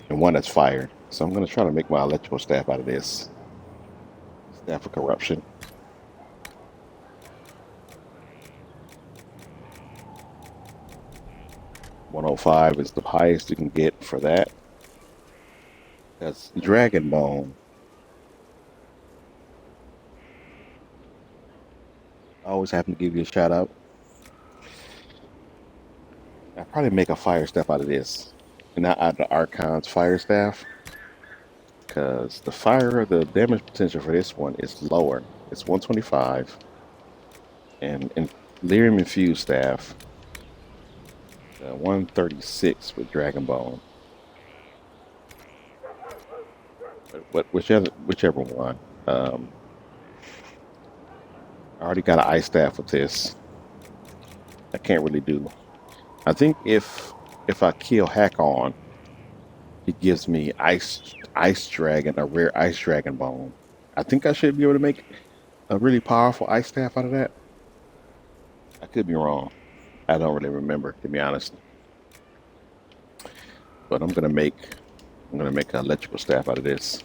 and one that's fire. So I'm gonna try to make my electrical staff out of this staff of corruption. 105 is the highest you can get for that. That's Dragon Bone. I always happen to give you a shout out. I'll probably make a fire staff out of this. And not out of the Archon's fire staff. Because the damage potential for this one is lower. It's 125. and lyrium infused staff. 136 with dragon bone. Whichever one. I already got an ice staff with this. I can't really do. I think if I kill Hakon, it gives me ice dragon, a rare ice dragon bone. I think I should be able to make a really powerful ice staff out of that. I could be wrong. I don't really remember, to be honest. But I'm gonna make an electrical staff out of this.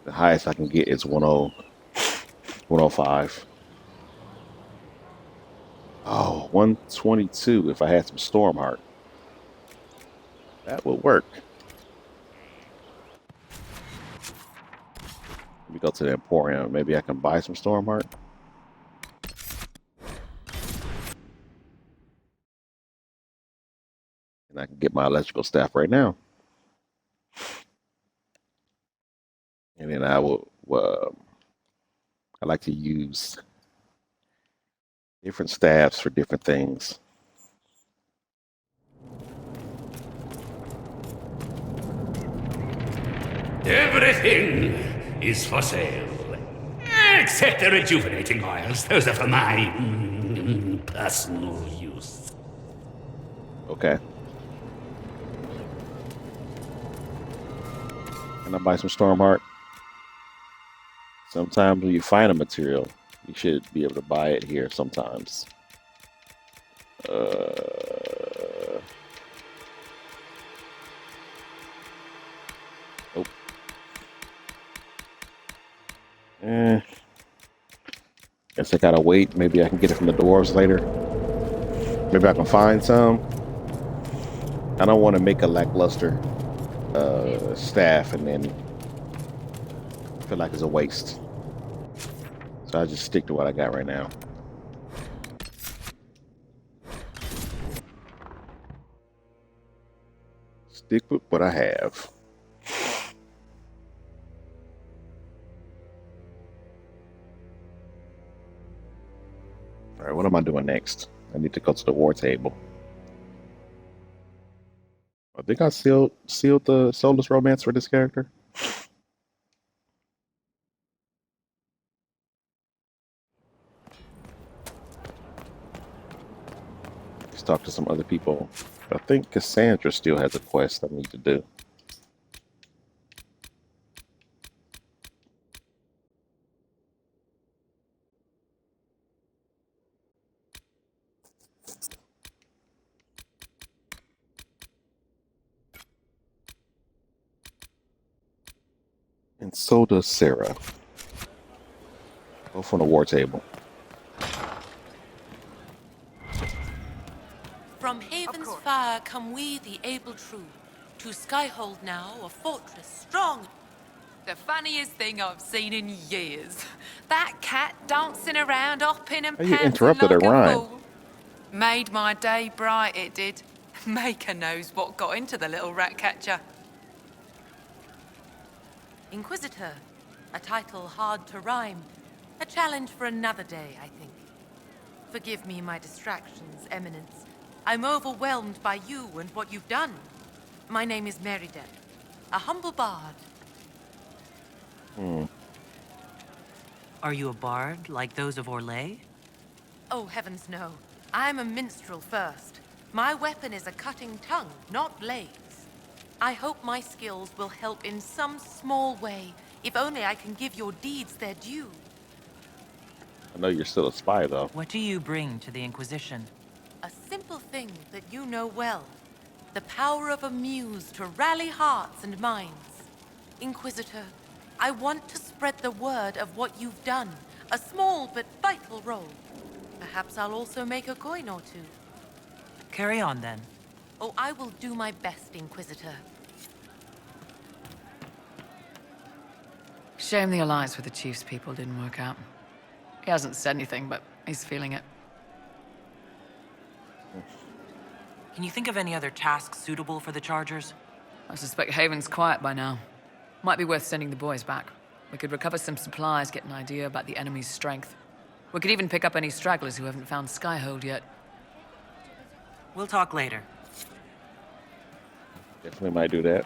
The highest I can get is 105. Oh, 122 if I had some storm heart. That would work. Let me go to the Emporium. Maybe I can buy some storm heart. And I can get my electrical staff right now. And then I will, I like to use different staffs for different things. Everything is for sale. Except the rejuvenating oils. Those are for my personal use. Okay. Can I buy some Stormheart? Sometimes when you find a material, you should be able to buy it here sometimes. Oh. Guess I gotta wait. Maybe I can get it from the dwarves later. Maybe I can find some. I don't want to make a lackluster staff and then feel like it's a waste. So I just stick to what I got right now. Stick with what I have. All right, what am I doing next? I need to go to the war table. I think I sealed the soulless romance for this character. Let's talk to some other people. I think Cassandra still has a quest I need to do. And so does Sarah. Both on the war table. From Haven's fire come we, the able true, to Skyhold now, a fortress strong. The funniest thing I've seen in years. That cat dancing around, hopping and Hey, you panting interrupted like her a rhyme. fool. Made my day bright, it did. Maker knows what got into the little rat catcher. Inquisitor, a title hard to rhyme. A challenge for another day, I think. Forgive me my distractions, Eminence. I'm overwhelmed by you and what you've done. My name is Meriden, a humble bard. Are you a bard like those of Orlais? Oh, heavens no. I'm a minstrel first. My weapon is a cutting tongue, not blades. I hope my skills will help in some small way, if only I can give your deeds their due. I know you're still a spy, though. What do you bring to the Inquisition? A simple thing that you know well. The power of a muse to rally hearts and minds. Inquisitor, I want to spread the word of what you've done. A small but vital role. Perhaps I'll also make a coin or two. Carry on, then. Oh, I will do my best, Inquisitor. Shame the alliance with the Chief's people didn't work out. He hasn't said anything, but he's feeling it. Can you think of any other tasks suitable for the Chargers? I suspect Haven's quiet by now. Might be worth sending the boys back. We could recover some supplies, get an idea about the enemy's strength. We could even pick up any stragglers who haven't found Skyhold yet. We'll talk later. Definitely might do that.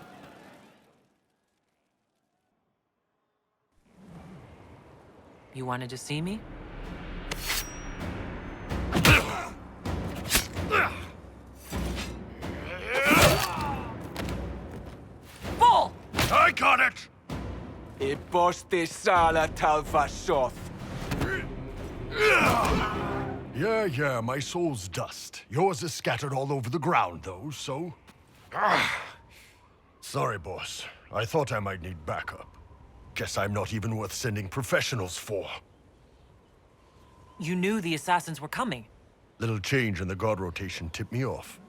You wanted to see me? Bull! I got it! E posti sala talva shoth. Yeah, my soul's dust. Yours is scattered all over the ground, though, so... Sorry, boss. I thought I might need backup. Guess I'm not even worth sending professionals for. You knew the assassins were coming. Little change in the guard rotation tipped me off.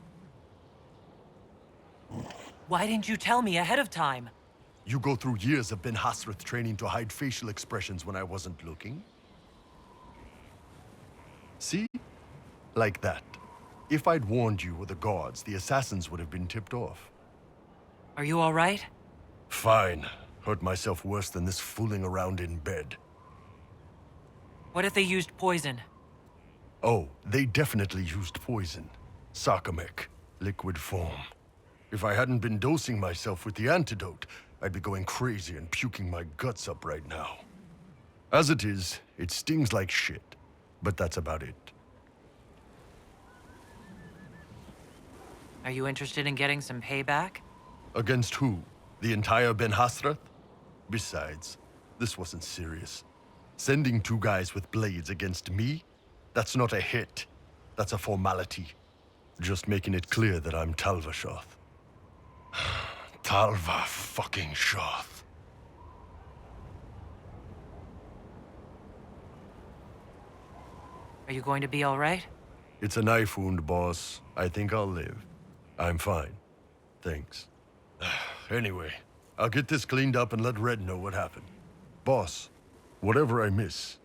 Why didn't you tell me ahead of time? You go through years of Ben Hasrith training to hide facial expressions when I wasn't looking? See? Like that. If I'd warned you or the guards, the assassins would have been tipped off. Are you all right? Fine. Hurt myself worse than this fooling around in bed. What if they used poison? Oh, they definitely used poison. Sarcomec, liquid form. If I hadn't been dosing myself with the antidote, I'd be going crazy and puking my guts up right now. As it is, it stings like shit, but that's about it. Are you interested in getting some payback? Against who? The entire Ben Hasrith? Besides, this wasn't serious. Sending 2 guys with blades against me? That's not a hit. That's a formality. Just making it clear that I'm Talva Shoth. Talva fucking Shoth. Are you going to be all right? It's a knife wound, boss. I think I'll live. I'm fine. Thanks. Anyway, I'll get this cleaned up and let Red know what happened. Boss, whatever I miss,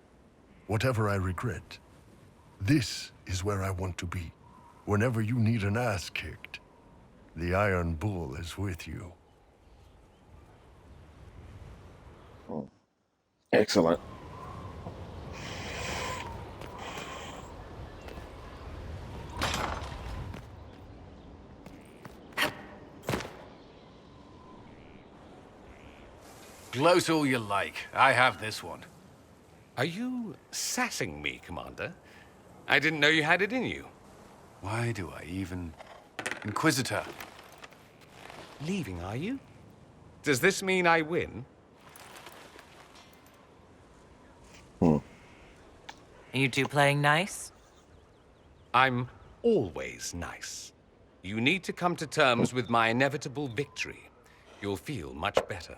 whatever I regret, this is where I want to be. Whenever you need an ass kicked, the Iron Bull is with you. Excellent. Gloat all you like. I have this one. Are you sassing me, Commander? I didn't know you had it in you. Why do I even... Inquisitor. Leaving, are you? Does this mean I win? Are you two playing nice? I'm always nice. You need to come to terms with my inevitable victory. You'll feel much better.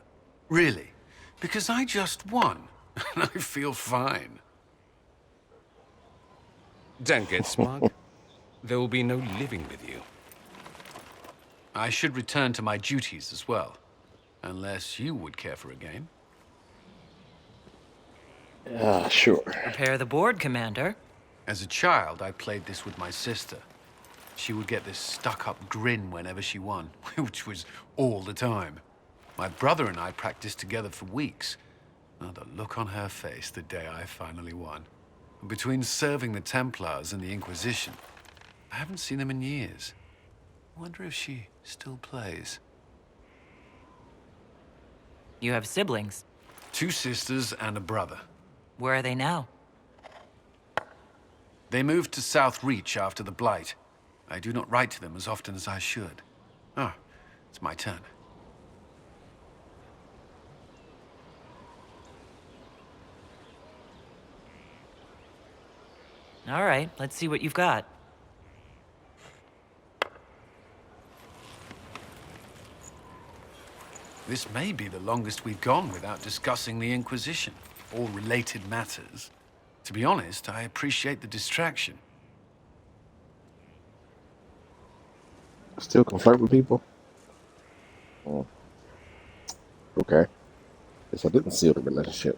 Really? Because I just won, and I feel fine. Don't get smug. There will be no living with you. I should return to my duties as well. Unless you would care for a game. Sure. Prepare the board, Commander. As a child, I played this with my sister. She would get this stuck-up grin whenever she won, which was all the time. My brother and I practiced together for weeks. Oh, the look on her face the day I finally won. Between serving the Templars and the Inquisition, I haven't seen them in years. I wonder if she still plays. You have siblings? 2 sisters and a brother. Where are they now? They moved to South Reach after the Blight. I do not write to them as often as I should. Ah, it's my turn. All right, let's see what you've got. This may be the longest we've gone without discussing the Inquisition, or related matters. To be honest, I appreciate the distraction. Still can flirt with people? Okay. Guess I didn't seal the relationship.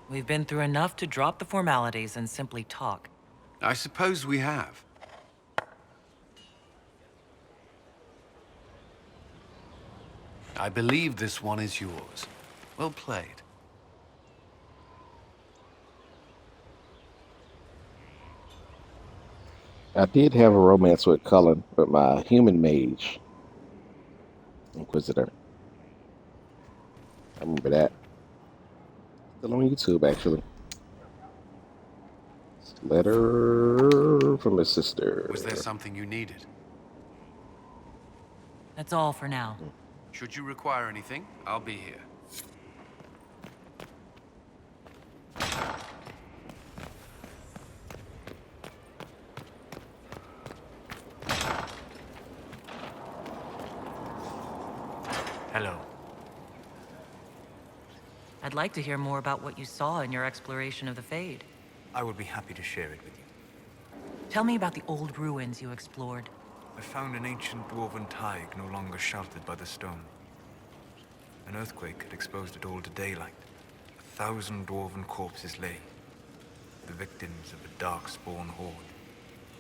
We've been through enough to drop the formalities and simply talk. I suppose we have. I believe this one is yours. Well played. I did have a romance with Cullen, with my human mage, Inquisitor. I remember that. Still on YouTube, actually. Letter from his sister. Was there something you needed? That's all for now. Should you require anything, I'll be here. Hello. I'd like to hear more about what you saw in your exploration of the Fade. I would be happy to share it with you. Tell me about the old ruins you explored. I found an ancient dwarven thaig no longer sheltered by the stone. An earthquake had exposed it all to daylight. 1,000 dwarven corpses lay, the victims of a dark-spawn horde.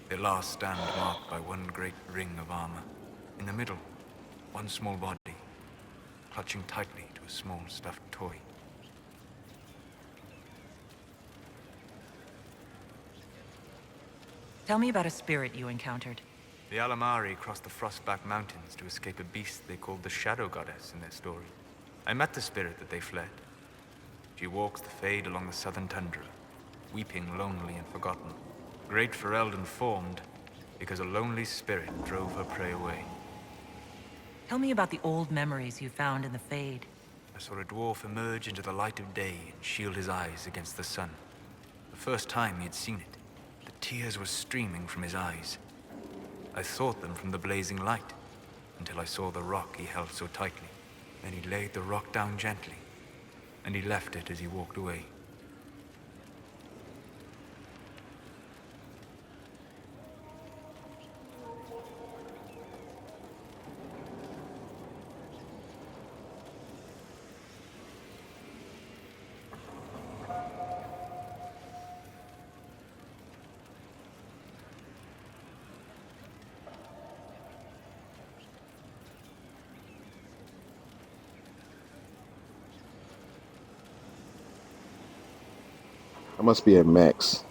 Their last stand marked by one great ring of armor. In the middle, one small body, clutching tightly to a small stuffed toy. Tell me about a spirit you encountered. The Alamari crossed the Frostback Mountains to escape a beast they called the Shadow Goddess in their story. I met the spirit that they fled. She walks the Fade along the southern tundra, weeping lonely and forgotten. Great Ferelden formed because a lonely spirit drove her prey away. Tell me about the old memories you found in the Fade. I saw a dwarf emerge into the light of day and shield his eyes against the sun. The first time he had seen it, the tears were streaming from his eyes. I thought them from the blazing light, until I saw the rock he held so tightly. Then he laid the rock down gently, and he left it as he walked away. I must be at max.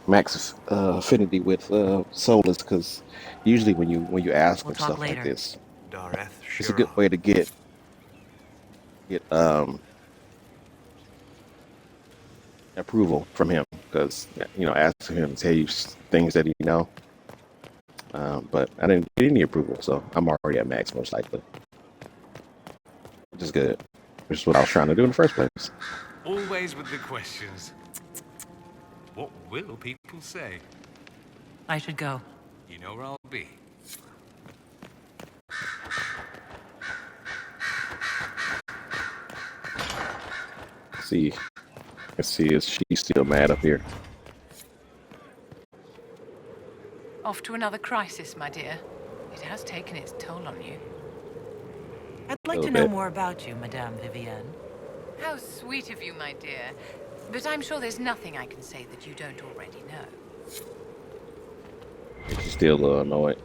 Max affinity with Solus, because usually when you ask We'll him talk stuff later. like this, Dareth it's a good way to get approval from him, because asking him to tell you things that he know. But I didn't get any approval, so I'm already at max most likely, which is good. Which is what I was trying to do in the first place. Always with the questions. What will people say? I should go. You know where I'll be. Let's see, is she still mad up here? Off to another crisis, my dear. It has taken its toll on you. I'd like to know more about you, Madame Vivienne. How sweet of you, my dear. But I'm sure there's nothing I can say that you don't already know. She's still a little annoyed.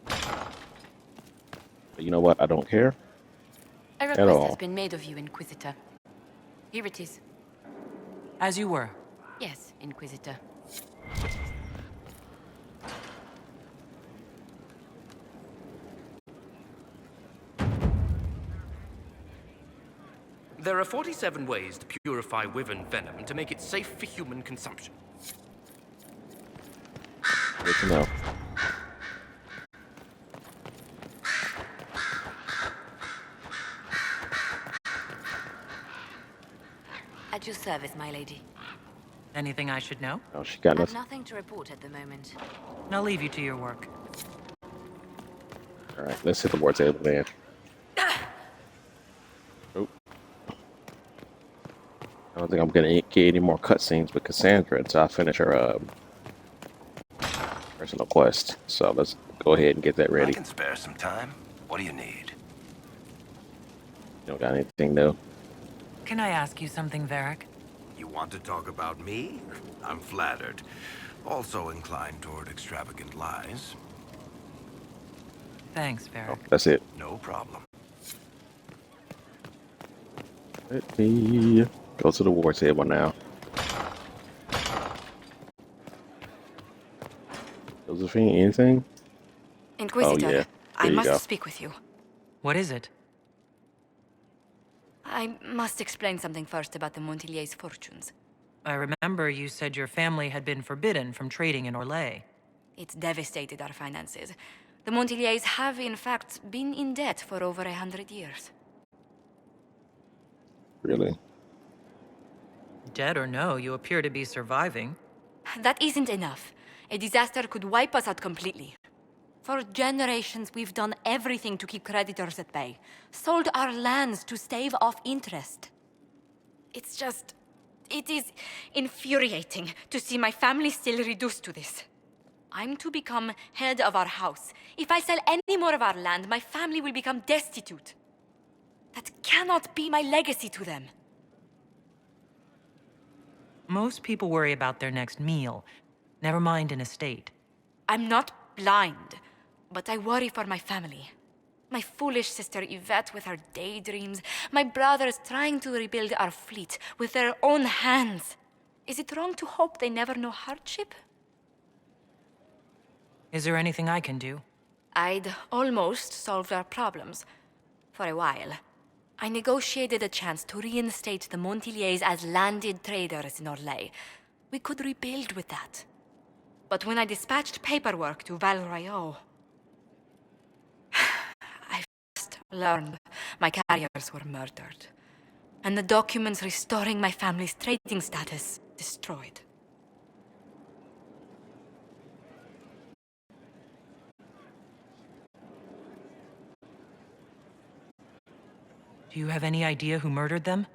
But you know what? I don't care A at request all. has been made of you, Inquisitor. Here it is. As you were. Yes, Inquisitor. There are 47 ways to purify wyvern venom to make it safe for human consumption. Good to know. At your service, my lady. Anything I should know? Oh, she got I've nothing. nothing to report at the moment. I'll leave you to your work. All right, let's hit the war table then. Oh. I don't think I'm gonna get any more cutscenes with Cassandra until I finish her personal quest. So let's go ahead and get that I ready. can spare some time. What do you need? You don't got anything new? Can I ask you something, Varric? You want to talk about me? I'm flattered. Also inclined toward extravagant lies. Thanks, Varric. That's it. No problem. Let me Go to the war table now. Josephine, anything? Inquisitor, Oh, yeah. I There you must go. speak with you. What is it? I must explain something first about the Montilier's fortunes. I remember you said your family had been forbidden from trading in Orlais. It's devastated our finances. The Montilier's have, in fact, been in debt for over 100 years. Really? Dead or no, you appear to be surviving. That isn't enough. A disaster could wipe us out completely. For generations, we've done everything to keep creditors at bay. Sold our lands to stave off interest. It's just... it is infuriating to see my family still reduced to this. I'm to become head of our house. If I sell any more of our land, my family will become destitute. That cannot be my legacy to them. Most people worry about their next meal. Never mind an estate. I'm not blind, but I worry for my family. My foolish sister Yvette with her daydreams. My brothers trying to rebuild our fleet with their own hands. Is it wrong to hope they never know hardship? Is there anything I can do? I'd almost solved our problems. For a while. I negotiated a chance to reinstate the Montiliers as landed traders in Orlais. We could rebuild with that. But when I dispatched paperwork to Val Royeaux, I first learned my carriers were murdered, and the documents restoring my family's trading status destroyed. Do you have any idea who murdered them?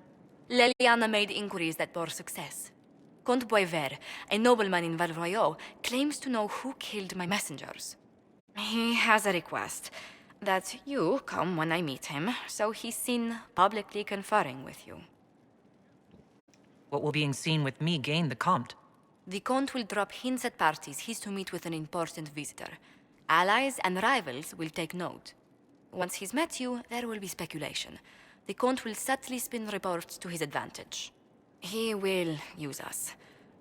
Leliana made inquiries that bore success. Comte Boisvert, a nobleman in Val Royeaux, claims to know who killed my messengers. He has a request that you come when I meet him, so he's seen publicly conferring with you. What will being seen with me gain the Comte? The Comte will drop hints at parties he's to meet with an important visitor. Allies and rivals will take note. Once he's met you, there will be speculation. The Comte will subtly spin reports to his advantage. He will use us.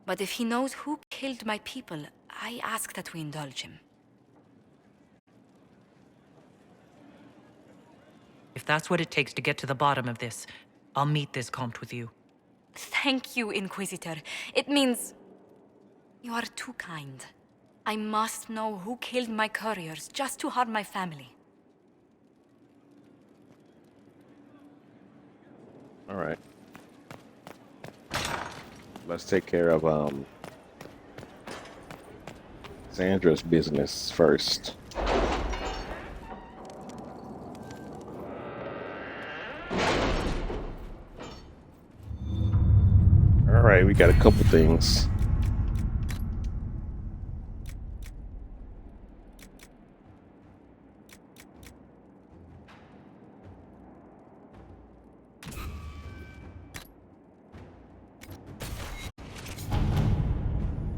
But if he knows who killed my people, I ask that we indulge him. If that's what it takes to get to the bottom of this, I'll meet this Comte with you. Thank you, Inquisitor. It means... you are too kind. I must know who killed my couriers just to harm my family. All right. Let's take care of Sandra's business first. All right, we got a couple things.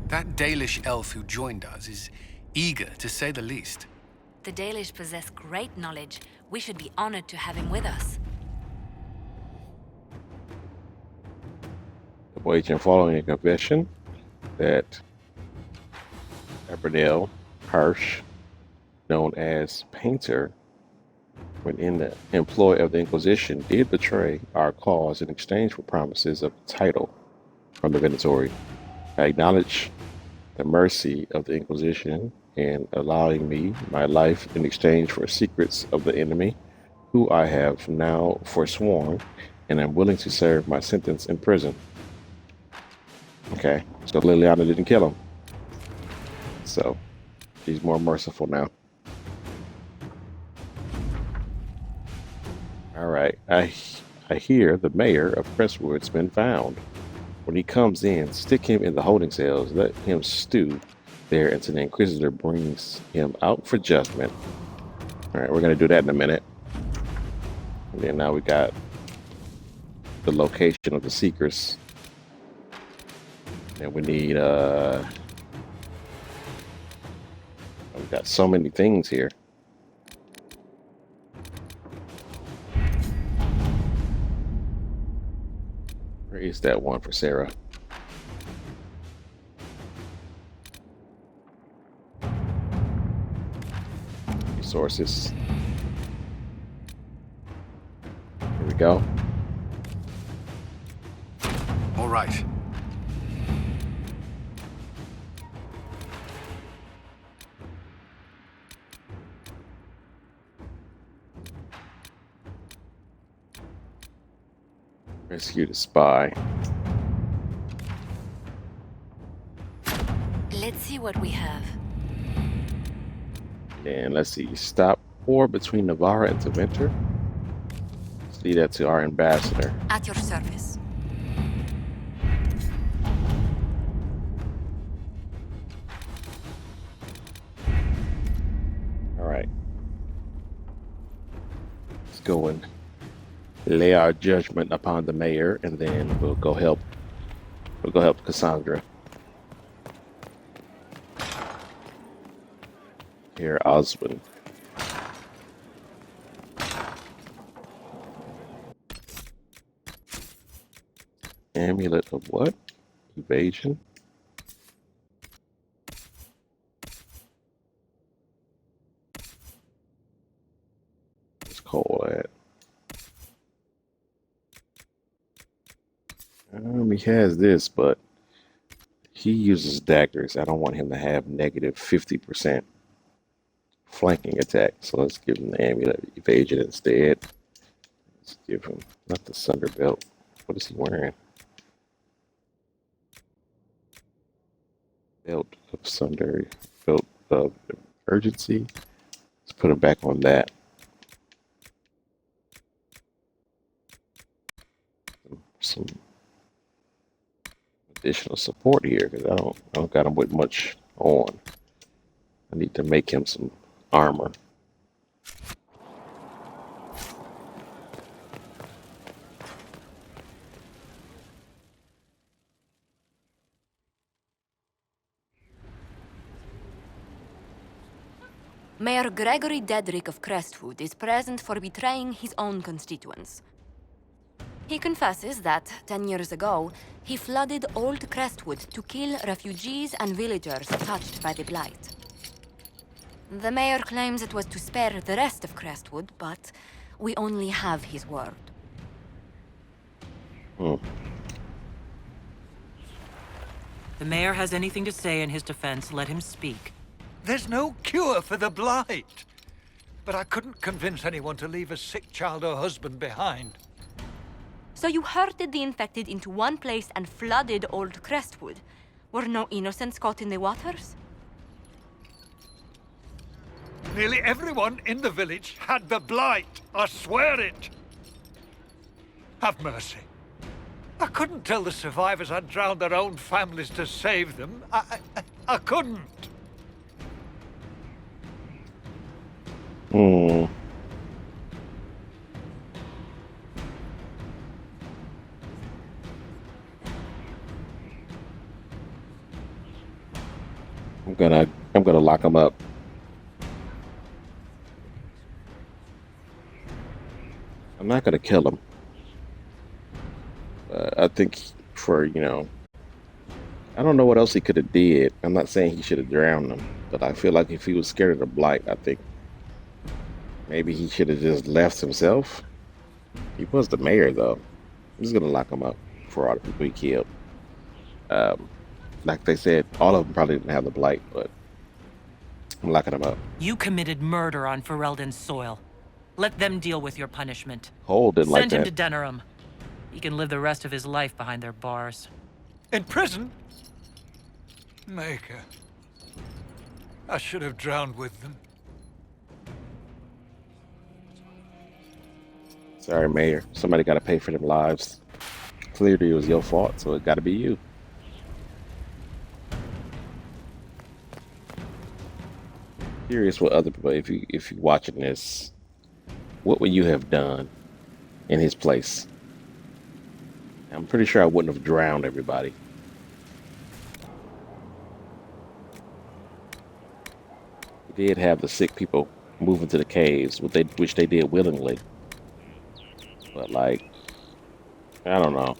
That Dalish elf who joined us is eager, to say the least. The Dalish possess great knowledge. We should be honored to have him with us. The agent following a confession that Aberdale Hirsch, known as Painter, when in the employ of the Inquisition, did betray our cause in exchange for promises of title from the Venatori. I acknowledge the mercy of the Inquisition in allowing me my life in exchange for secrets of the enemy, who I have now forsworn, and am willing to serve my sentence in prison. Okay, so Liliana didn't kill him. So, she's more merciful now. Alright, I hear the mayor of Crestwood's been found. When he comes in, stick him in the holding cells, let him stew there until the Inquisitor brings him out for judgment. Alright, we're going to do that in a minute. And then now we got the location of the Seekers. And we need, we've got so many things here. is that one for Sarah? Resources. Here we go. All right. Rescue the spy. Let's see what we have. And let's see. Stop war between Navarra and Teventer. Let's lead that to our ambassador. At your service. All right. Let's go and lay our judgment upon the mayor, and then we'll go help. We'll go help Cassandra. Here, Oswin. Amulet of what? Evasion. What's Cole at? He has this, but he uses daggers. I don't want him to have negative 50% flanking attack. So let's give him the amulet of evasion instead. Let's give him not the Sunder belt. What is he wearing? Belt of Sunder, belt of urgency. Let's put him back on that. Some additional support here because I don't got him with much on. I need to make him some armor. Mayor Gregory Dedrick of Crestwood is present for betraying his own constituents. He confesses that, 10 years ago, he flooded Old Crestwood to kill refugees and villagers touched by the Blight. The mayor claims it was to spare the rest of Crestwood, but we only have his word. The mayor has anything to say in his defense, let him speak. There's no cure for the Blight. But I couldn't convince anyone to leave a sick child or husband behind. So you herded the infected into one place and flooded Old Crestwood. Were no innocents caught in the waters? Nearly everyone in the village had the Blight. I swear it. Have mercy. I couldn't tell the survivors I'd drowned their own families to save them. I couldn't. I'm gonna lock him up. I'm not gonna kill him. I think for, I don't know what else he could have did. I'm not saying he should have drowned them, but I feel like if he was scared of the Blight, I think maybe he should have just left himself. He was the mayor, though. I'm just gonna lock him up for all the people he killed. Like they said, all of them probably didn't have the Blight, but I'm locking him up. You committed murder on Ferelden's soil. Let them deal with your punishment. Cole didn't like Send him that. to Denerim. He can live the rest of his life behind their bars. In prison? Maker. I should have drowned with them. Sorry, Mayor. Somebody got to pay for them lives. Clearly, it was your fault, so it got to be you. Curious what other people, if you're watching this, what would you have done in his place? I'm pretty sure I wouldn't have drowned everybody. We did have the sick people move into the caves, which they did willingly. But like, I don't know.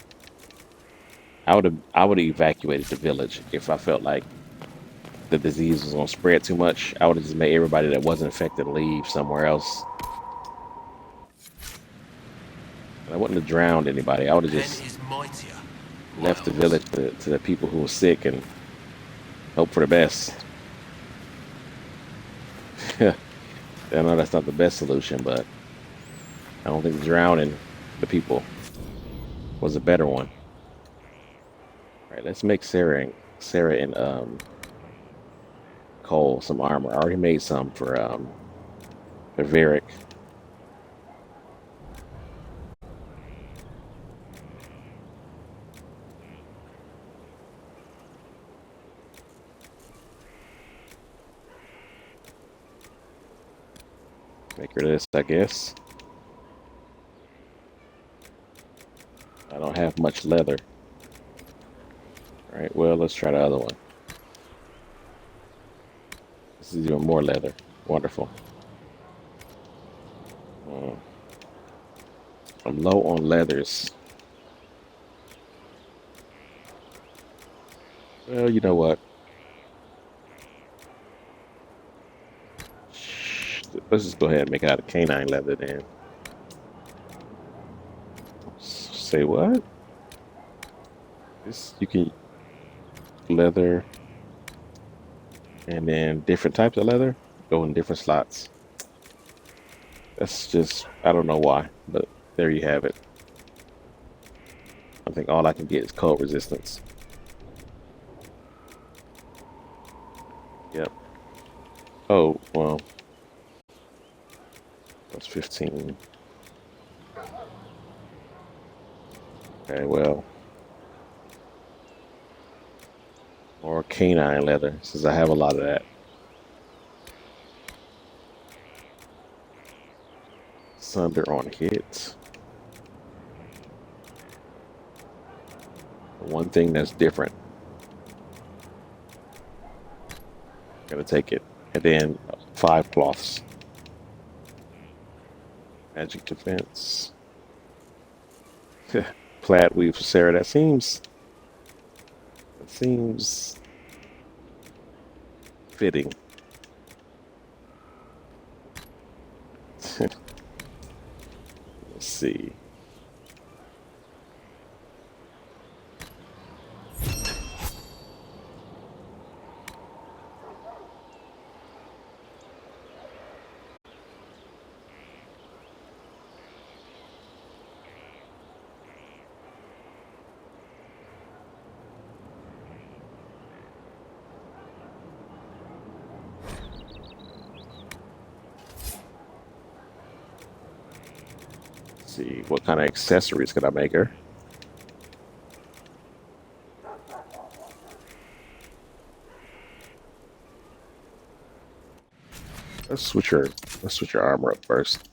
I would have evacuated the village if I felt like the disease was gonna spread too much. I would have just made everybody that wasn't infected leave somewhere else. I wouldn't have drowned anybody. I would have just left the village to the people who were sick and hope for the best. I know that's not the best solution, but I don't think drowning the people was a better one. All right, let's make Sarah and Cole some armor. I already made some for Varric. Make her this, I guess. I don't have much leather. All right, well, let's try the other one. This is even more leather. Wonderful. I'm low on leathers. Well, you know what? Let's just go ahead and make it out of canine leather then. Say what? This you can leather and then different types of leather go in different slots. That's just, I don't know why, but there you have it. I think all I can get is cold resistance. Yep. Oh, well. That's 15. Okay, well. Or canine leather, since I have a lot of that. Sunder on hit. One thing that's different. Gotta take it. And then 5 cloths. Magic defense. Plaid weave for Sarah. That seems fitting. Let's see. See what kind of accessories could I make her? Let's switch her armor up first.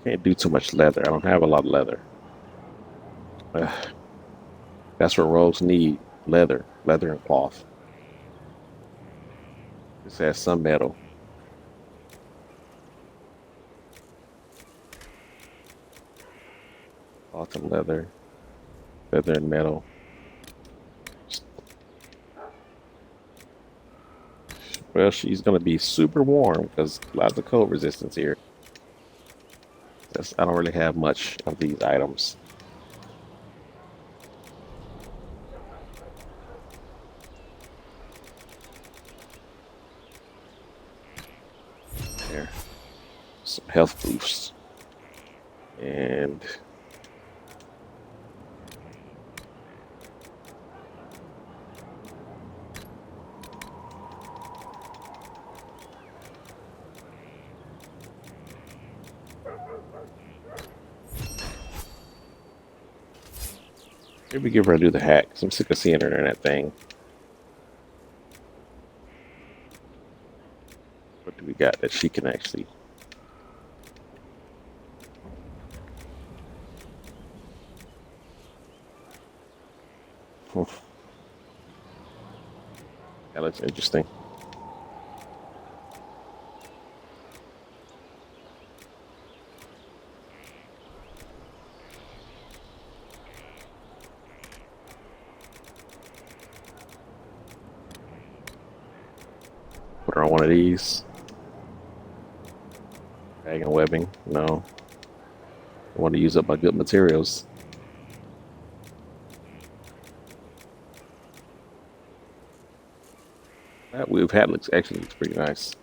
Can't do too much leather. I don't have a lot of leather. That's what rogues need. Leather and cloth. This has some metal. Cloth and leather and metal. Well, she's gonna be super warm because lots of cold resistance here. I don't really have much of these items. There. Some health boosts. And maybe give her a do the hack. I'm sick of seeing her in that thing. What do we got that she can actually? Hmm. That looks interesting. Put her on one of these. Dragon webbing. No. I want to use up my good materials. That we've had actually looks pretty nice.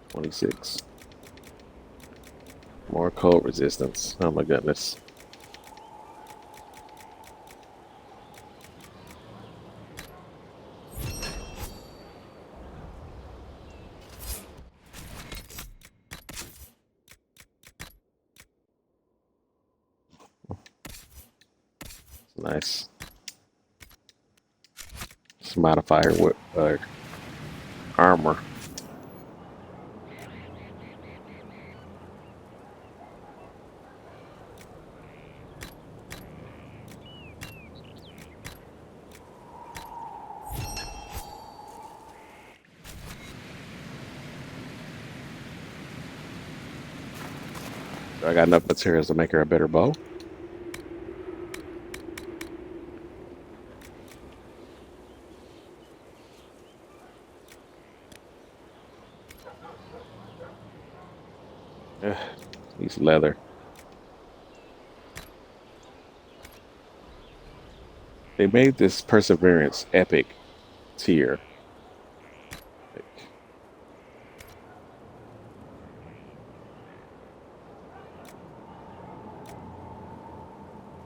$26. More cold resistance. Oh my goodness. Nice. It's modifier with armor. So I got enough materials to make her a better bow. Use leather. They made this Perseverance epic tier.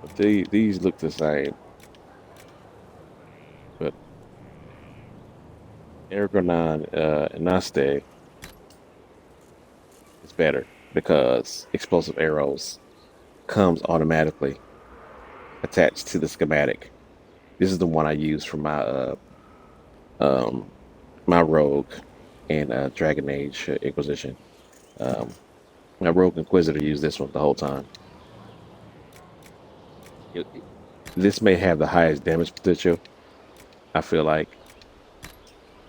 But these look the same. But Ergonon Naste is better because explosive arrows comes automatically attached to the schematic. This is the one I use for my my rogue and Dragon Age Inquisition. My rogue Inquisitor used this one the whole time. This may have the highest damage potential. I feel like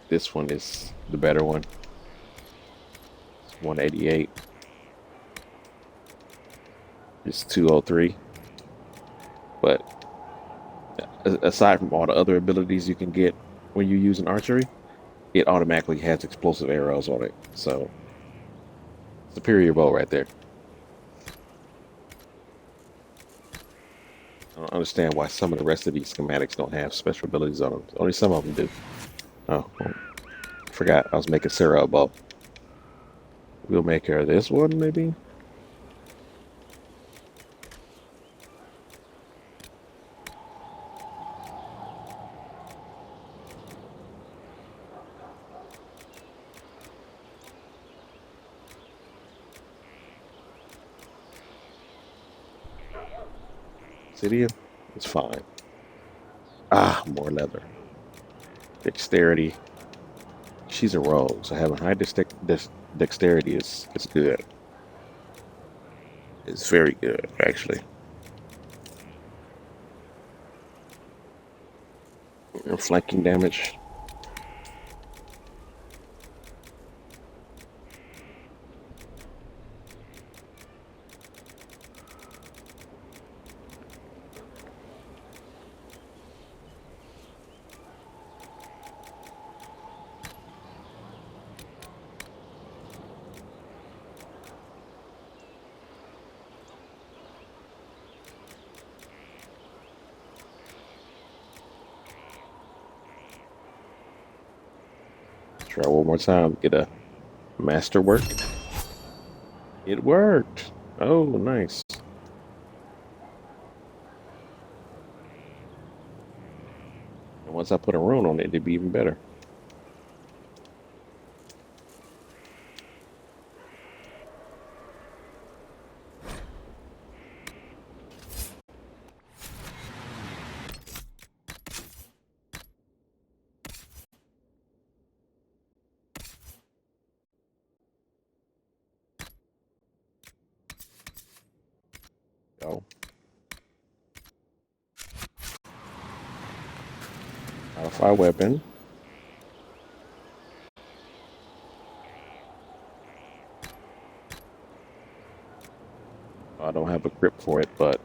this one is the better one. It's 188. It's 203. But aside from all the other abilities you can get when you're using archery, it automatically has explosive arrows on it. So, superior bow right there. I don't understand why some of the rest of these schematics don't have special abilities on them. Only some of them do. Oh, well, forgot I was making Sarah a bow. We'll make her this one, maybe? Obsidian? It's fine. Ah, more leather. Dexterity. She's a rogue, so having high dexterity is good. It's very good, actually. And flanking damage. Try one more time. Get a masterwork. It worked. Oh, nice. And once I put a rune on it, it'd be even better. Modify weapon. I don't have a grip for it, but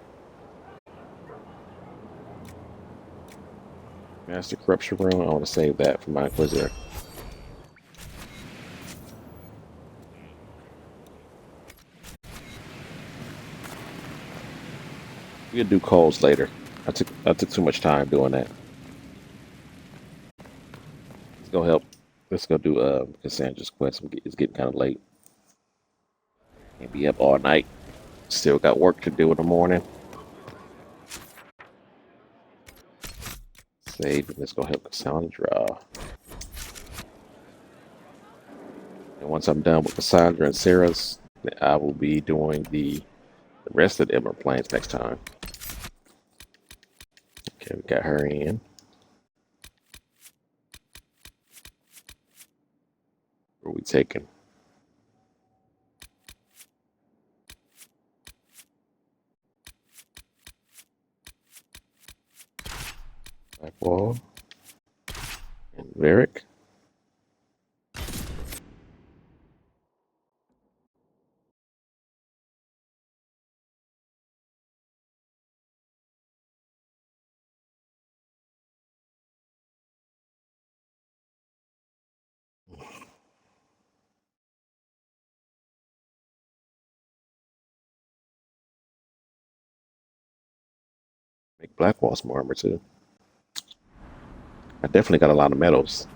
Master Corruption Rune, I want to save that for my Inquisitor. We could do calls later. I took too much time doing that. Let's go help. Let's go do Cassandra's quest. It's getting kind of late. Can't be up all night. Still got work to do in the morning. Save. Let's go help Cassandra. And once I'm done with Cassandra and Sarah's, I will be doing the rest of the Emerald Plains next time. Okay, we got her in. Where are we taking? Blackwall and Varric. Make Blackwall some armor too. I definitely got a lot of metals.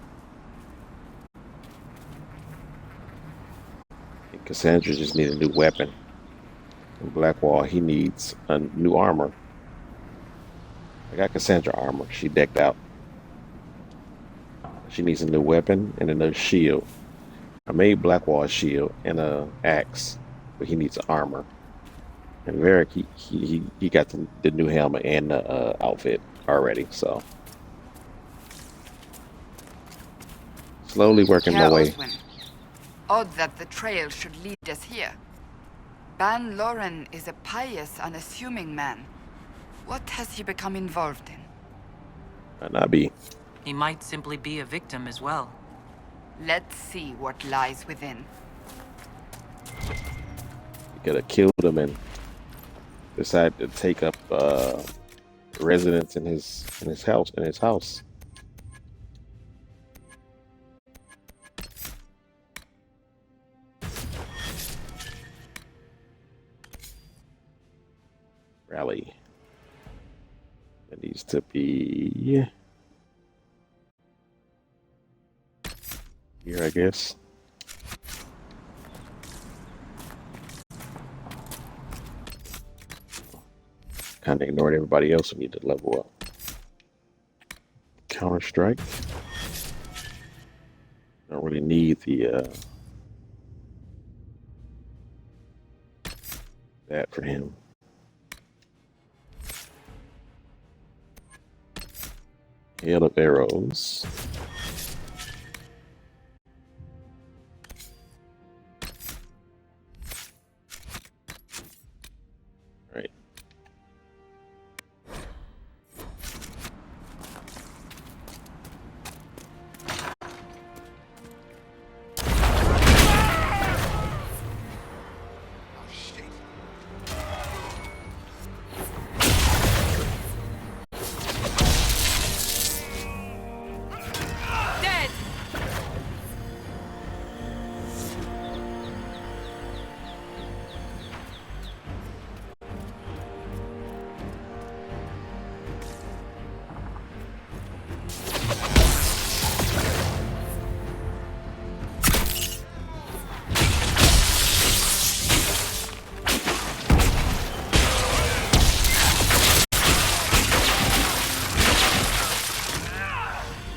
And Cassandra just needs a new weapon. And Blackwall, he needs a new armor. I got Cassandra armor. She decked out. She needs a new weapon and another shield. I made Blackwall a shield and a axe, but he needs armor. And Varric, he got the new helmet and the outfit already, so. Slowly working my way. Odd that the trail should lead us here. Ban Loren is a pious, unassuming man. What has he become involved in? Might not be. He might simply be a victim as well. Let's see what lies within. You could have killed him and decided to take up residence in his house. Rally. It needs to be here, I guess. Kind of ignored everybody else who needed to level up. Counter Strike. Don't really need the that for him. Hail of arrows. Right.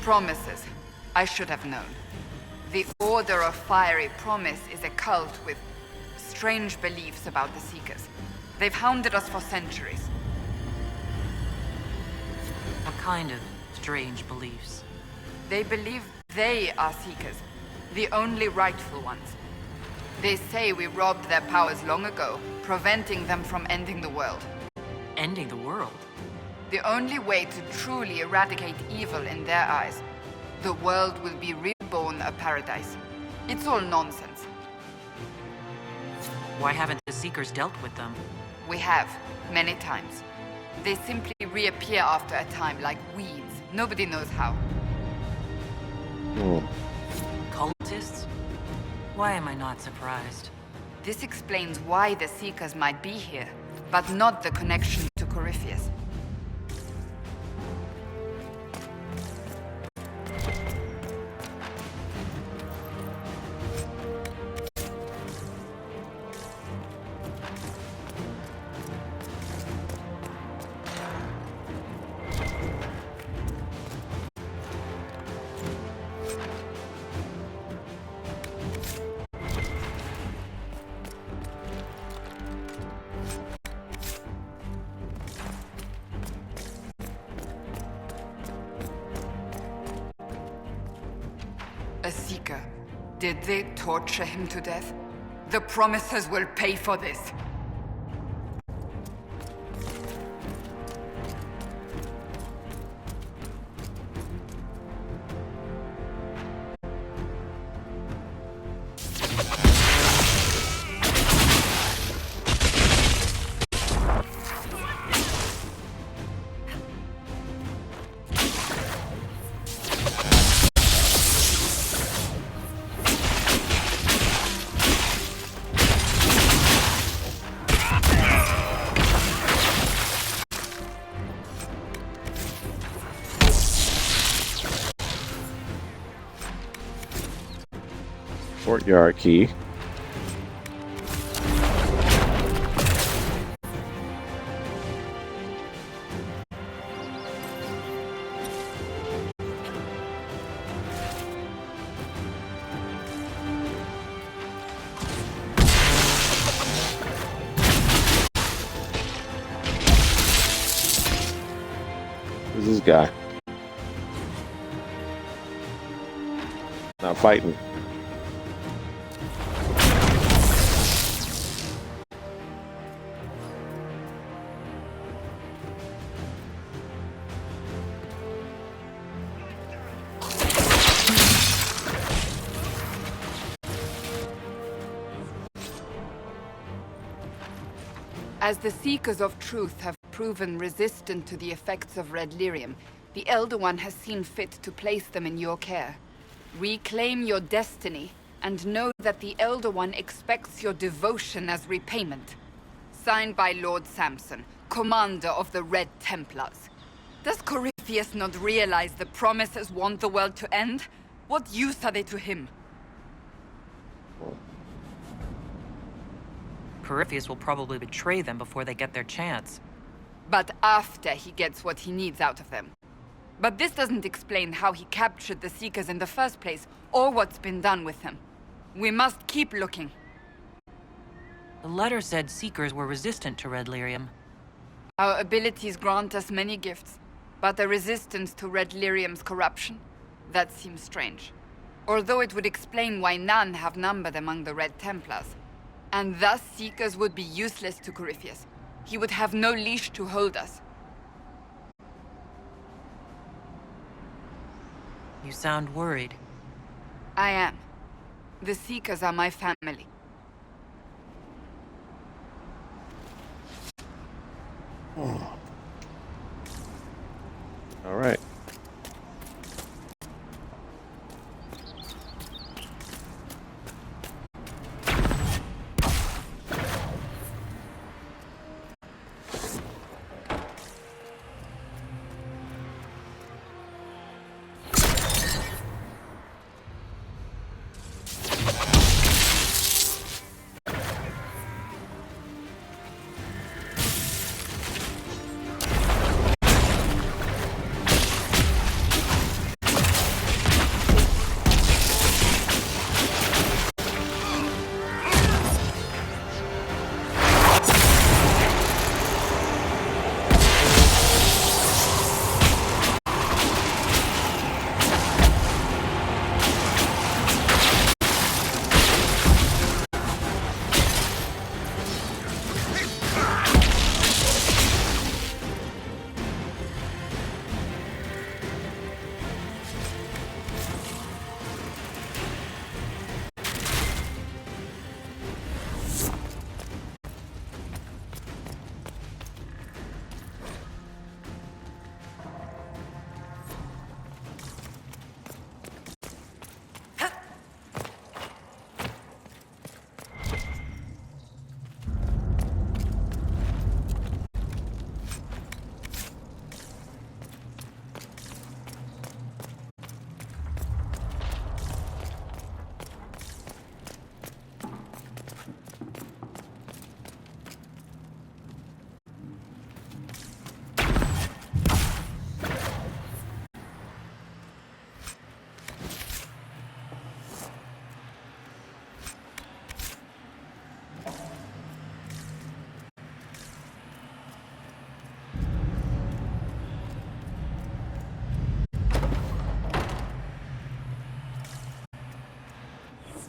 Promises. I should have known. The Order of Fiery Promise is a cult with strange beliefs about the Seekers. They've hounded us for centuries. What kind of strange beliefs? They believe they are Seekers, the only rightful ones. They say we robbed their powers long ago, preventing them from ending the world. Ending the world? The only way to truly eradicate evil in their eyes, the world will be reborn a paradise. It's all nonsense. Why haven't the Seekers dealt with them? We have, many times. They simply reappear after a time like weeds. Nobody knows how. Cultists? Why am I not surprised? This explains why the Seekers might be here, but not the connection to Corypheus. A Seeker. Did they torture him to death? The Promisers will pay for this. Courtyard key. Who's this guy? Not fighting. As the Seekers of Truth have proven resistant to the effects of red lyrium, the Elder One has seen fit to place them in your care. Reclaim your destiny, and know that the Elder One expects your devotion as repayment. Signed by Lord Samson, Commander of the Red Templars. Does Corypheus not realize the Promisers want the world to end? What use are they to him? Corypheus will probably betray them before they get their chance. But after he gets what he needs out of them. But this doesn't explain how he captured the Seekers in the first place, or what's been done with them. We must keep looking. The letter said Seekers were resistant to red lyrium. Our abilities grant us many gifts, but a resistance to red lyrium's corruption? That seems strange. Although it would explain why none have numbered among the Red Templars. And thus Seekers would be useless to Corypheus. He would have no leash to hold us. You sound worried. I am. The Seekers are my family. All right.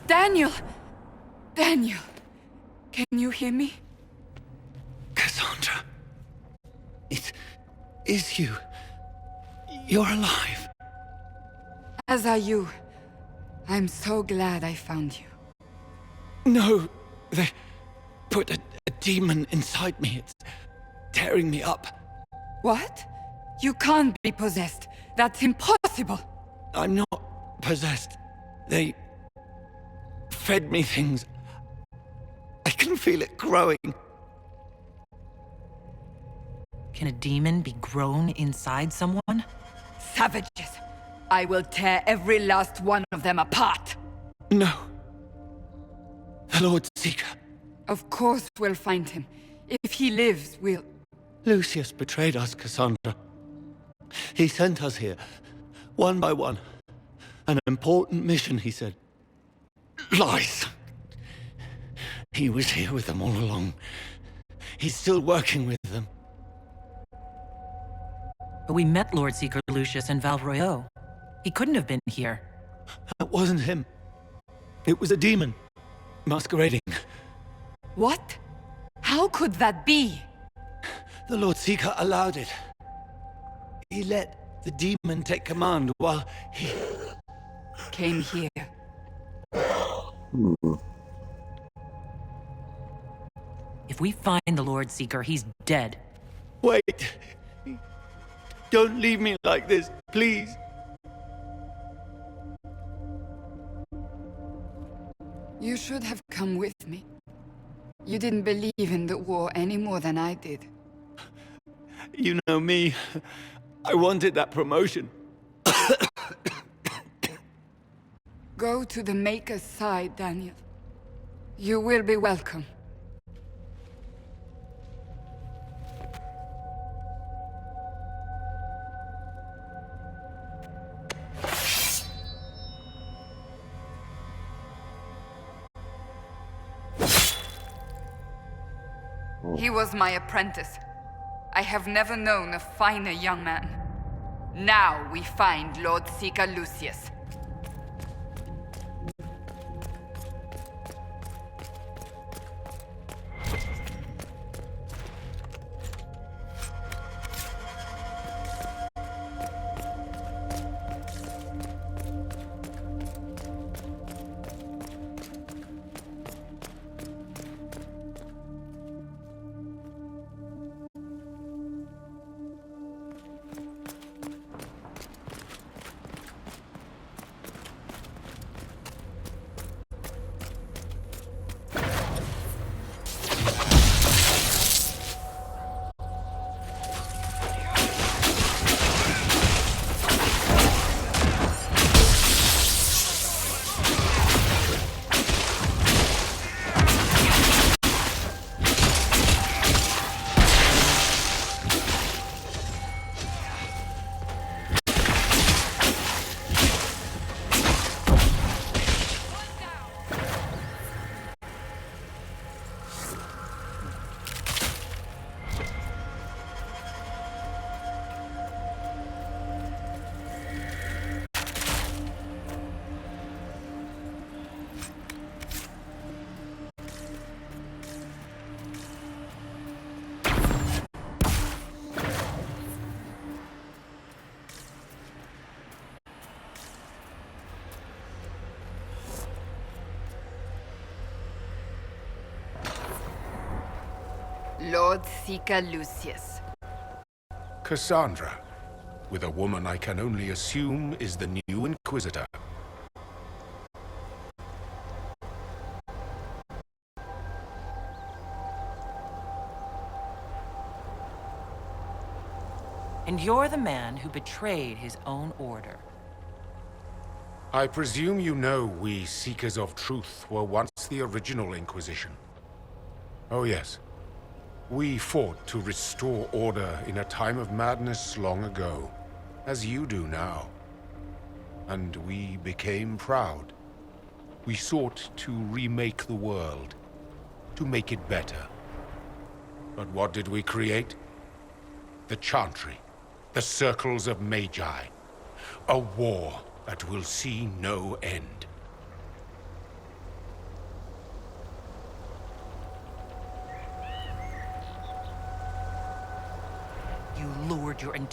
Daniel! Daniel! Can you hear me? Cassandra. It is you. You're alive. As are you. I'm so glad I found you. No, they put a demon inside me. It's tearing me up. What? You can't be possessed. That's impossible. I'm not possessed. They fed me things. I can feel it growing. Can a demon be grown inside someone? Savages! I will tear every last one of them apart! No. The Lord Seeker. Of course we'll find him. If he lives, we'll... Lucius betrayed us, Cassandra. He sent us here, one by one. An important mission, he said. Lies! He was here with them all along. He's still working with them. But we met Lord Seeker Lucius in Valroyo. He couldn't have been here. That wasn't him. It was a demon. Masquerading. What? How could that be? The Lord Seeker allowed it. He let the demon take command while he... came here. If we find the Lord Seeker, he's dead. Wait! Don't leave me like this, please. You should have come with me. You didn't believe in the war any more than I did. You know me. I wanted that promotion. Go to the Maker's side, Daniel. You will be welcome. He was my apprentice. I have never known a finer young man. Now we find Lord Seeker Lucius. Lord Seeker Lucius. Cassandra, with a woman I can only assume is the new Inquisitor. And you're the man who betrayed his own order. I presume you know we Seekers of Truth were once the original Inquisition. Oh yes. We fought to restore order in a time of madness long ago, as you do now. And we became proud. We sought to remake the world, to make it better. But what did we create? The Chantry, the Circles of Magi. A war that will see no end.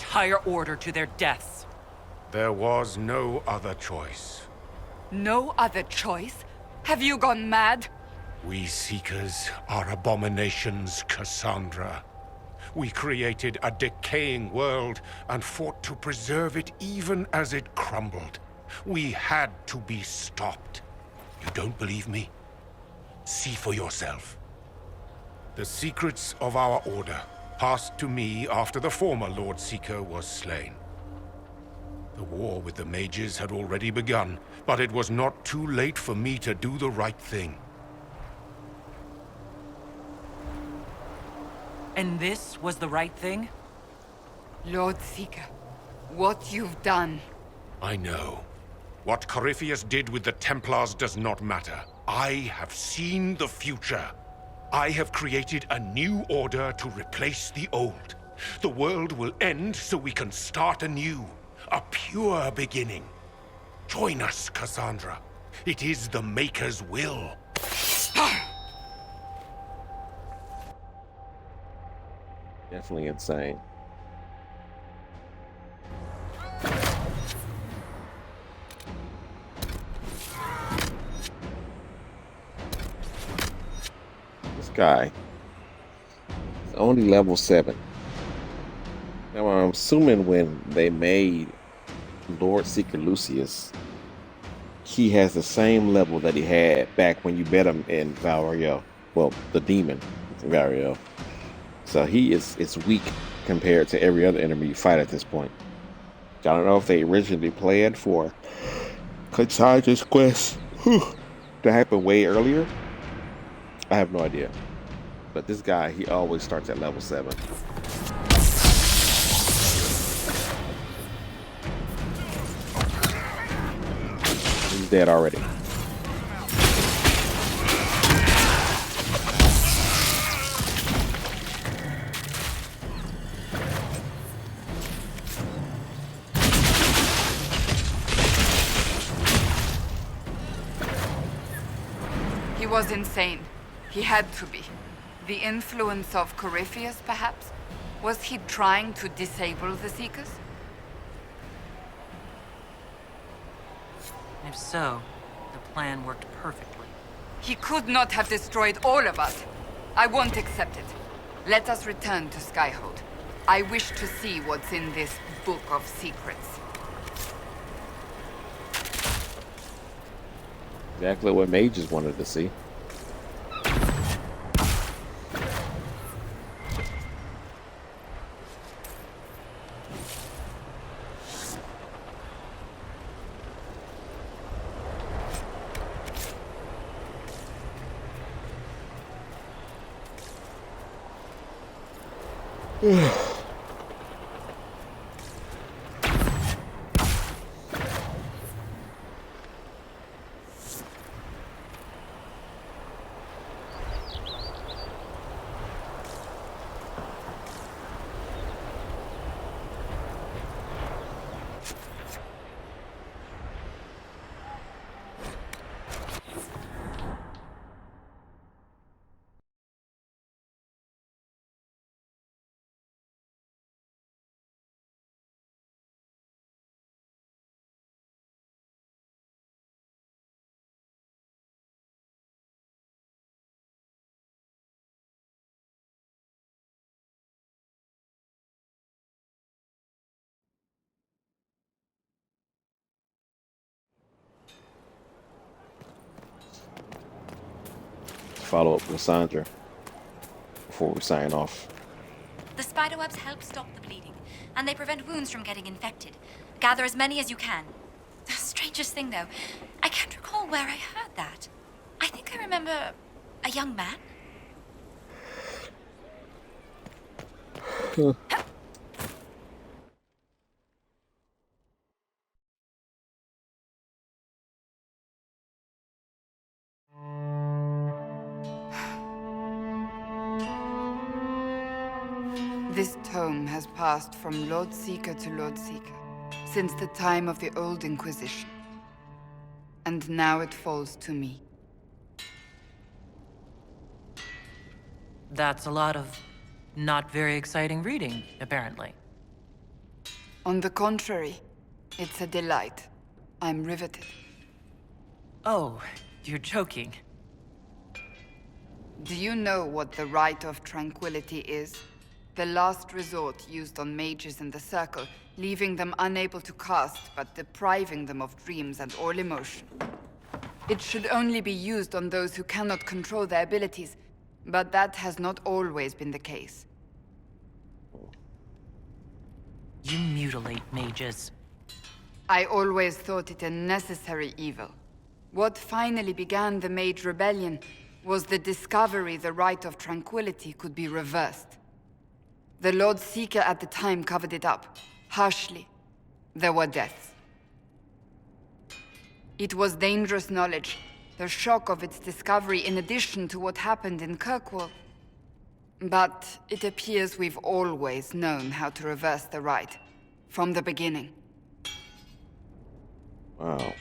entire order to their deaths. There was no other choice. No other choice? Have you gone mad? We Seekers are abominations, Cassandra. We created a decaying world and fought to preserve it even as it crumbled. We had to be stopped. You don't believe me? See for yourself. The secrets of our order passed to me after the former Lord Seeker was slain. The war with the mages had already begun, but it was not too late for me to do the right thing. And this was the right thing? Lord Seeker, what you've done. I know. What Corypheus did with the Templars does not matter. I have seen the future. I have created a new order to replace the old. The world will end so we can start anew. A pure beginning. Join us, Cassandra. It is the Maker's will. Definitely insane. This guy is only level 7. Now I'm assuming when they made Lord Seeker Lucius, he has the same level that he had back when you met him in Valrio. Well, the demon in Valrio. So he is weak compared to every other enemy you fight at this point. I don't know if they originally planned for Cassandra's quest to happen way earlier. I have no idea. But this guy, he always starts at level 7. He's dead already. He was insane. He had to be. The influence of Corypheus, perhaps? Was he trying to disable the Seekers? If so, the plan worked perfectly. He could not have destroyed all of us. I won't accept it. Let us return to Skyhold. I wish to see what's in this book of secrets. Exactly what mages wanted to see. Follow up with Sandra before we sign off. The spiderwebs help stop the bleeding, and they prevent wounds from getting infected. Gather as many as you can. The strangest thing, though, I can't recall where I heard that. I think I remember a young man. This tome has passed from Lord Seeker to Lord Seeker, since the time of the old Inquisition. And now it falls to me. That's a lot of not very exciting reading, apparently. On the contrary, it's a delight. I'm riveted. Oh, you're joking. Do you know what the Rite of Tranquility is? The last resort used on mages in the Circle, leaving them unable to cast, but depriving them of dreams and all emotion. It should only be used on those who cannot control their abilities, but that has not always been the case. You mutilate mages. I always thought it a necessary evil. What finally began the Mage Rebellion was the discovery the Rite of Tranquility could be reversed. The Lord Seeker at the time covered it up, harshly. There were deaths. It was dangerous knowledge, the shock of its discovery in addition to what happened in Kirkwall. But it appears we've always known how to reverse the rite, from the beginning. Wow.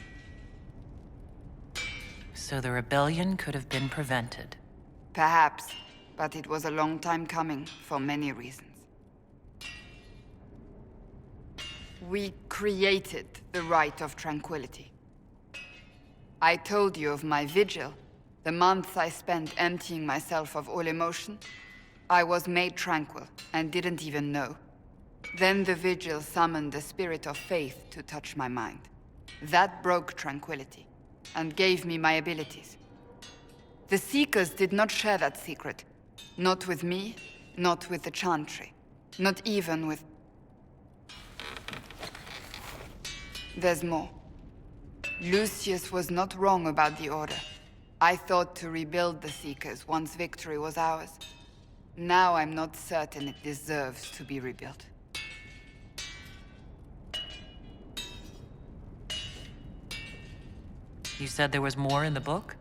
So the rebellion could have been prevented. Perhaps, but it was a long time coming, for many reasons. We created the Rite of Tranquility. I told you of my vigil, the months I spent emptying myself of all emotion. I was made tranquil, and didn't even know. Then the vigil summoned the spirit of faith to touch my mind. That broke tranquility, and gave me my abilities. The Seekers did not share that secret. Not with me, not with the Chantry, not even with... There's more. Lucius was not wrong about the Order. I thought to rebuild the Seekers once victory was ours. Now I'm not certain it deserves to be rebuilt. You said there was more in the book?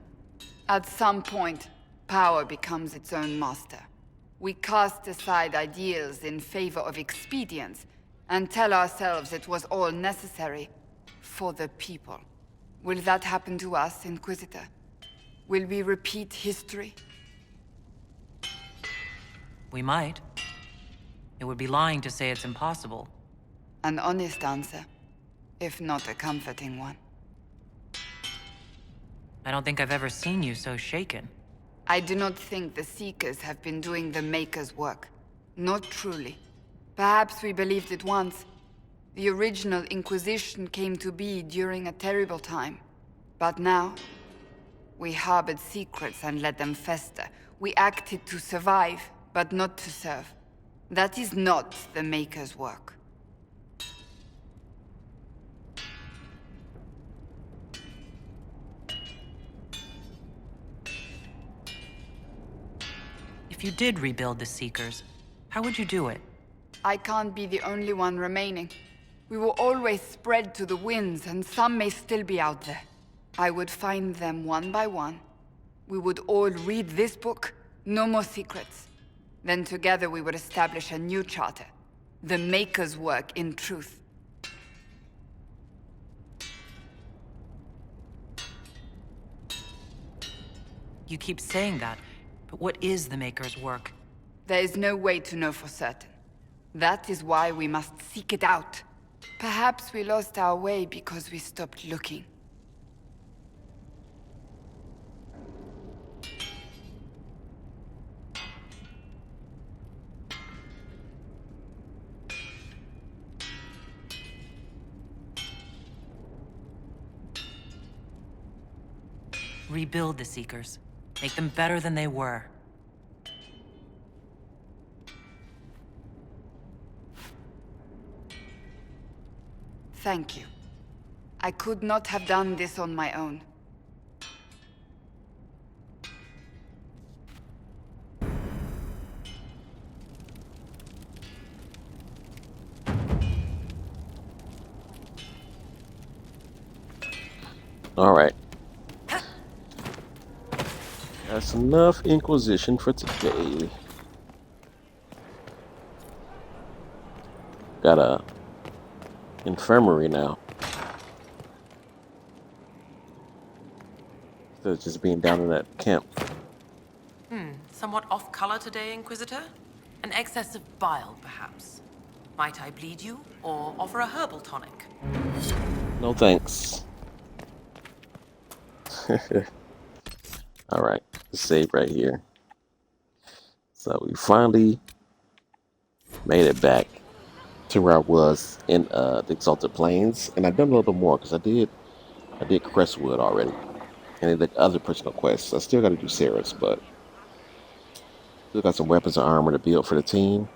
At some point, power becomes its own master. We cast aside ideals in favor of expedience, and tell ourselves it was all necessary for the people. Will that happen to us, Inquisitor? Will we repeat history? We might. It would be lying to say it's impossible. An honest answer, if not a comforting one. I don't think I've ever seen you so shaken. I do not think the Seekers have been doing the Maker's work. Not truly. Perhaps we believed it once. The original Inquisition came to be during a terrible time. But now, we harbored secrets and let them fester. We acted to survive, but not to serve. That is not the Maker's work. If you did rebuild the Seekers, how would you do it? I can't be the only one remaining. We will always spread to the winds, and some may still be out there. I would find them one by one. We would all read this book, no more secrets. Then together we would establish a new charter. The Maker's work in truth. You keep saying that, but what is the Maker's work? There is no way to know for certain. That is why we must seek it out. Perhaps we lost our way because we stopped looking. Rebuild the Seekers. Make them better than they were. Thank you. I could not have done this on my own. All right. That's enough Inquisition for today. Got a infirmary now. Instead of just being down in that camp. Somewhat off-color today, Inquisitor? An excess of bile, perhaps? Might I bleed you, or offer a herbal tonic? No thanks. All right, save right here. So we finally made it back to where I was in the Exalted Plains, and I've done a little bit more because I did Crestwood already, and I did other personal quests. I still got to do Sarah's, but still got some weapons and armor to build for the team.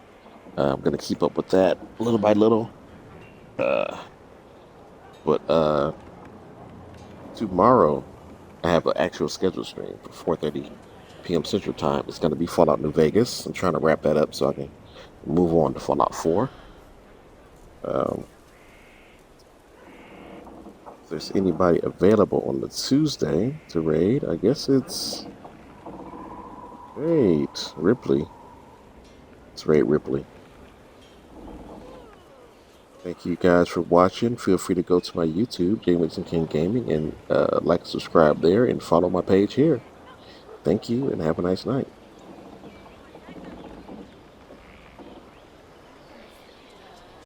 I'm gonna keep up with that little by little. But tomorrow I have an actual scheduled stream for 4:30 p.m. Central Time. It's gonna be Fallout New Vegas. I'm trying to wrap that up so I can move on to Fallout 4. If there's anybody available on the Tuesday to raid, I guess it's Ripley. Let's raid Ripley. Thank you guys for watching. Feel free to go to my YouTube, J. Winston King Gaming, and like and subscribe there and follow my page here. Thank you and have a nice night.